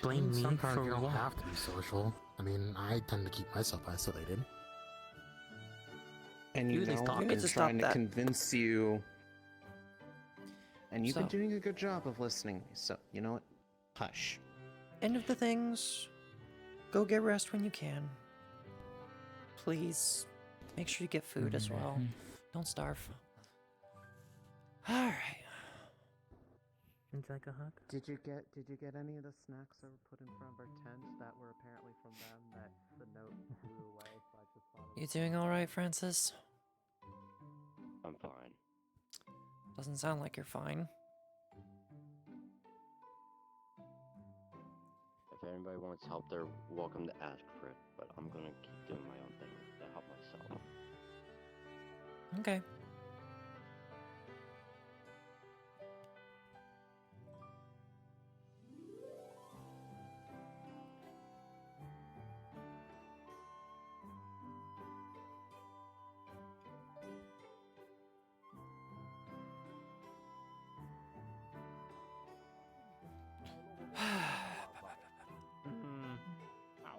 V: Blame me
G: Sometimes
V: for
G: you don't
V: what?
G: have to be social. I mean, I tend to keep myself isolated.
J: And you know, I've been trying to convince you. And you've been
A: So-
J: doing a good job of listening. So, you know what? Hush.
A: End of the things. Go get rest when you can. Please. Make sure you get food as well. Don't starve. Alright.
V: Would you like a hug?
J: Did you get any of the snacks that were put in front of our tent that were apparently from them that the note blew away? So I just thought of
A: You doing alright, Francis?
B: I'm fine.
A: Doesn't sound like you're fine.
B: If anybody wants help, they're welcome to ask for it, but I'm gonna keep doing my own thing to help myself.
A: Okay.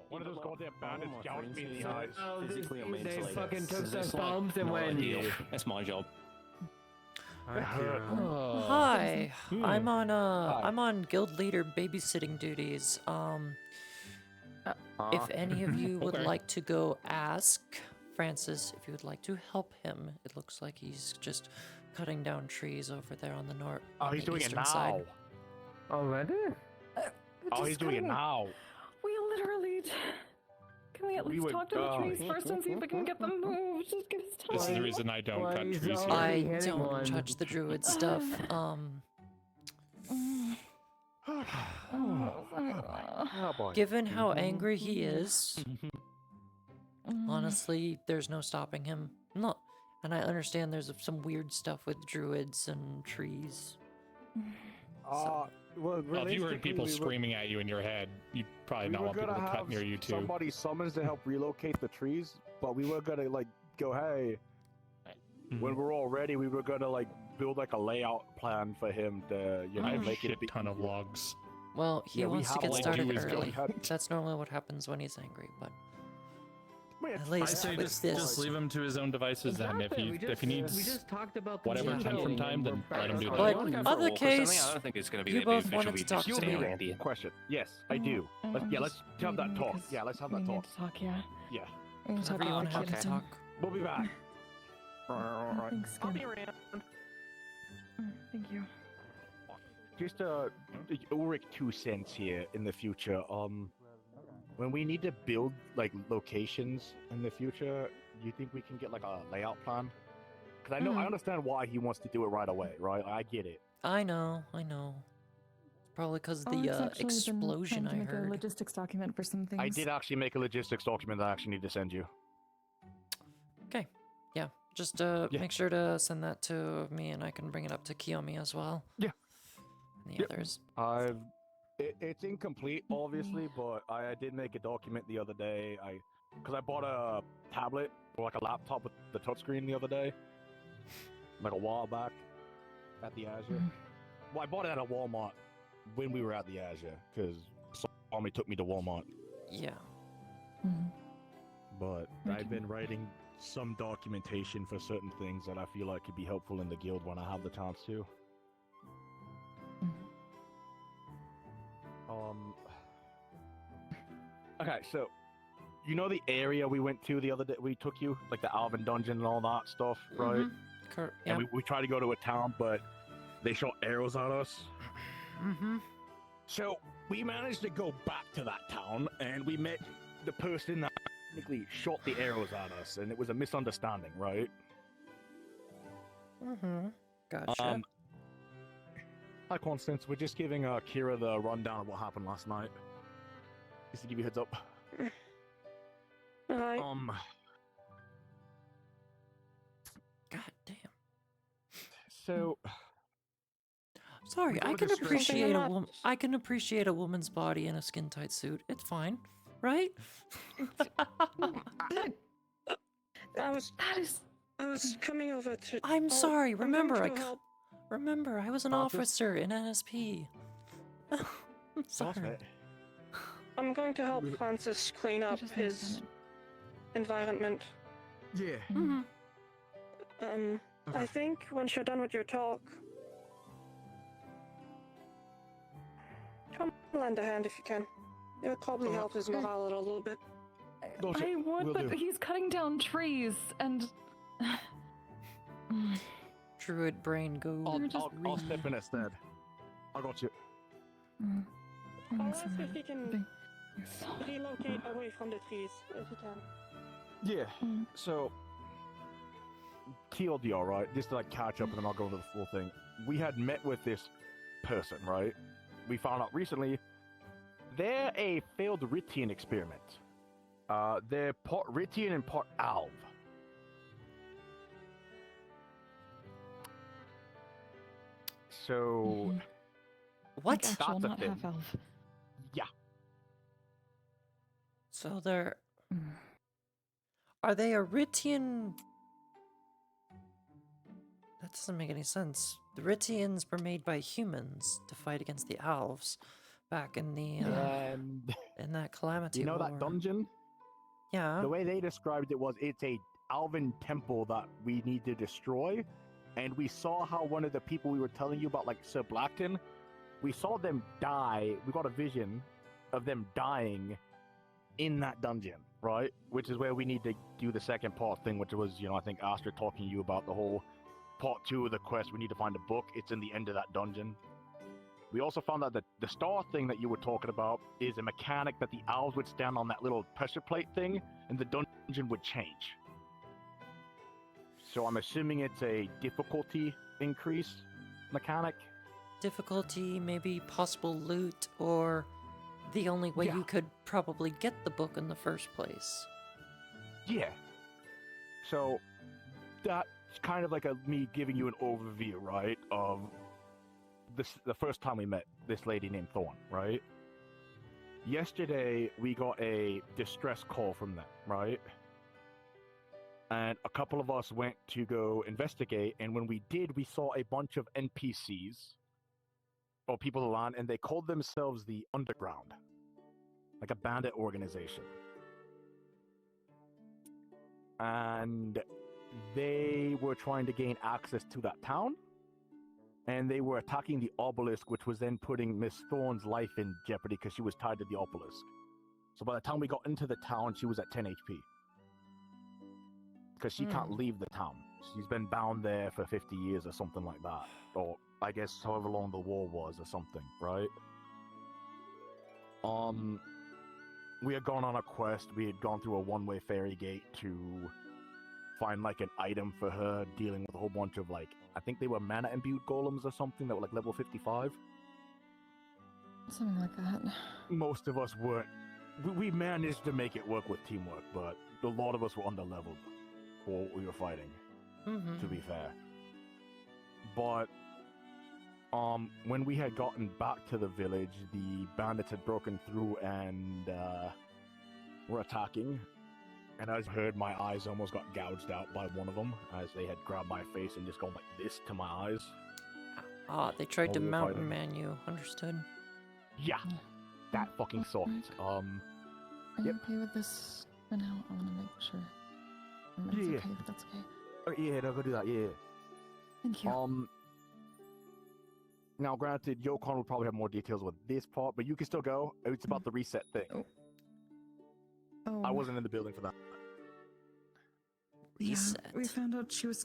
I: One of those goddamn bandits gouged me in the eyes.
N: Physically, I'm they fucking took some bombs and went.
D: That's my job.
A: Hi. I'm on guild leader babysitting duties. If any of you would
D: Okay.
A: like to go ask Francis if you would like to help him, it looks like he's just cutting down trees over there on the north.
I: Oh,
A: on
I: he's
A: the
I: doing it
A: eastern
I: now.
A: side.
N: Already?
I: Oh, he's doing it now.
U: We literally. Can we at
I: We
U: least
I: would
U: talk to the
I: die.
U: trees first and see if we can get them moved? Just give us time.
E: This is the reason I don't cut trees here.
A: I don't touch the druid stuff. Given how angry he is, honestly, there's no stopping him. No, and I understand there's some weird stuff with druids and trees.
I: Well,
E: Well, if you heard people screaming at you in your head, you'd probably not
I: were
E: want people
I: gonna
E: to cut
I: have
E: near you too.
I: somebody summons to help relocate the trees, but we were gonna like go, hey, when we're all ready, we were gonna like build like a layout plan for him to, you know,
E: I have
I: make it a
E: shit
I: bit
E: ton of logs.
A: Well, he
I: Yeah, we
A: wants to
I: have
A: get
I: like
A: started
I: you is
A: early.
I: going-
A: That's normally what happens when he's angry, but at
E: I
A: least
E: say
A: with
E: just
A: this.
E: leave him to his own devices then. If he if he
P: we
E: needs
P: just talked about the
E: whatever time from
P: meeting
E: time,
P: and
E: then
P: we're
E: let him do
P: back
E: that.
P: on
A: But
P: one.
A: other case,
M: I don't think it's going to be
A: you
M: that
A: both
M: they
A: wanted
M: officially
A: to talk to
M: just
A: me.
M: stay Randy.
I: Question. Yes, I do. Let's have that talk. Yeah, let's have that talk.
U: Talk, yeah.
I: Yeah.
U: We need to talk
A: Whenever you
U: about
A: want to have
U: Kirsten.
A: to talk.
I: We'll be back.
U: Thanks,
I: I'll
U: Kim.
I: be around.
U: Thank you.
I: Just Ulrich 2 cents here in the future. When we need to build like locations in the future, do you think we can get like a layout plan? Because I know I understand why he wants to do it right away, right? I get it.
A: I know. Probably because of
U: Ulrich's
A: the
U: actually been
A: explosion
U: trying
A: I
U: to make
A: heard.
U: a logistics document for some things.
I: I did actually make a logistics document that I actually need to send you.
A: Okay. Yeah. Just make sure to send that to me, and I can bring it up to Kiyomi as well.
I: Yeah.
A: And the others.
I: It's incomplete, obviously, but I did make a document the other day. Because I bought a tablet or like a laptop with the touchscreen the other day, like a while back at the Azure. Well, I bought it at a Walmart when we were at the Azure because Tommy took me to Walmart.
A: Yeah.
I: But I've been writing some documentation for certain things that I feel like could be helpful in the guild when I have the chance to. Okay, so you know the area we went to the other day? We took you, like the Alvin dungeon and all that stuff, right?
A: Yeah.
I: And we tried to go to a town, but they shot arrows at us. So we managed to go back to that town, and we met the person that technically shot the arrows at us, and it was a misunderstanding, right?
A: Gotcha.
I: Hi, Constance. We're just giving Kira the rundown of what happened last night. Just to give you a heads up.
T: Alright.
A: God damn.
I: So.
A: Sorry, I
I: go
A: can
I: to stress-
A: appreciate a woman. I can appreciate a woman's body in a skin tight suit. It's fine, right?
T: I was coming over to.
A: I'm sorry.
T: I'm going
A: Remember,
T: to help.
A: remember, I was an
I: Officer?
A: officer in NSP. I'm sorry.
T: I'm going to help Francis clean up his environment.
I: Yeah.
T: I think once you're done with your talk, come lend a hand if you can. It would probably help his morale a little bit.
U: I would, but he's cutting down trees and.
A: Druid brain go.
I: I'll step in instead. I got you.
T: I'll ask if he can relocate away from the trees if he can.
I: Yeah. So, TLDR, right? Just to like catch up, and then I'll go into the full thing. We had met with this person, right? We found out recently they're a failed Ritian experiment. They're part Ritian and part Alv. So,
A: What?
U: Like actual,
I: That's a
U: not
I: thing.
U: half elf.
I: Yeah.
A: So they're. Are they a Ritian? That doesn't make any sense. The Ritians were made by humans to fight against the elves back in the in that calamity
I: You know
A: war.
I: that dungeon?
A: Yeah.
I: The way they described it was it's a Alvin temple that we need to destroy, and we saw how one of the people we were telling you about, like Sir Blackton, we saw them die. We got a vision of them dying in that dungeon, right? Which is where we need to do the second part thing, which was, I think Astra talking to you about the whole part 2 of the quest. We need to find a book. It's in the end of that dungeon. We also found out that the star thing that you were talking about is a mechanic that the owls would stand on that little pressure plate thing, and the dungeon would change. So I'm assuming it's a difficulty increase mechanic.
A: Difficulty, maybe possible loot, or the only way you could probably get the book in the first place.
I: Yeah. So that's kind of like me giving you an overview, right, of the first time we met this lady named Thorn, right? Yesterday we got a distress call from them, right? And a couple of us went to go investigate, and when we did, we saw a bunch of NPCs or people around, and they called themselves the Underground, like a bandit organization. And they were trying to gain access to that town, and they were attacking the obelisk, which was then putting Miss Thorne's life in jeopardy because she was tied to the obelisk. So by the time we got into the town, she was at 10 HP. Because she can't leave the town. She's been bound there for 50 years or something like that. Or I guess however long the war was or something, right? We had gone on a quest. We had gone through a one-way ferry gate to find like an item for her, dealing with a whole bunch of like, I think they were mana imbued golems or something that were like level 55.
U: Something like that.
I: Most of us weren't. We managed to make it work with teamwork, but a lot of us were underleveled for what we were fighting, to be fair. But when we had gotten back to the village, the bandits had broken through and were attacking. And I heard my eyes almost got gouged out by one of them as they had grabbed my face and just gone like this to my eyes.
A: Ah, they tried to
I: While we were
A: mountain
I: fighting.
A: man you. Understood.
I: Yeah, that fucking sucked.
U: Are you okay with this for now? I want to make sure. It's
I: Yeah.
U: okay if that's okay.
I: Oh, yeah, no, go do that, yeah.
U: Thank you.
I: Now, granted, Yokon will probably have more details with this part, but you can still go. It's about the reset thing.
U: Oh.
I: I wasn't in the building for that.
U: Yeah, we found out she was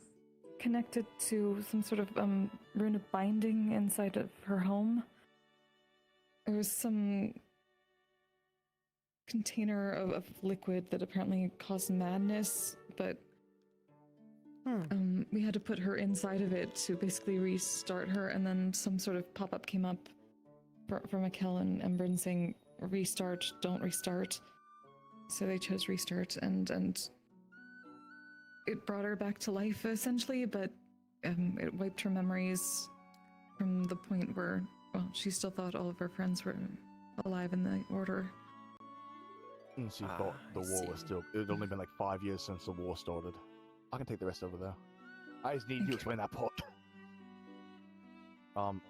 U: connected to some sort of rune of binding inside of her home. There was some container of liquid that apparently caused madness, but we had to put her inside of it to basically restart her, and then some sort of pop-up came up for Mikkel and Embern saying, restart, don't restart. So they chose restart, and it brought her back to life, essentially, but it wiped her memories from the point where, well, she still thought all of her friends were alive in the Order.
I: And she thought the war was still... It had only been like 5 years since the war started. I can take the rest over there. I just need you to explain that part.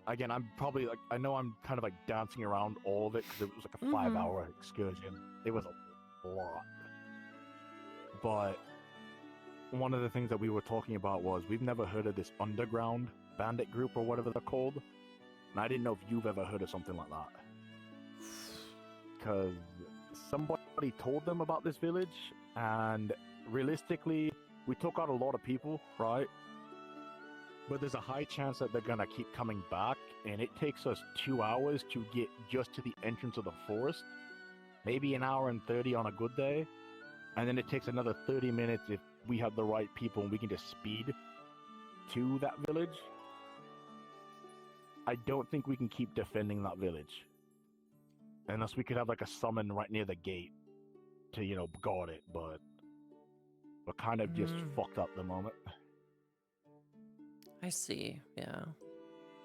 I: Again, I'm probably like... I know I'm kind of like dancing around all of it because it was like a 5-hour excursion. It was a lot. But one of the things that we were talking about was we've never heard of this underground bandit group or whatever they're called. And I didn't know if you've ever heard of something like that. Because somebody told them about this village, and realistically, we took out a lot of people, right? But there's a high chance that they're gonna keep coming back, and it takes us 2 hours to get just to the entrance of the forest. Maybe an hour and 30 on a good day. And then it takes another 30 minutes if we have the right people and we can just speed to that village. I don't think we can keep defending that village. Unless we could have like a summon right near the gate to, you know, guard it, but we're kind of just fucked up the moment.
A: I see, yeah.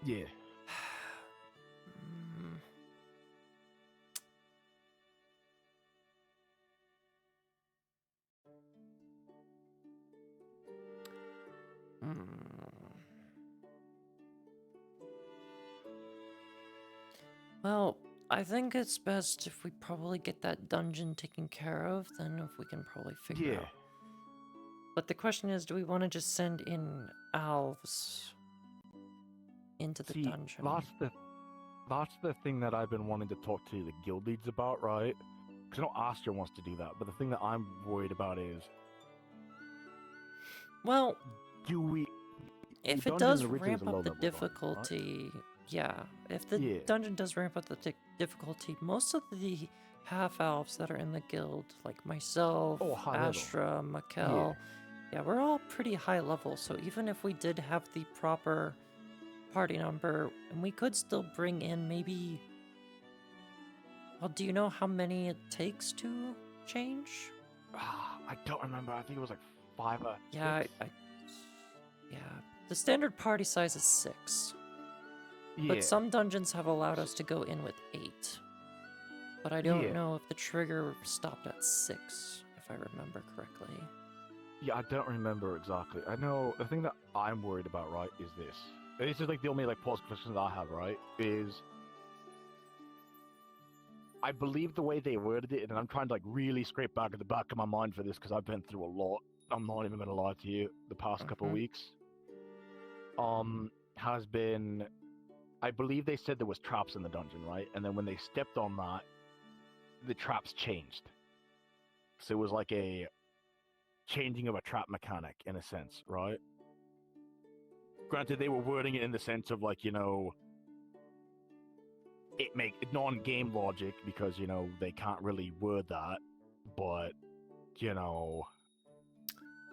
I: Yeah.
A: Well, I think it's best if we probably get that dungeon taken care of, then if we can probably figure out. But the question is, do we want to just send in elves into the dungeon?
I: That's the thing that I've been wanting to talk to the guild leads about, right? Because I know Astra wants to do that, but the thing that I'm worried about is...
A: Well...
I: Do we...
A: If
I: the
A: it
I: dungeon
A: does
I: originally was
A: ramp
I: a
A: up the
I: low-level dungeon, right?
A: difficulty, yeah. If the
I: Yeah.
A: dungeon does ramp up the difficulty, most of the half elves that are in the guild, like myself,
I: Oh, high level.
A: Astra, Mikkel, yeah, we're all pretty high level. So even if we did have the proper party number, and we could still bring in maybe. Well, do you know how many it takes to change?
I: I don't remember. I think it was like 5 or 6.
A: Yeah, yeah. The standard party size is 6.
I: Yeah.
A: But some dungeons have allowed us to go in with 8. But I don't
I: Yeah.
A: know if the trigger stopped at 6, if I remember correctly.
I: Yeah, I don't remember exactly. I know the thing that I'm worried about, right, is this. This is like the only like pause question that I have, right? Is I believe the way they worded it, and I'm trying to like really scrape back at the back of my mind for this because I've been through a lot. I'm not even gonna lie to you. The past couple of weeks, has been. I believe they said there was traps in the dungeon, right? And then when they stepped on that, the traps changed. So it was like a changing of a trap mechanic in a sense, right? Granted, they were wording it in the sense of like, you know, it make non-game logic because, you know, they can't really word that, but, you know,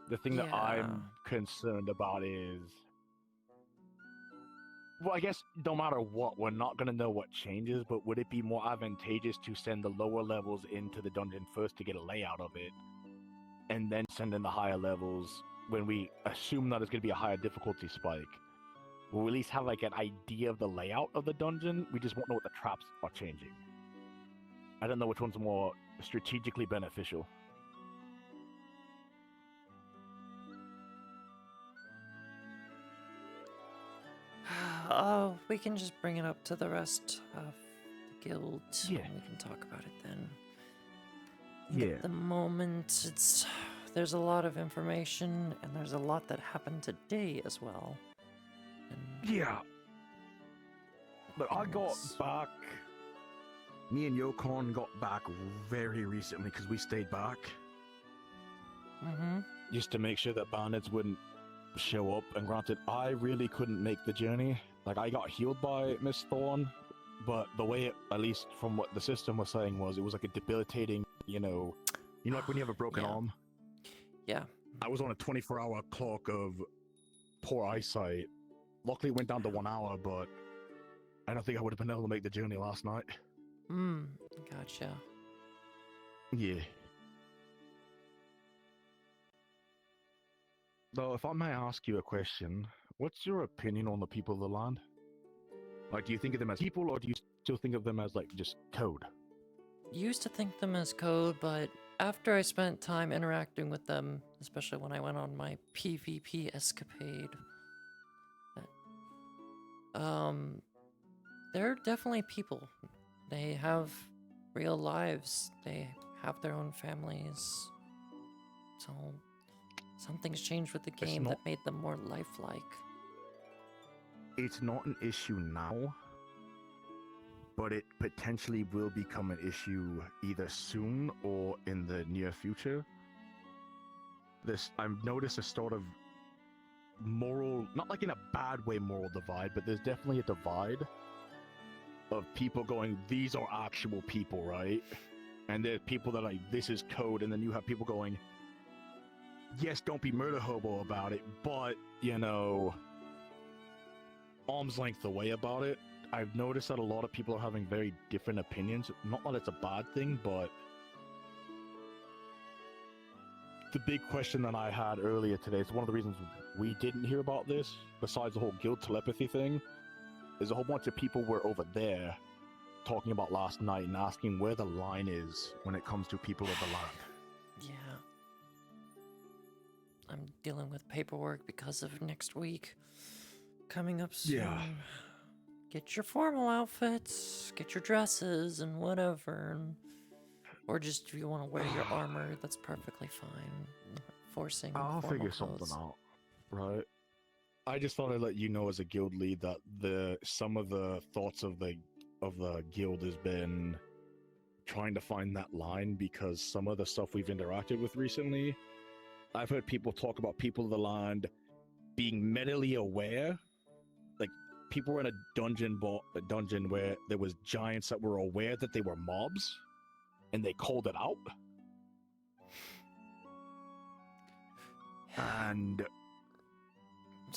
I: the thing that I'm concerned about is, well, I guess no matter what, we're not going to know what changes, but would it be more advantageous to send the lower levels into the dungeon first to get a layout of it, and then send in the higher levels when we assume that it's going to be a higher difficulty spike? We'll at least have like an idea of the layout of the dungeon. We just won't know what the traps are changing. I don't know which one's more strategically beneficial.
A: Oh, we can just bring it up to the rest of the guild.
I: Yeah.
A: And we can talk about it then.
I: Yeah.
A: At the moment, there's a lot of information, and there's a lot that happened today as well. And
I: Yeah. But I got back. Me and Yokon got back very recently because we stayed back.
A: Mm-hmm.
I: Just to make sure that bandits wouldn't show up. And granted, I really couldn't make the journey. Like, I got healed by Miss Thorn, but the way it, at least from what the system was saying, was it was like a debilitating, you know, like when you have a broken arm?
A: Yeah.
I: I was on a 24-hour clock of poor eyesight. Luckily, it went down to 1 hour, but I don't think I would have been able to make the journey last night.
A: Gotcha.
I: Yeah. Though, if I may ask you a question, what's your opinion on the people of the land? Like, do you think of them as people, or do you still think of them as, like, just code?
A: Used to think them as code, but after I spent time interacting with them, especially when I went on my PvP escapade, they're definitely people. They have real lives. They have their own families. So something's changed with the game that made them more lifelike.
I: It's not an issue now, but it potentially will become an issue either soon or in the near future. I've noticed a sort of moral, not like in a bad way moral divide, but there's definitely a divide of people going, these are actual people, right? And there's people that are like, this is code, and then you have people going, yes, don't be murder hobo about it, but, you know, arm's length away about it. I've noticed that a lot of people are having very different opinions. Not that it's a bad thing, but the big question that I had earlier today, it's one of the reasons we didn't hear about this, besides the whole guild telepathy thing, is a whole bunch of people were over there talking about last night and asking where the line is when it comes to people of the land.
A: Yeah. I'm dealing with paperwork because of next week coming up soon.
I: Yeah.
A: Get your formal outfits, get your dresses and whatever. Or just if you want to wear your armor, that's perfectly fine. Forcing
I: I'll
A: formal
I: figure
A: clothes.
I: something out, right? I just thought I'd let you know as a guild lead that some of the thoughts of the guild has been trying to find that line, because some of the stuff we've interacted with recently, I've heard people talk about people of the land
M: being mentally aware. Like people were in a dungeon where there was giants that were aware that they were mobs, and they called it out. And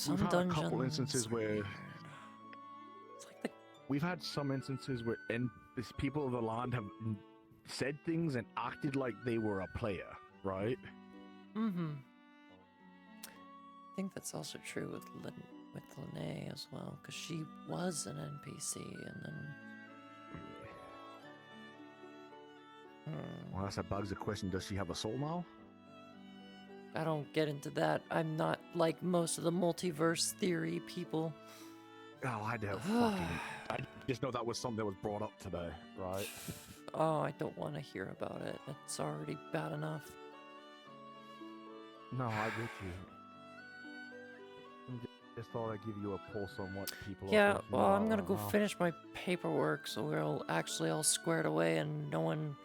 M: we've had a couple instances where we've had some instances where these people of the land have said things and acted like they were a player, right?
A: Mm-hmm. I think that's also true with Lene as well, because she was an NPC and then.
M: Well, that's that begs the question: does she have a soul now?
A: I don't get into that. I'm not like most of the multiverse theory people.
M: Oh, I don't fucking. I just know that was something that was brought up today, right?
A: Oh, I don't want to hear about it. It's already bad enough.
I: No, I get you. Just thought I'd give you a pulse on what people
A: Yeah,
I: are thinking
A: well, I'm
I: about
A: gonna
I: right
A: go
I: now.
A: finish my paperwork so we're all actually all squared away and no one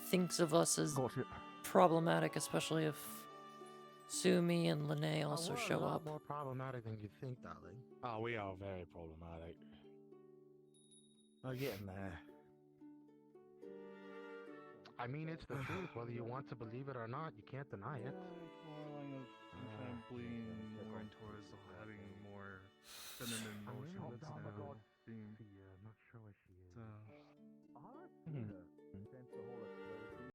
A: thinks of us as problematic, especially if Sumi and Lene also
G: we're
A: show
G: a lot
A: up.
G: more problematic than you think, darling.
M: Oh, we are very problematic.
G: We're getting there. I mean, it's the truth. Whether you want to believe it or not, you can't deny it.
F: I'm kind of bleeding more towards having more feminine emotions now.